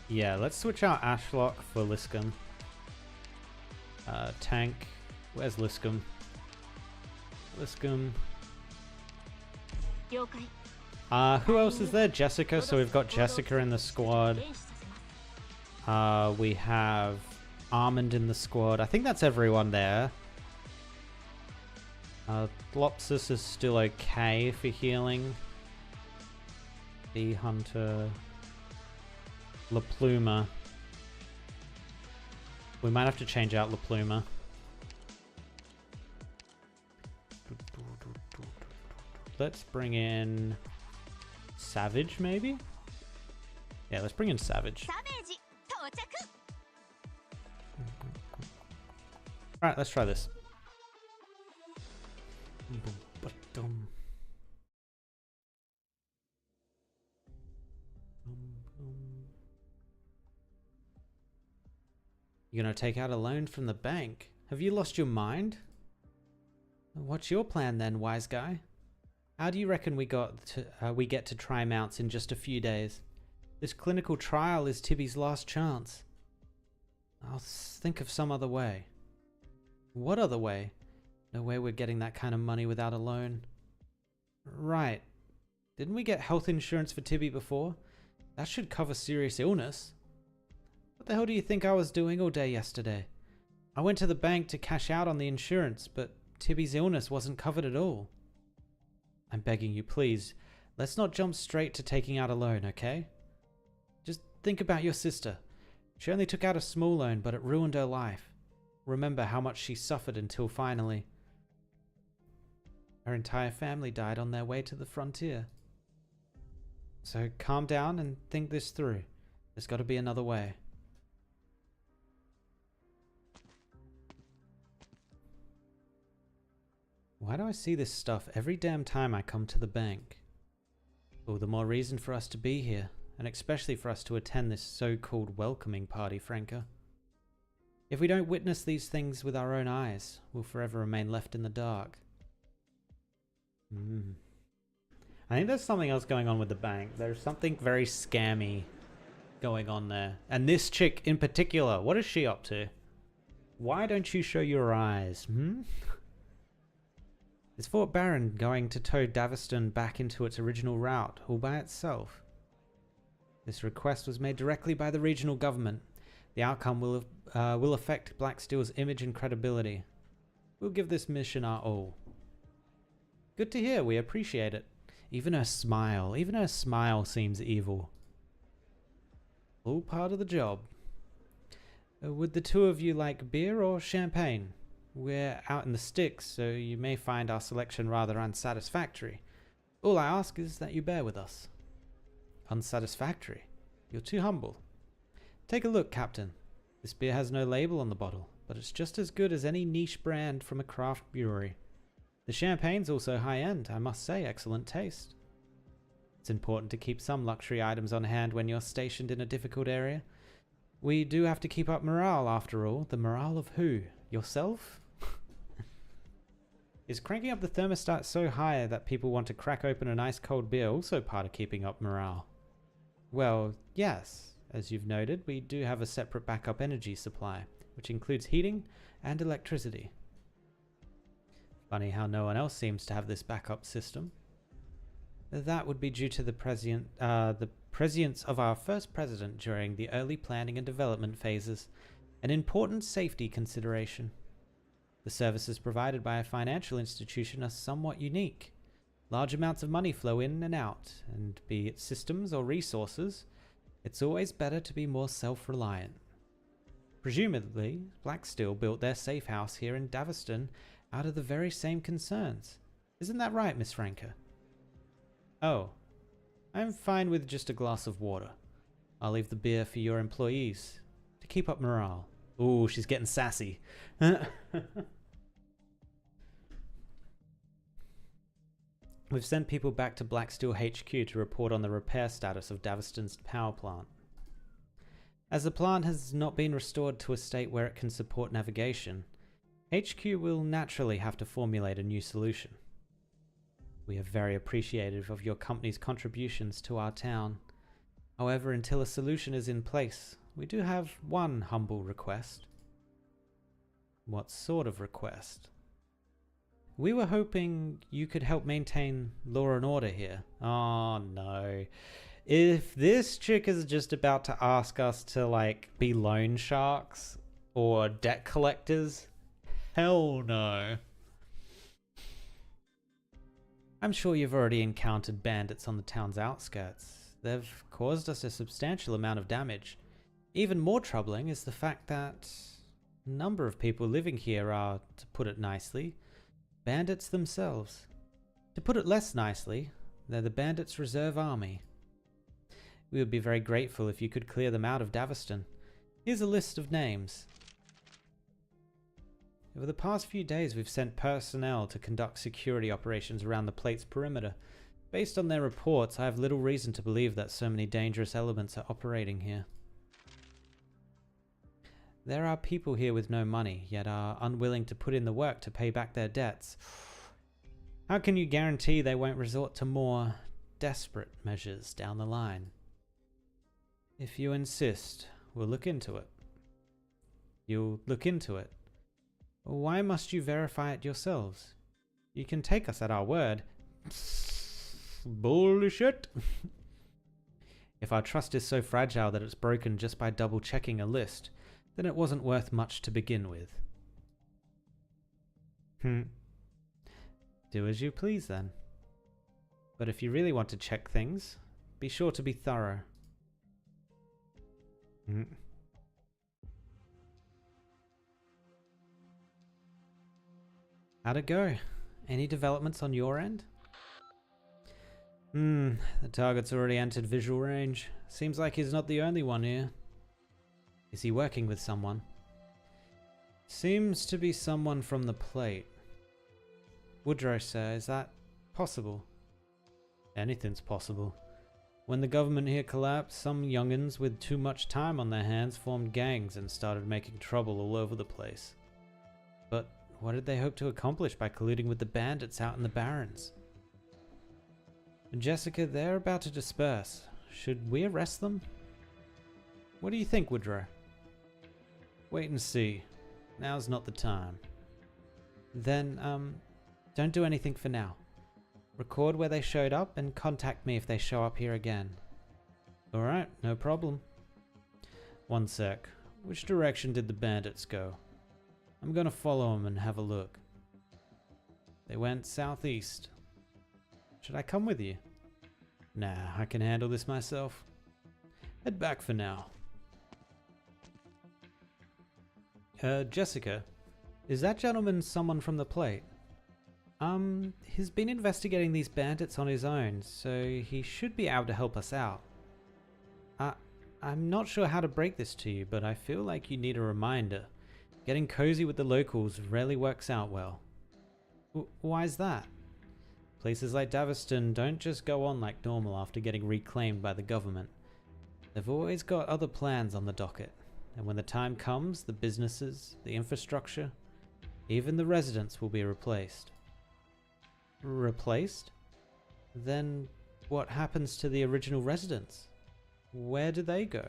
Yeah, let's switch out Ashlock for Liscum. Tank. Where's Liscum? Liscum. Who else is there? Jessica. So we've got Jessica in the squad. We have Armand in the squad. I think that's everyone there. Lopsis is still okay for healing. Bee Hunter. La Pluma. We might have to change out La Pluma. Let's bring in Savage, maybe? Yeah, let's bring in Savage. Alright, let's try this. You're gonna take out a loan from the bank? Have you lost your mind? What's your plan then, wise guy? How do you reckon we get to try mounts in just a few days? This clinical trial is Tibby's last chance. I'll think of some other way. What other way? No way we're getting that kind of money without a loan. Right. Didn't we get health insurance for Tibby before? That should cover serious illness. What the hell do you think I was doing all day yesterday? I went to the bank to cash out on the insurance, but Tibby's illness wasn't covered at all. I'm begging you, please, let's not jump straight to taking out a loan, okay? Just think about your sister. She only took out a small loan, but it ruined her life. Remember how much she suffered until finally. Her entire family died on their way to the frontier. So calm down and think this through. There's got to be another way. Why do I see this stuff every damn time I come to the bank? All the more reason for us to be here, and especially for us to attend this so-called welcoming party, Franca. If we don't witness these things with our own eyes, we'll forever remain left in the dark. I think there's something else going on with the bank. There's something very scammy going on there. And this chick in particular, what is she up to? Why don't you show your eyes? Is Fort Barron going to tow Daveston back into its original route, all by itself? This request was made directly by the regional government. The outcome will affect Blacksteel's image and credibility. We'll give this mission our all. Good to hear, we appreciate it. Even her smile seems evil. All part of the job. Would the two of you like beer or champagne? We're out in the sticks, so you may find our selection rather unsatisfactory. All I ask is that you bear with us. Unsatisfactory? You're too humble. Take a look, Captain. This beer has no label on the bottle, but it's just as good as any niche brand from a craft brewery. The champagne's also high-end, I must say, excellent taste. It's important to keep some luxury items on hand when you're stationed in a difficult area. We do have to keep up morale, after all. The morale of who? Yourself? Is cranking up the thermostat so high that people want to crack open an ice cold beer also part of keeping up morale? Well, yes. As you've noted, we do have a separate backup energy supply, which includes heating and electricity. Funny how no one else seems to have this backup system. That would be due to the prescience of our first president during the early planning and development phases, an important safety consideration. The services provided by a financial institution are somewhat unique. Large amounts of money flow in and out, and be it systems or resources, it's always better to be more self-reliant. Presumably, Blacksteel built their safe house here in Daveston out of the very same concerns. Isn't that right, Miss Franca? Oh, I'm fine with just a glass of water. I'll leave the beer for your employees to keep up morale. Ooh, she's getting sassy. We've sent people back to Blacksteel HQ to report on the repair status of Daveston's power plant. As the plant has not been restored to a state where it can support navigation, HQ will naturally have to formulate a new solution. We are very appreciative of your company's contributions to our town. However, until a solution is in place, we do have one humble request. What sort of request? We were hoping you could help maintain law and order here. Oh no. If this chick is just about to ask us to like be loan sharks or debt collectors, hell no. I'm sure you've already encountered bandits on the town's outskirts. They've caused us a substantial amount of damage. Even more troubling is the fact that a number of people living here are, to put it nicely, bandits themselves. To put it less nicely, they're the bandits' reserve army. We would be very grateful if you could clear them out of Daveston. Here's a list of names. Over the past few days, we've sent personnel to conduct security operations around the plate's perimeter. Based on their reports, I have little reason to believe that so many dangerous elements are operating here. There are people here with no money, yet are unwilling to put in the work to pay back their debts. How can you guarantee they won't resort to more desperate measures down the line? If you insist, we'll look into it. You'll look into it. Why must you verify it yourselves? You can take us at our word. Bullshit. If our trust is so fragile that it's broken just by double checking a list, then it wasn't worth much to begin with. Do as you please then. But if you really want to check things, be sure to be thorough. How'd it go? Any developments on your end? The target's already entered visual range. Seems like he's not the only one here. Is he working with someone? Seems to be someone from the plate. Woodrow, sir, is that possible? Anything's possible. When the government here collapsed, some young'uns with too much time on their hands formed gangs and started making trouble all over the place. But what did they hope to accomplish by colluding with the bandits out in the barrens? Jessica, they're about to disperse. Should we arrest them? What do you think, Woodrow? Wait and see. Now's not the time. Then, don't do anything for now. Record where they showed up and contact me if they show up here again. Alright, no problem. One sec. Which direction did the bandits go? I'm gonna follow them and have a look. They went southeast. Should I come with you? Nah, I can handle this myself. Head back for now. Jessica, is that gentleman someone from the plate? He's been investigating these bandits on his own, so he should be able to help us out. I'm not sure how to break this to you, but I feel like you need a reminder. Getting cozy with the locals rarely works out well. Why's that? Places like Daveston don't just go on like normal after getting reclaimed by the government. They've always got other plans on the docket, and when the time comes, the businesses, the infrastructure, even the residents will be replaced. Replaced? Then what happens to the original residents? Where do they go?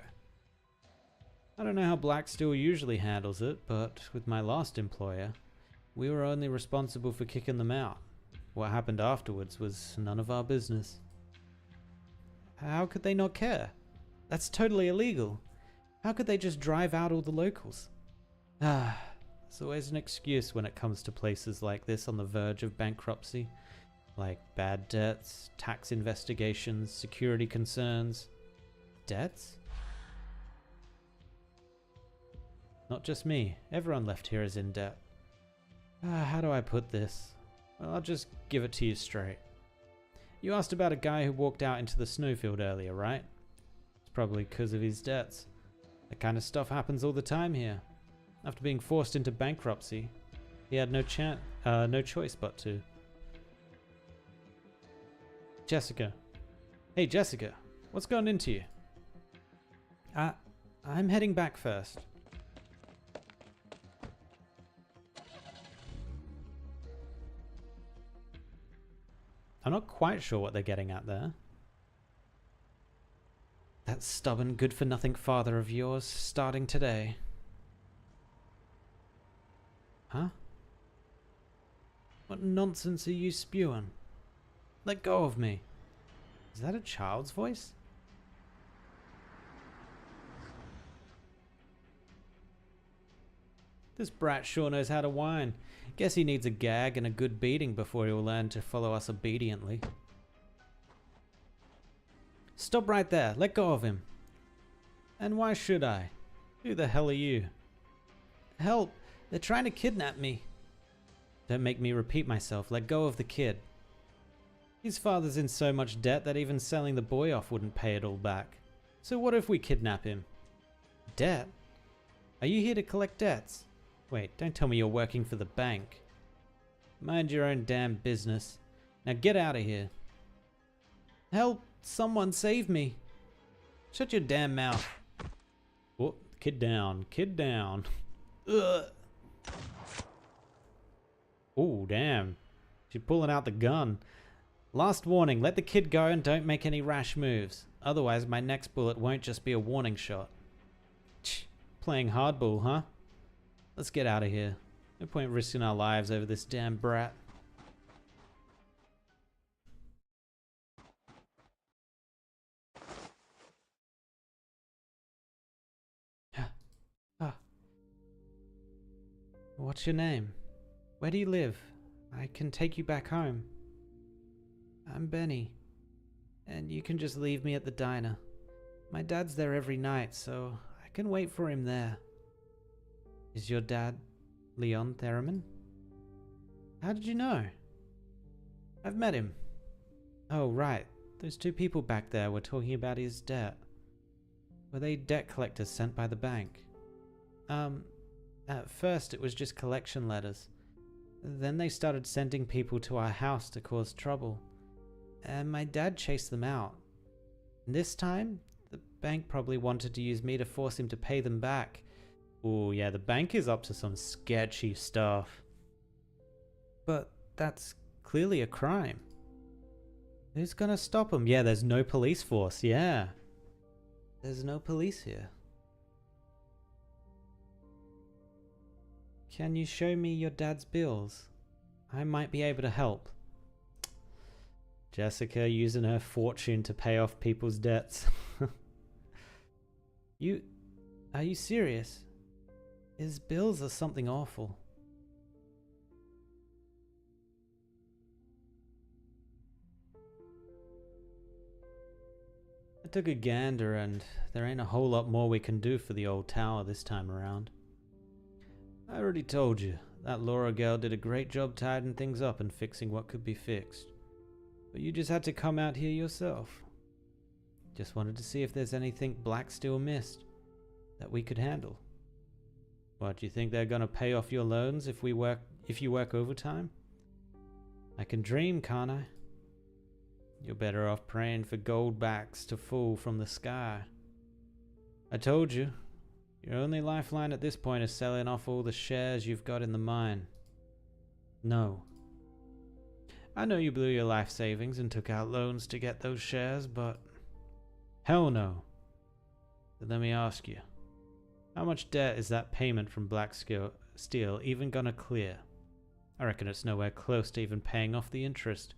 I don't know how Blacksteel usually handles it, but with my last employer, we were only responsible for kicking them out. What happened afterwards was none of our business. How could they not care? That's totally illegal. How could they just drive out all the locals? There's always an excuse when it comes to places like this on the verge of bankruptcy. Like bad debts, tax investigations, security concerns. Debts? Not just me. Everyone left here is in debt. How do I put this? Well, I'll just give it to you straight. You asked about a guy who walked out into the snowfield earlier, right? It's probably because of his debts. That kind of stuff happens all the time here. After being forced into bankruptcy, he had no choice but to. Jessica. Hey, Jessica. What's gone into you? I'm heading back first. I'm not quite sure what they're getting at there. That stubborn, good-for-nothing father of yours starting today. Huh? What nonsense are you spewing? Let go of me. Is that a child's voice? This brat sure knows how to whine. Guess he needs a gag and a good beating before he'll learn to follow us obediently. Stop right there. Let go of him. And why should I? Who the hell are you? Help! They're trying to kidnap me. Don't make me repeat myself. Let go of the kid. His father's in so much debt that even selling the boy off wouldn't pay it all back. So what if we kidnap him? Debt? Are you here to collect debts? Wait, don't tell me you're working for the bank. Mind your own damn business. Now get out of here. Help! Someone save me! Shut your damn mouth. Oh, kid down. Kid down. Ugh. Oh, damn. She's pulling out the gun. Last warning, let the kid go and don't make any rash moves. Otherwise, my next bullet won't just be a warning shot. Tch, playing hardball, huh? Let's get out of here. No point risking our lives over this damn brat. What's your name? Where do you live? I can take you back home. I'm Benny. And you can just leave me at the diner. My dad's there every night, so I can wait for him there. Is your dad Leon Theremin? How did you know? I've met him. Oh, right. Those two people back there were talking about his debt. Were they debt collectors sent by the bank? At first it was just collection letters. Then they started sending people to our house to cause trouble. And my dad chased them out. And this time, the bank probably wanted to use me to force him to pay them back. Oh yeah, the bank is up to some sketchy stuff. But that's clearly a crime. Who's gonna stop them? Yeah, there's no police force, yeah. There's no police here. Can you show me your dad's bills? I might be able to help. Jessica using her fortune to pay off people's debts. Are you serious? His bills are something awful. I took a gander and there ain't a whole lot more we can do for the old tower this time around. I already told you, that Laura girl did a great job tidying things up and fixing what could be fixed. But you just had to come out here yourself. Just wanted to see if there's anything Black still missed that we could handle. What, do you think they're gonna pay off your loans if you work overtime? I can dream, can't I? You're better off praying for goldbacks to fall from the sky. I told you. Your only lifeline at this point is selling off all the shares you've got in the mine. No. I know you blew your life savings and took out loans to get those shares, but... hell no. So let me ask you. How much debt is that payment from Black Steel even gonna clear? I reckon it's nowhere close to even paying off the interest.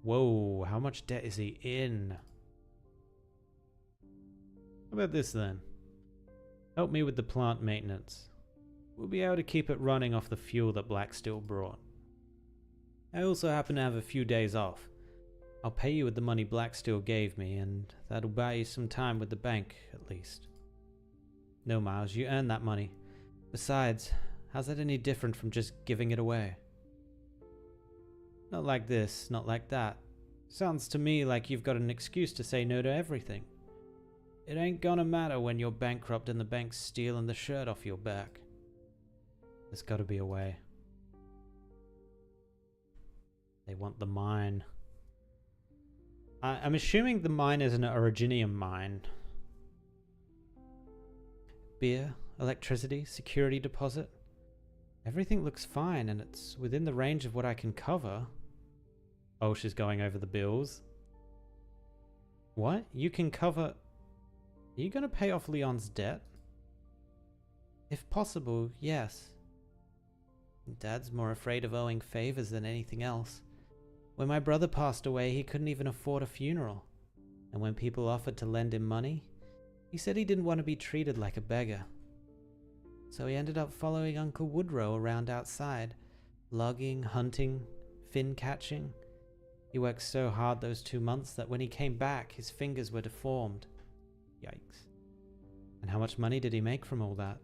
Whoa, how much debt is he in? How about this then? Help me with the plant maintenance. We'll be able to keep it running off the fuel that Black Steel brought. I also happen to have a few days off. I'll pay you with the money Black Steel gave me, and that'll buy you some time with the bank, at least. No, Miles, you earned that money. Besides, how's that any different from just giving it away? Not like this, not like that. Sounds to me like you've got an excuse to say no to everything. It ain't gonna matter when you're bankrupt and the bank's stealing the shirt off your back. There's gotta be a way. They want the mine. I'm assuming the mine is an originium mine. Beer, electricity, security deposit. Everything looks fine and it's within the range of what I can cover. Oh, she's going over the bills. What? You can cover... Are you going to pay off Leon's debt? If possible, yes. Dad's more afraid of owing favors than anything else. When my brother passed away, he couldn't even afford a funeral. And when people offered to lend him money, he said he didn't want to be treated like a beggar. So he ended up following Uncle Woodrow around outside, Logging, hunting, fin catching. He worked so hard those 2 months that when he came back, his fingers were deformed. Yikes. And how much money did he make from all that?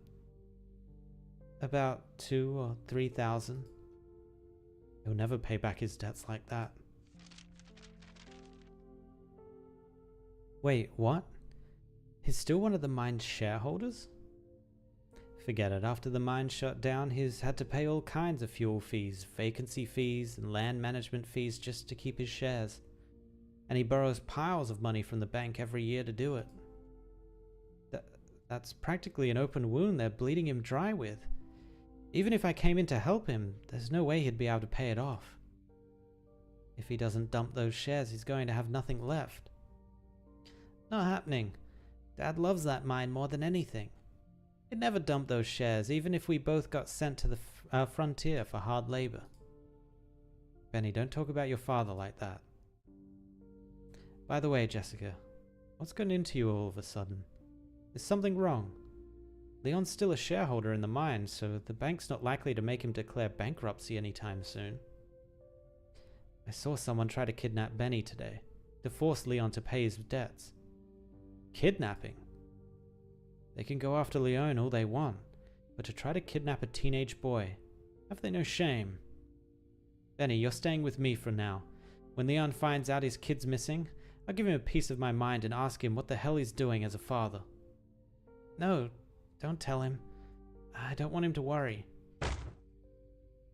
About 2,000 or 3,000. He'll never pay back his debts like that. Wait, what? He's still one of the mine's shareholders? Forget it. After the mine shut down, he's had to pay all kinds of fuel fees, vacancy fees, and land management fees just to keep his shares. And he borrows piles of money from the bank every year to do it. That's practically an open wound they're bleeding him dry with. Even if I came in to help him, there's no way he'd be able to pay it off. If he doesn't dump those shares, he's going to have nothing left. Not happening. Dad loves that mine more than anything. He'd never dump those shares, even if we both got sent to the frontier for hard labor. Benny, don't talk about your father like that. By the way, Jessica, what's gone into you all of a sudden? Is something wrong? Leon's still a shareholder in the mine, so the bank's not likely to make him declare bankruptcy anytime soon. I saw someone try to kidnap Benny today, to force Leon to pay his debts. Kidnapping? They can go after Leon all they want, but to try to kidnap a teenage boy, have they no shame? Benny, you're staying with me for now. When Leon finds out his kid's missing, I'll give him a piece of my mind and ask him what the hell he's doing as a father. No, don't tell him. I don't want him to worry.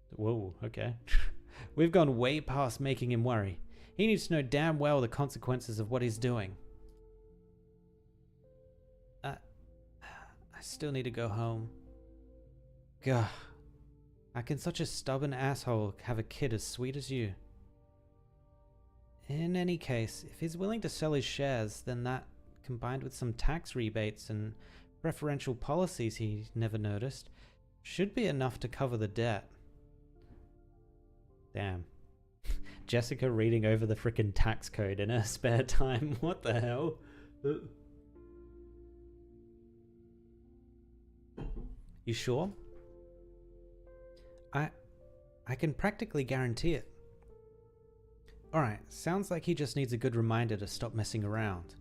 Whoa, okay. We've gone way past making him worry. He needs to know damn well the consequences of what he's doing. I still need to go home. Gah. How can such a stubborn asshole have a kid as sweet as you? In any case, if he's willing to sell his shares, then that, combined with some tax rebates and preferential policies he never noticed, should be enough to cover the debt. Damn. Jessica reading over the frickin' tax code in her spare time. What the hell? You sure? I can practically guarantee it. Alright, sounds like he just needs a good reminder to stop messing around.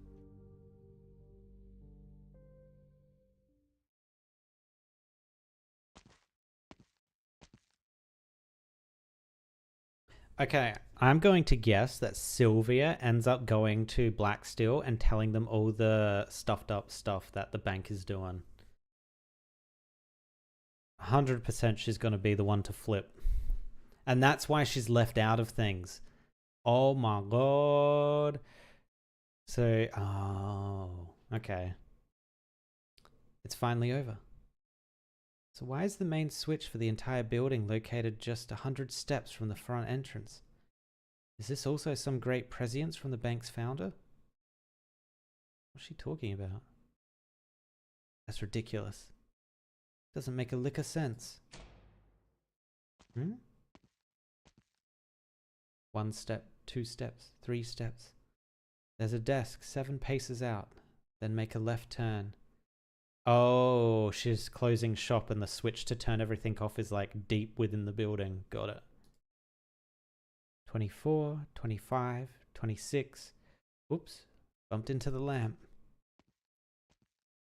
Okay, I'm going to guess that Sylvia ends up going to Blacksteel and telling them all the stuffed up stuff that the bank is doing. 100% she's going to be the one to flip. And that's why she's left out of things. Oh my god. So, oh, okay. It's finally over. So why is the main switch for the entire building located just 100 steps from the front entrance? Is this also some great prescience from the bank's founder? What's she talking about? That's ridiculous. Doesn't make a lick of sense. 1 step, 2 steps, 3 steps. There's a desk 7 paces out. Then make a left turn. Oh, she's closing shop and the switch to turn everything off is like deep within the building. Got it. 24, 25, 26. Oops, bumped into the lamp.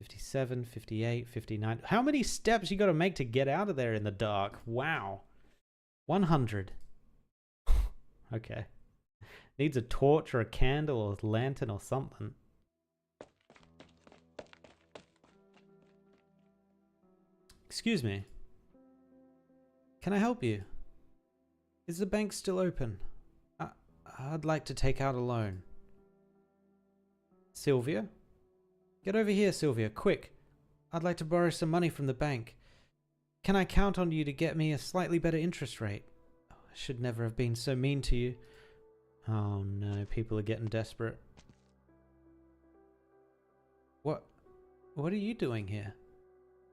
57, 58, 59. How many steps you got to make to get out of there in the dark? Wow. 100. Okay. Needs a torch or a candle or a lantern or something. Excuse me. Can I help you? Is the bank still open? I'd like to take out a loan. Sylvia? Get over here, Sylvia, quick. I'd like to borrow some money from the bank. Can I count on you to get me a slightly better interest rate? Oh, I should never have been so mean to you. Oh no, people are getting desperate. What are you doing here?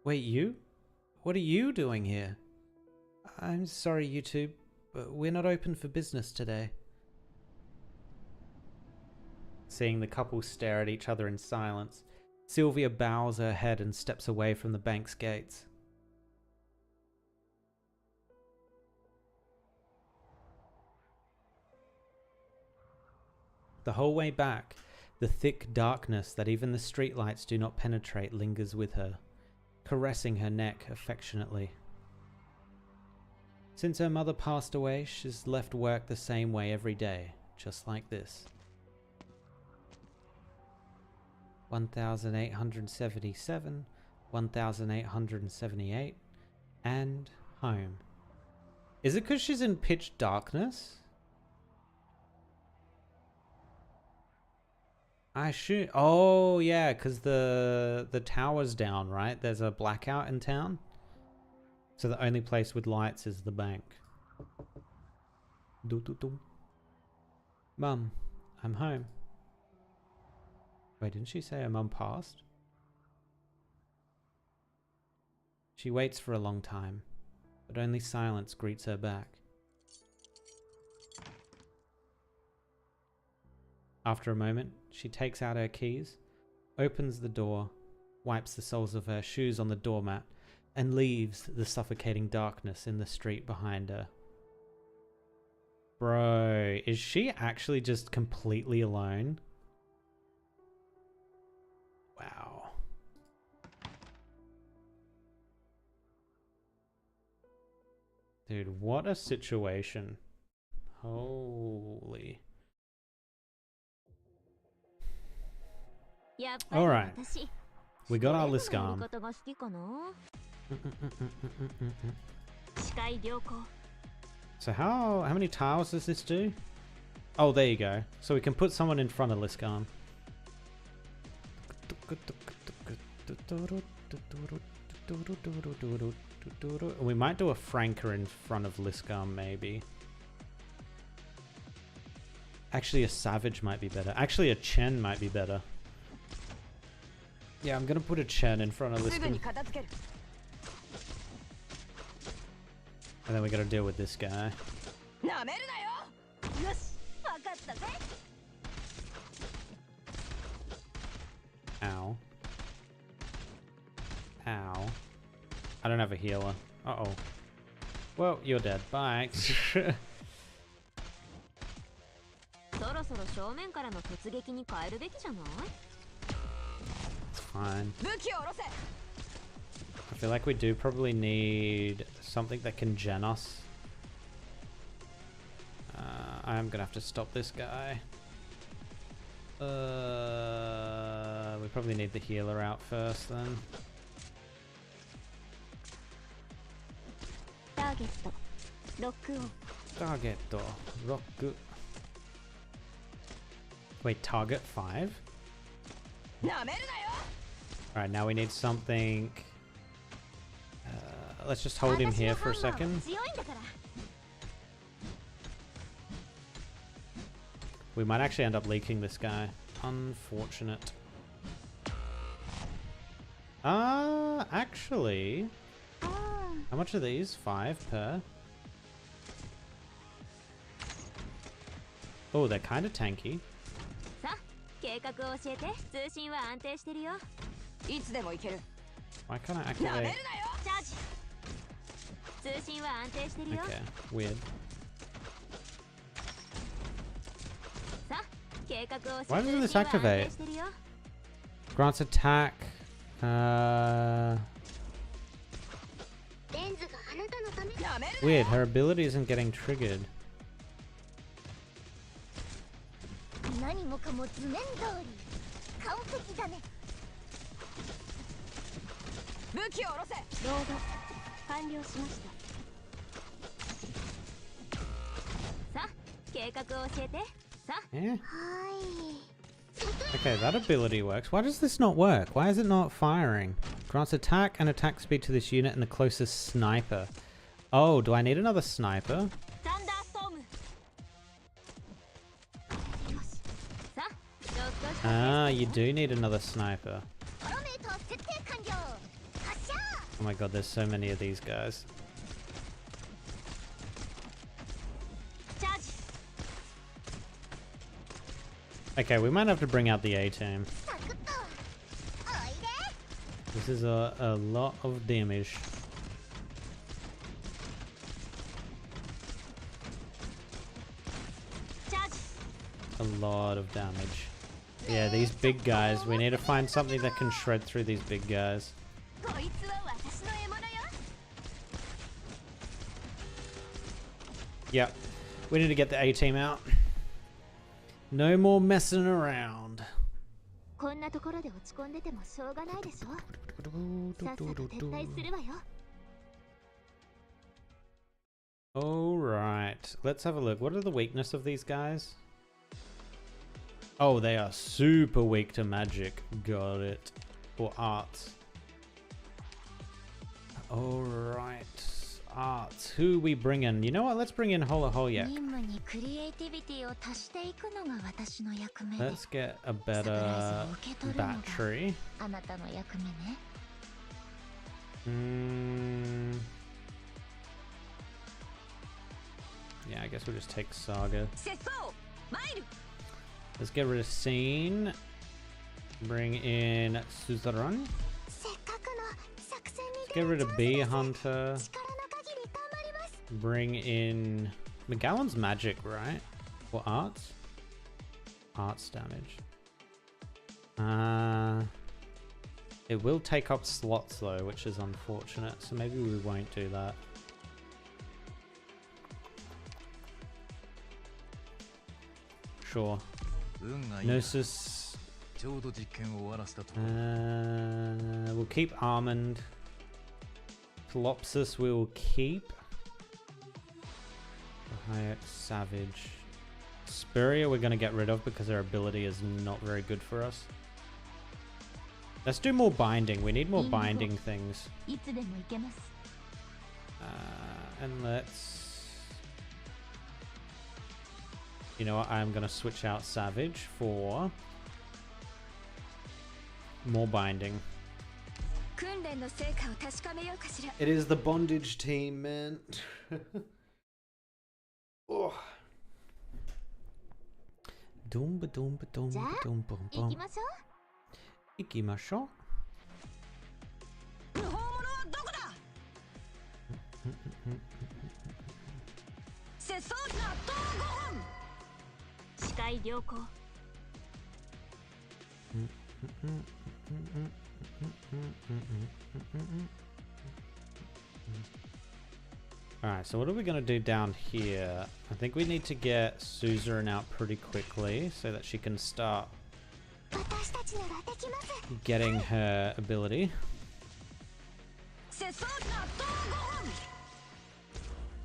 Wait, you? What are you doing here? I'm sorry, YouTube, but we're not open for business today. Seeing the couple stare at each other in silence, Sylvia bows her head and steps away from the bank's gates. The whole way back, the thick darkness that even the streetlights do not penetrate lingers with her, caressing her neck affectionately. Since her mother passed away, she's left work the same way every day, just like this. 1877, 1878, and home. Is it because she's in pitch darkness? I should. Oh yeah, because the tower's down, right? There's a blackout in town, so the only place with lights is the bank. Mum, I'm home. Wait, didn't she say her mum passed? She waits for a long time, but only silence greets her back. After a moment, she takes out her keys, opens the door, wipes the soles of her shoes on the doormat, and leaves the suffocating darkness in the street behind her. Bro, is she actually just completely alone? Wow. Dude, what a situation. Holy. Alright. We got our Liscam. So how many tiles does this do? Oh, there you go. So we can put someone in front of Liscam. We might do a Franker in front of Liscam, maybe. Actually, a Savage might be better. Actually, a Chen might be better. Yeah, I'm gonna put a Chen in front of Liscam. And then we gotta deal with this guy. Ow. Ow. I don't have a healer. Uh-oh. Well, you're dead. Bye. It's fine. I feel like we do probably need something that can gen us. I'm gonna have to stop this guy. We probably need the healer out first then. Target rock. Wait, target 5? Alright, now we need something. Let's just hold him here for a second. We might actually end up leaking this guy. Unfortunate. Actually. How much are these? 5 per? Oh, they're kind of tanky. Why can't I activate? Okay, weird. Why doesn't this activate? Grants attack. Weird, her ability isn't getting triggered. Yeah. Okay, that ability works. Why does this not work? Why is it not firing? Grants attack and attack speed to this unit and the closest sniper. Oh, do I need another sniper? Ah, you do need another sniper. Oh my god, there's so many of these guys. Okay, we might have to bring out the A-team. This is a lot of damage. a lot of damage. Yeah, these big guys. We need to find something that can shred through these big guys. Yep. We need to get the A-team out. No more messing around. Alright. Let's have a look. What are the weakness of these guys? Oh, they are super weak to magic. Got it. Or arts. Alright. Arts. Who we bring in? You know what? Let's bring in Holohoyak. Let's get a better battery. Yeah, I guess we'll just take Saga. Let's get rid of Scene. Bring in Suzerain. Let's get rid of Bee Hunter. Bring in McGowan's magic, right? Or arts? Arts damage. It will take up slots though, which is unfortunate. So maybe we won't do that. Sure. Gnosis. We'll keep Almond. Pelopsis we'll keep. Hayek, Savage. Spurrier we're going to get rid of because their ability is not very good for us. Let's do more binding. We need more binding things. And let's... You know what? I'm going to switch out Savage for more binding. It is the bondage team, man. Oh. Dumba dumba dumba dumba bum. Ikimashou. Alright, so what are we going to do down here? I think we need to get Suzerain out pretty quickly so that she can start getting her ability.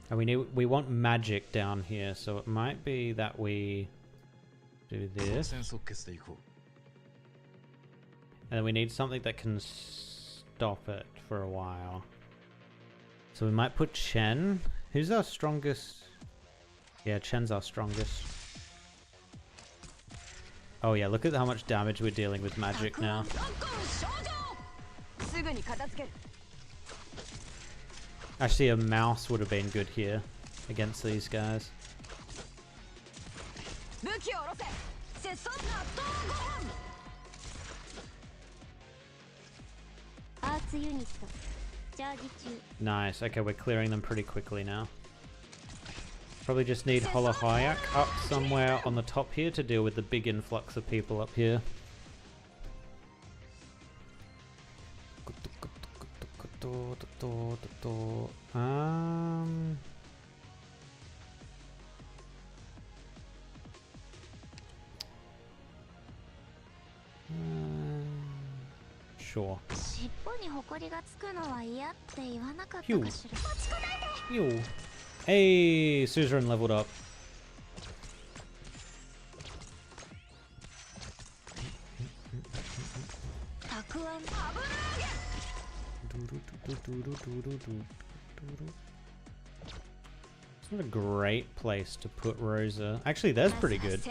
And we want magic down here, so it might be that we do this. And then we need something that can stop it for a while. So we might put Chen. Who's our strongest? Yeah, Chen's our strongest. Oh yeah, look at how much damage we're dealing with magic now. Actually, a mouse would have been good here against these guys. Nice. Okay, we're clearing them pretty quickly now. Probably just need Holohoyak up somewhere on the top here to deal with the big influx of people up here. Sure. Phew. Phew. Hey, Suzerain leveled up. It's not a great place to put Rosa. Actually, that's pretty good.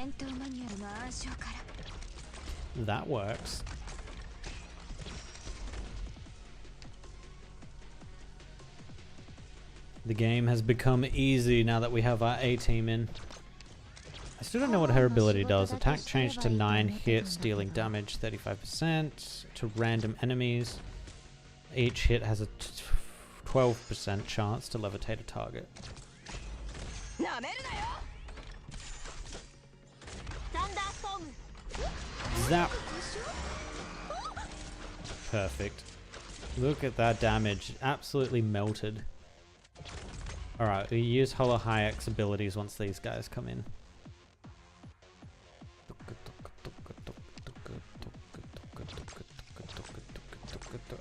That works. The game has become easy now that we have our A-team in. I still don't know what her ability does. Attack changed to 9 hits, dealing damage 35% to random enemies. Each hit has a 12% chance to levitate a target. Zap! Perfect. Look at that damage. Absolutely melted. Alright, we use Hollow Hayek's abilities once these guys come in.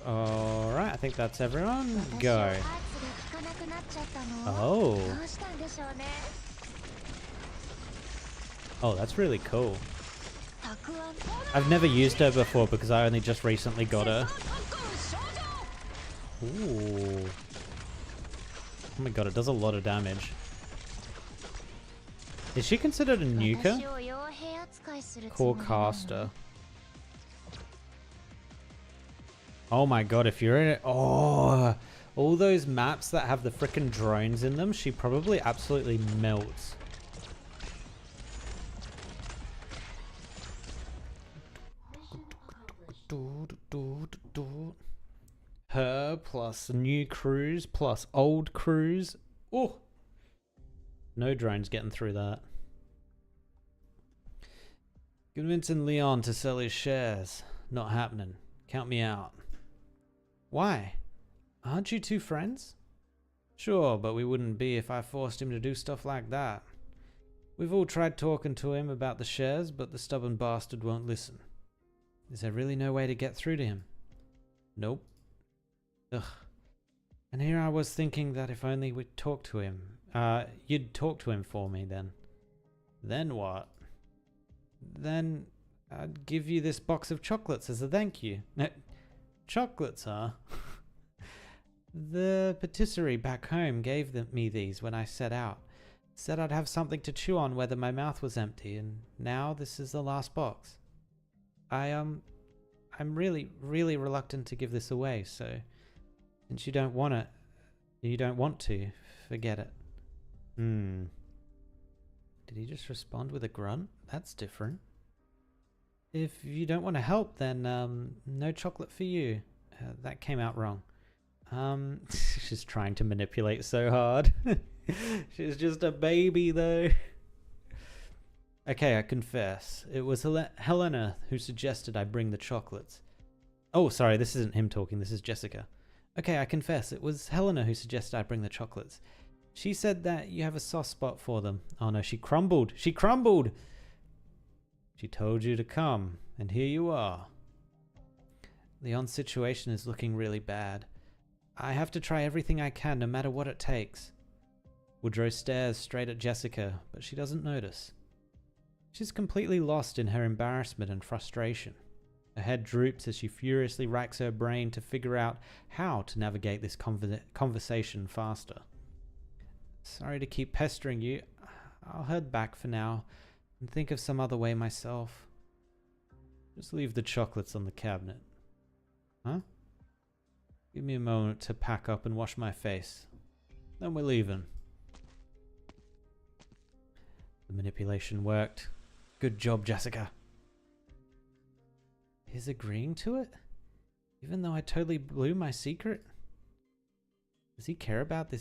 Alright, I think that's everyone. Go. Oh. Oh, that's really cool. I've never used her before because I only just recently got her. Ooh. Oh my god, it does a lot of damage. Is she considered a nuker? Core caster. Oh my god, if you're in it... Oh! All those maps that have the frickin' drones in them, she probably absolutely melts. Her plus new crews plus old crews. Oh! No drones getting through that. Convincing Leon to sell his shares. Not happening. Count me out. Why? Aren't you two friends? Sure, but we wouldn't be if I forced him to do stuff like that. We've all tried talking to him about the shares, but the stubborn bastard won't listen. Is there really no way to get through to him? Nope. Ugh. And here I was thinking that if only we'd talk to him. You'd talk to him for me then. Then what? Then I'd give you this box of chocolates as a thank you. Chocolates, huh? The patisserie back home gave me these when I set out. Said I'd have something to chew on whether my mouth was empty, and now this is the last box. I'm really, really reluctant to give this away, so since you don't want to, forget it. Did he just respond with a grunt? That's different. If you don't want to help, then no chocolate for you. That came out wrong. She's trying to manipulate so hard. She's just a baby, though. Okay, I confess. It was Helena who suggested I bring the chocolates. Oh, sorry, this isn't him talking. This is Jessica. Okay, I confess. It was Helena who suggested I bring the chocolates. She said that you have a soft spot for them. Oh no, she crumbled. She crumbled! She told you to come, and here you are. Leon's situation is looking really bad. I have to try everything I can, no matter what it takes. Woodrow stares straight at Jessica, but she doesn't notice. She's completely lost in her embarrassment and frustration. Her head droops as she furiously racks her brain to figure out how to navigate this conversation faster. Sorry to keep pestering you. I'll head back for now and think of some other way myself. Just leave the chocolates on the cabinet. Huh? Give me a moment to pack up and wash my face. Then we're leaving. The manipulation worked. Good job, Jessica. He's agreeing to it? Even though I totally blew my secret? Does he care about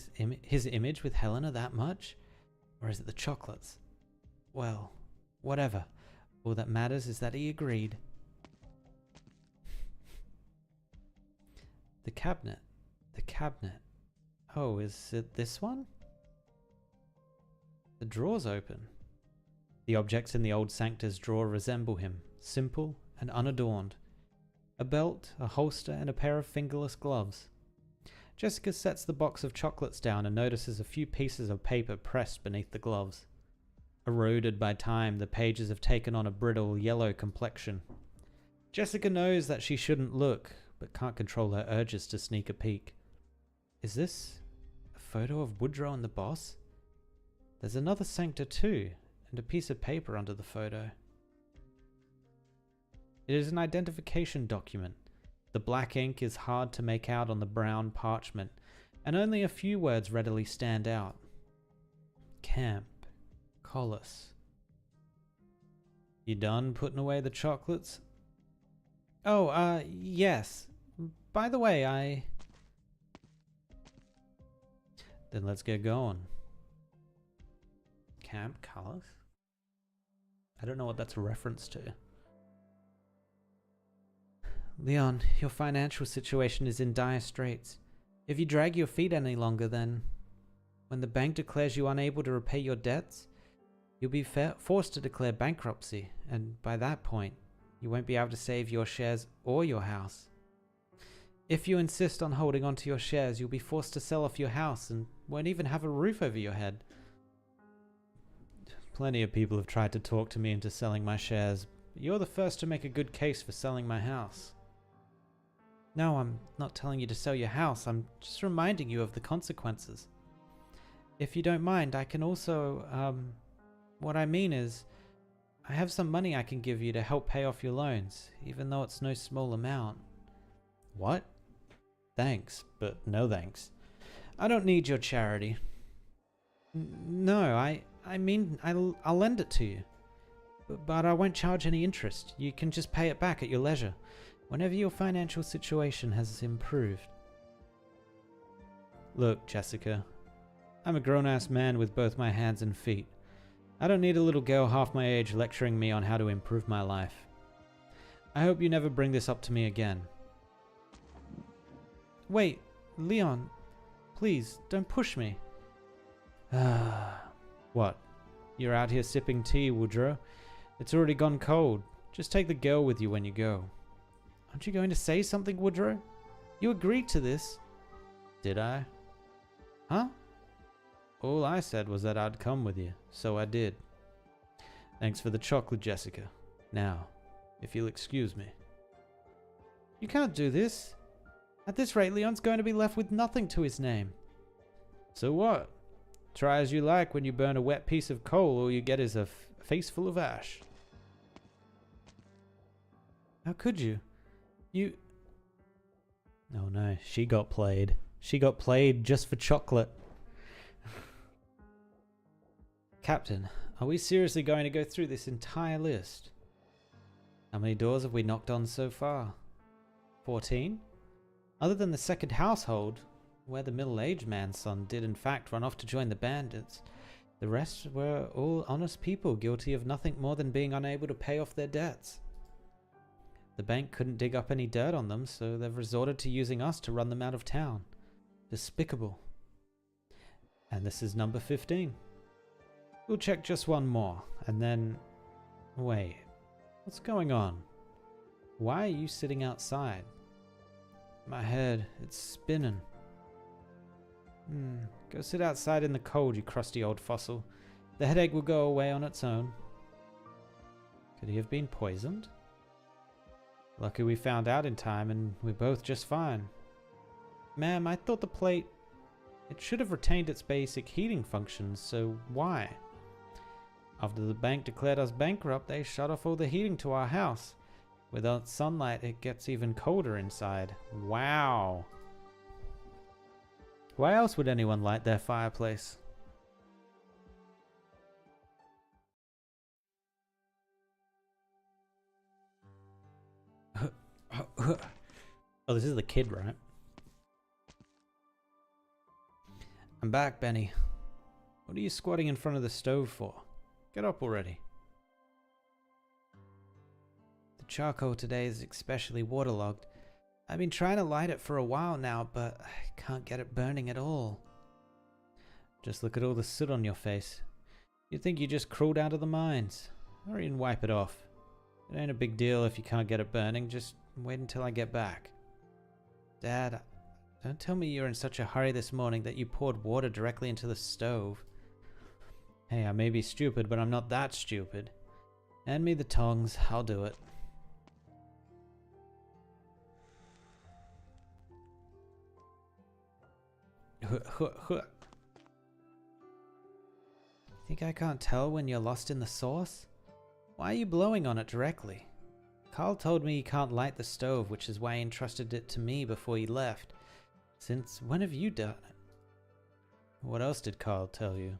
his image with Helena that much? Or is it the chocolates? Well, whatever. All that matters is that he agreed. The cabinet. The cabinet. Oh, is it this one? The drawer's open. The objects in the old Sanctor's drawer resemble him, simple and unadorned. A belt, a holster, and a pair of fingerless gloves. Jessica sets the box of chocolates down and notices a few pieces of paper pressed beneath the gloves. Eroded by time, the pages have taken on a brittle yellow complexion. Jessica knows that she shouldn't look, but can't control her urges to sneak a peek. Is this a photo of Woodrow and the boss? There's another Sanctor too, and a piece of paper under the photo. It is an identification document. The black ink is hard to make out on the brown parchment, and only a few words readily stand out. Camp. Collis. You done putting away the chocolates? Oh, yes. By the way, Then let's get going. Camp Collis? I don't know what that's a reference to. Leon, your financial situation is in dire straits. If you drag your feet any longer, then when the bank declares you unable to repay your debts, you'll be forced to declare bankruptcy, and by that point, you won't be able to save your shares or your house. If you insist on holding on to your shares, you'll be forced to sell off your house and won't even have a roof over your head. Plenty of people have tried to talk to me into selling my shares, but you're the first to make a good case for selling my house. No, I'm not telling you to sell your house, I'm just reminding you of the consequences. If you don't mind, I can also, what I mean is, I have some money I can give you to help pay off your loans, even though it's no small amount. What? Thanks, but no thanks. I don't need your charity. No, I mean, I'll lend it to you. But I won't charge any interest. You can just pay it back at your leisure, whenever your financial situation has improved. Look, Jessica, I'm a grown-ass man with both my hands and feet. I don't need a little girl half my age lecturing me on how to improve my life. I hope you never bring this up to me again. Wait, Leon, please, don't push me. What? You're out here sipping tea, Woodrow? It's already gone cold. Just take the girl with you when you go. Aren't you going to say something, Woodrow? You agreed to this. Did I? Huh? All I said was that I'd come with you, so I did. Thanks for the chocolate, Jessica. Now, if you'll excuse me. You can't do this. At this rate, Leon's going to be left with nothing to his name. So what? Try as you like. When you burn a wet piece of coal, all you get is a face full of ash. How could you? You... Oh no, she got played. She got played just for chocolate. Captain, are we seriously going to go through this entire list? How many doors have we knocked on so far? 14? Other than the second household, where the middle-aged man's son did in fact run off to join the bandits, the rest were all honest people guilty of nothing more than being unable to pay off their debts. The bank couldn't dig up any dirt on them, so they've resorted to using us to run them out of town. Despicable. And this is number 15. We'll check just one more, and then... Wait, what's going on? Why are you sitting outside? My head, it's spinning. Go sit outside in the cold, you crusty old fossil. The headache will go away on its own. Could he have been poisoned? Lucky we found out in time, and we're both just fine. Ma'am, I thought the plate... It should have retained its basic heating functions, so why? After the bank declared us bankrupt, they shut off all the heating to our house. Without sunlight, it gets even colder inside. Wow. Why else would anyone light their fireplace? Oh, this is the kid, right? I'm back, Benny. What are you squatting in front of the stove for? Get up already. The charcoal today is especially waterlogged. I've been trying to light it for a while now, but I can't get it burning at all. Just look at all the soot on your face. You'd think you just crawled out of the mines. Or even wipe it off. It ain't a big deal if you can't get it burning, just wait until I get back. Dad, don't tell me you're in such a hurry this morning that you poured water directly into the stove. Hey, I may be stupid, but I'm not that stupid. Hand me the tongs, I'll do it. Think I can't tell when you're lost in the sauce? Why are you blowing on it directly? Carl told me he can't light the stove, which is why he entrusted it to me before he left. Since when have you done it? What else did Carl tell you?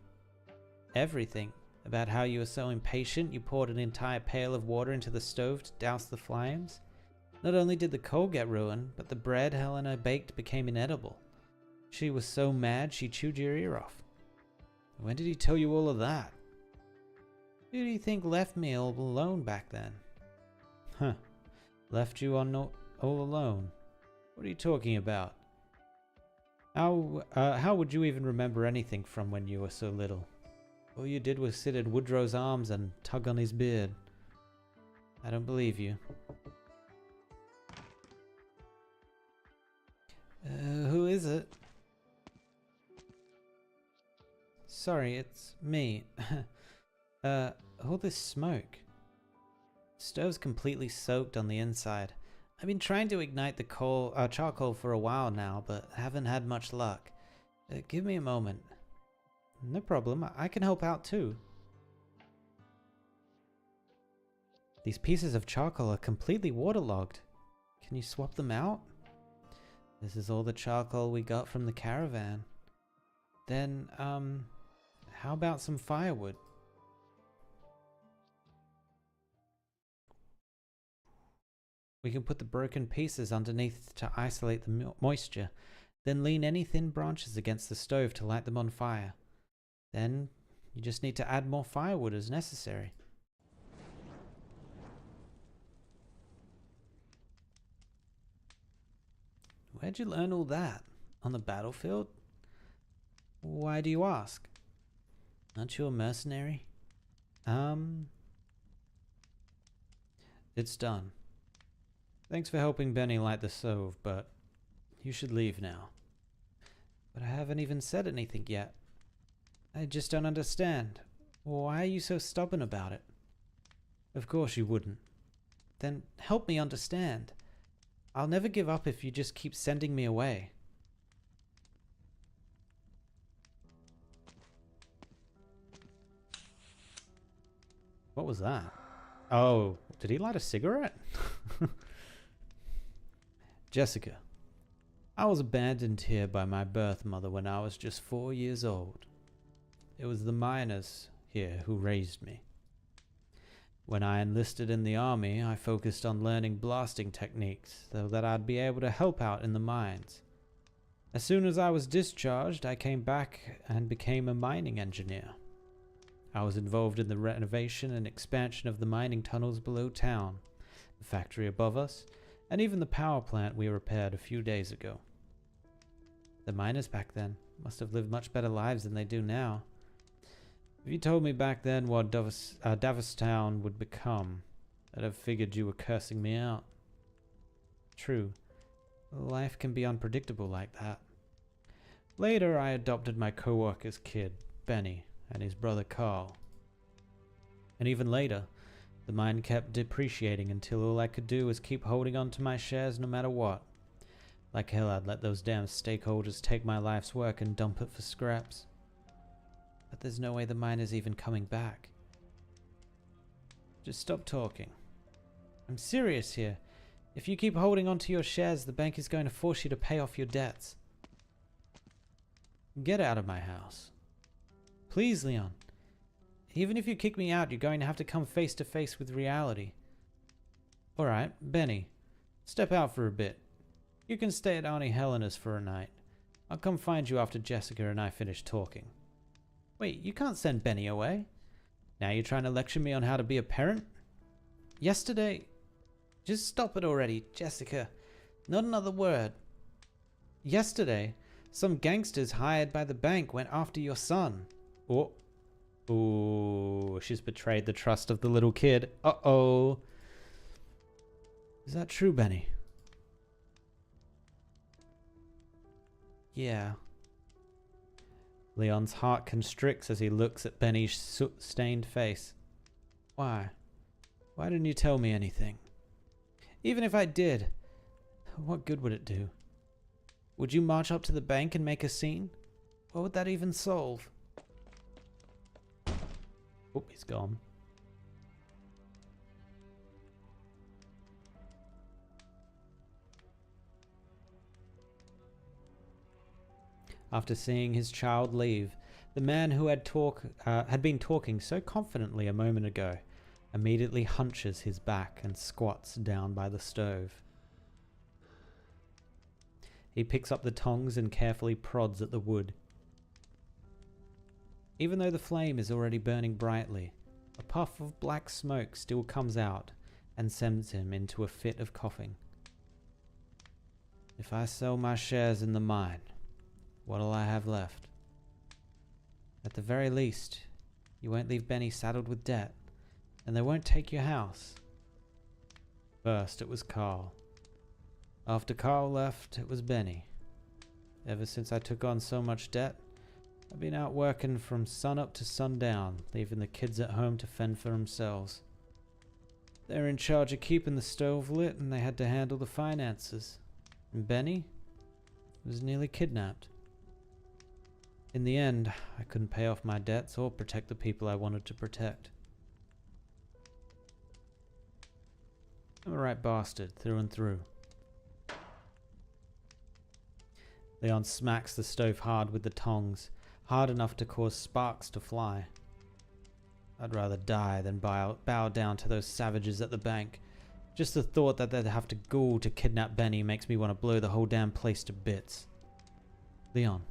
Everything. About how you were so impatient you poured an entire pail of water into the stove to douse the flames. Not only did the coal get ruined, but the bread Helena baked became inedible. She was so mad she chewed your ear off. When did he tell you all of that? Who do you think left me all alone back then? Huh. Left you on all alone. What are you talking about? How would you even remember anything from when you were so little? All you did was sit in Woodrow's arms and tug on his beard. I don't believe you. Who is it? Sorry, it's me. All this smoke. Stove's completely soaked on the inside. I've been trying to ignite the charcoal for a while now, but haven't had much luck. Give me a moment. No problem, I can help out too. These pieces of charcoal are completely waterlogged. Can you swap them out? This is all the charcoal we got from the caravan. Then, how about some firewood? We can put the broken pieces underneath to isolate the moisture, then lean any thin branches against the stove to light them on fire. Then, you just need to add more firewood as necessary. Where'd you learn all that? On the battlefield? Why do you ask? Aren't you a mercenary? It's done. Thanks for helping Benny light the stove, but you should leave now. But I haven't even said anything yet. I just don't understand. Why are you so stubborn about it? Of course you wouldn't. Then help me understand. I'll never give up if you just keep sending me away. What was that? Oh, did he light a cigarette? Jessica, I was abandoned here by my birth mother when I was just 4 years old. It was the miners here who raised me. When I enlisted in the army, I focused on learning blasting techniques so that I'd be able to help out in the mines. As soon as I was discharged, I came back and became a mining engineer. I was involved in the renovation and expansion of the mining tunnels below town, the factory above us, and even the power plant we repaired a few days ago. The miners back then must have lived much better lives than they do now. If you told me back then what Davistown would become, I'd have figured you were cursing me out. True, life can be unpredictable like that. Later, I adopted my co-worker's kid, Benny, and his brother Carl. And even later, the mine kept depreciating until all I could do was keep holding on to my shares no matter what. Like hell, I'd let those damn stakeholders take my life's work and dump it for scraps. But there's no way the mine is even coming back. Just stop talking. I'm serious here. If you keep holding on to your shares, the bank is going to force you to pay off your debts. Get out of my house. Please, Leon. Even if you kick me out, you're going to have to come face to face with reality. Alright, Benny. Step out for a bit. You can stay at Auntie Helena's for a night. I'll come find you after Jessica and I finish talking. Wait, you can't send Benny away. Now you're trying to lecture me on how to be a parent? Yesterday... Just stop it already, Jessica. Not another word. Yesterday, some gangsters hired by the bank went after your son. Oh. Ooh, she's betrayed the trust of the little kid. Uh-oh. Is that true, Benny? Yeah. Leon's heart constricts as he looks at Benny's soot-stained face. Why? Why didn't you tell me anything? Even if I did, what good would it do? Would you march up to the bank and make a scene? What would that even solve? Oh, he's gone. After seeing his child leave, the man who had been talking so confidently a moment ago immediately hunches his back and squats down by the stove. He picks up the tongs and carefully prods at the wood. Even though the flame is already burning brightly, a puff of black smoke still comes out and sends him into a fit of coughing. If I sell my shares in the mine, what'll I have left? At the very least, you won't leave Benny saddled with debt, and they won't take your house. First it was Carl. After Carl left, it was Benny. Ever since I took on so much debt, I've been out working from sunup to sundown, leaving the kids at home to fend for themselves. They're in charge of keeping the stove lit, and they had to handle the finances. And Benny was nearly kidnapped. In the end, I couldn't pay off my debts or protect the people I wanted to protect. I'm a right bastard, through and through. Leon smacks the stove hard with the tongs, hard enough to cause sparks to fly. I'd rather die than bow down to those savages at the bank. Just the thought that they'd have to ghoul to kidnap Benny makes me want to blow the whole damn place to bits. Leon,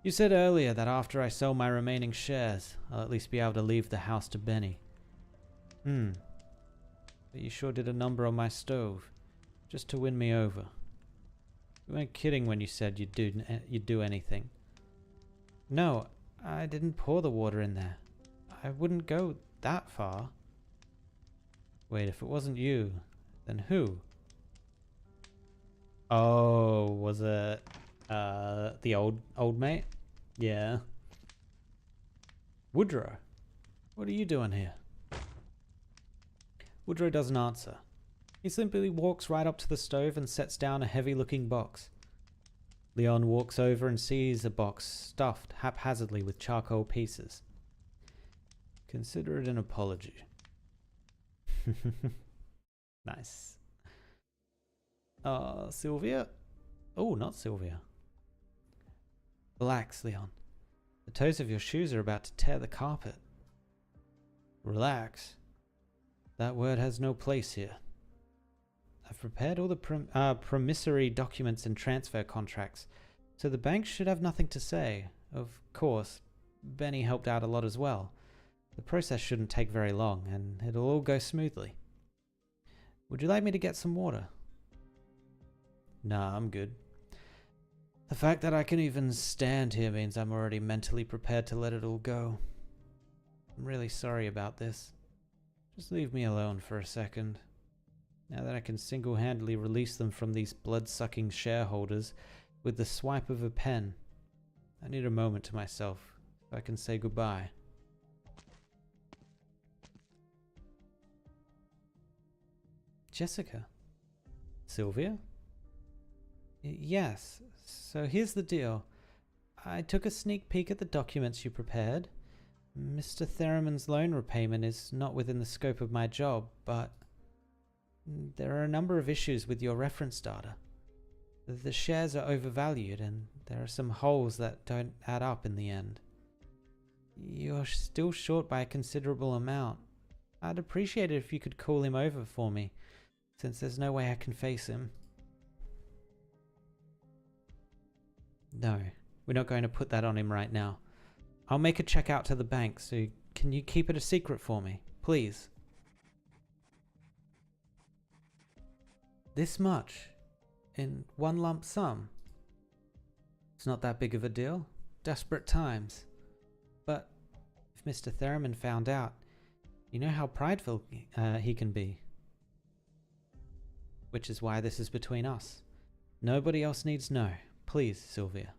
you said earlier that after I sell my remaining shares, I'll at least be able to leave the house to Benny. But you sure did a number on my stove, just to win me over. You weren't kidding when you said you'd do anything. No, I didn't pour the water in there. I wouldn't go that far. Wait, if it wasn't you, then who? Oh, was it the old mate? Yeah. Woodrow, what are you doing here? Woodrow doesn't answer. He simply walks right up to the stove and sets down a heavy-looking box. Leon walks over and sees a box stuffed haphazardly with charcoal pieces. Consider it an apology. Nice. Sylvia? Oh, not Sylvia. Relax, Leon. The toes of your shoes are about to tear the carpet. Relax. That word has no place here. I've prepared all the promissory documents and transfer contracts, so the bank should have nothing to say. Of course, Benny helped out a lot as well. The process shouldn't take very long, and it'll all go smoothly. Would you like me to get some water? Nah, I'm good. The fact that I can even stand here means I'm already mentally prepared to let it all go. I'm really sorry about this. Just leave me alone for a second. Now that I can single-handedly release them from these blood-sucking shareholders with the swipe of a pen, I need a moment to myself so I can say goodbye. Jessica? Sylvia? Yes, so here's the deal. I took a sneak peek at the documents you prepared. Mr. Theremin's loan repayment is not within the scope of my job, but there are a number of issues with your reference data. The shares are overvalued, and there are some holes that don't add up in the end. You're still short by a considerable amount. I'd appreciate it if you could call him over for me, since there's no way I can face him. No, we're not going to put that on him right now. I'll make a check out to the bank, so can you keep it a secret for me, please? This much? In one lump sum? It's not that big of a deal. Desperate times. But if Mr. Theremin found out, you know how prideful he can be. Which is why this is between us. Nobody else needs know. Please, Sylvia.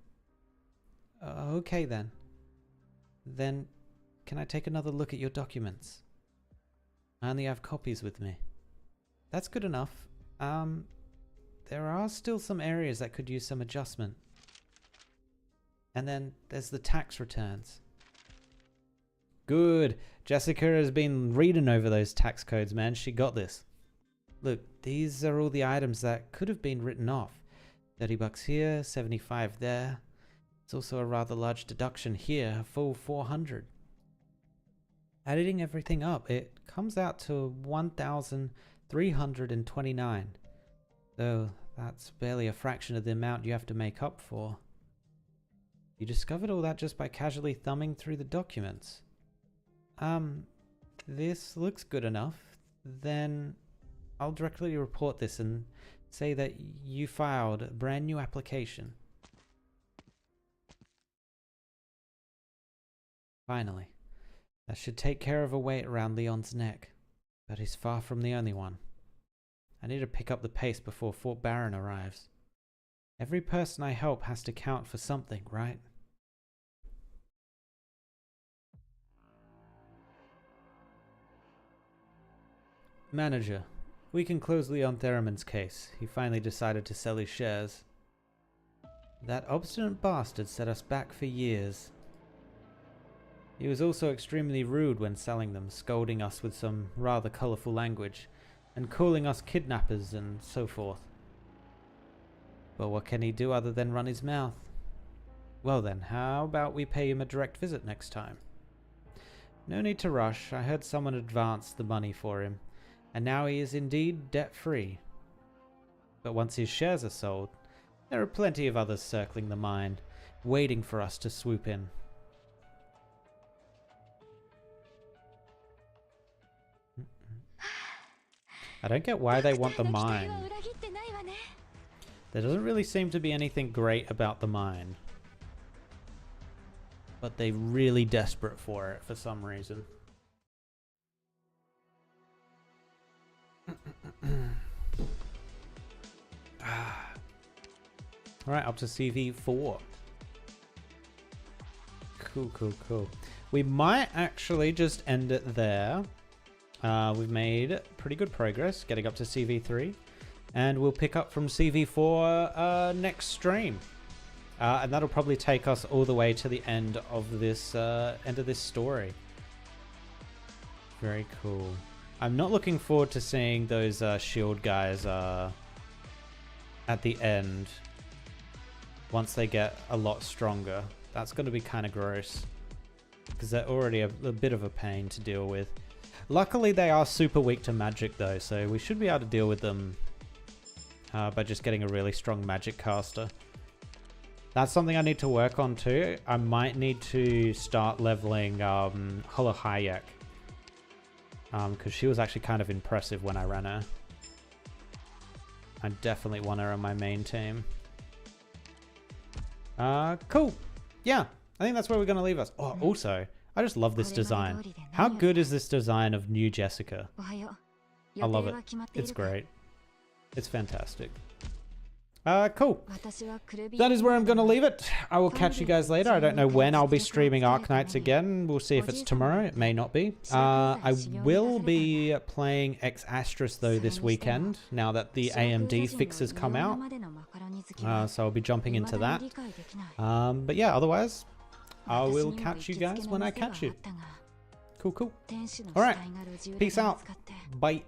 Okay then. Then, can I take another look at your documents? I only have copies with me. That's good enough. There are still some areas that could use some adjustment. And then there's the tax returns. Good. Jessica has been reading over those tax codes, man. She got this. Look, these are all the items that could have been written off. $30 here, 75 there. It's also a rather large deduction here, a full 400. Adding everything up, it comes out to 1,329. Though that's barely a fraction of the amount you have to make up for. You discovered all that just by casually thumbing through the documents. This looks good enough. Then I'll directly report this and say that you filed a brand new application. Finally. That should take care of a weight around Leon's neck. But he's far from the only one. I need to pick up the pace before Fort Barren arrives. Every person I help has to count for something, right? Manager, we can close Leon Theramon's case. He finally decided to sell his shares. That obstinate bastard set us back for years. He was also extremely rude when selling them, scolding us with some rather colourful language, and calling us kidnappers and so forth. But what can he do other than run his mouth? Well then, how about we pay him a direct visit next time? No need to rush. I heard someone advance the money for him, and now he is indeed debt-free. But once his shares are sold, there are plenty of others circling the mine, waiting for us to swoop in. I don't get why they want the mine. There doesn't really seem to be anything great about the mine. But they're really desperate for it for some reason. Alright, up to CV4. Cool, cool, cool. We might actually just end it there. We've made pretty good progress getting up to CV3. And we'll pick up from CV4 next stream. And that'll probably take us all the way to the end of this story. Very cool. I'm not looking forward to seeing those shield guys at the end. Once they get a lot stronger. That's going to be kind of gross. Because they're already a bit of a pain to deal with. Luckily they are super weak to magic though, so we should be able to deal with them by just getting a really strong magic caster. That's something I need to work on too. I might need to start leveling Holo Hayek. Because she was actually kind of impressive when I ran her. I definitely want her on my main team. Cool. Yeah, I think that's where we're going to leave us. Oh, also, I just love this design. How good is this design of New Jessica? I love it. It's great. It's fantastic. Cool. That is where I'm going to leave it. I will catch you guys later. I don't know when I'll be streaming Arknights again. We'll see if it's tomorrow. It may not be. I will be playing Ex Astris though this weekend, now that the AMD fixes come out. So I'll be jumping into that. But yeah, otherwise, I will catch you guys when I catch you. Cool, cool. Alright. Peace out. Bye.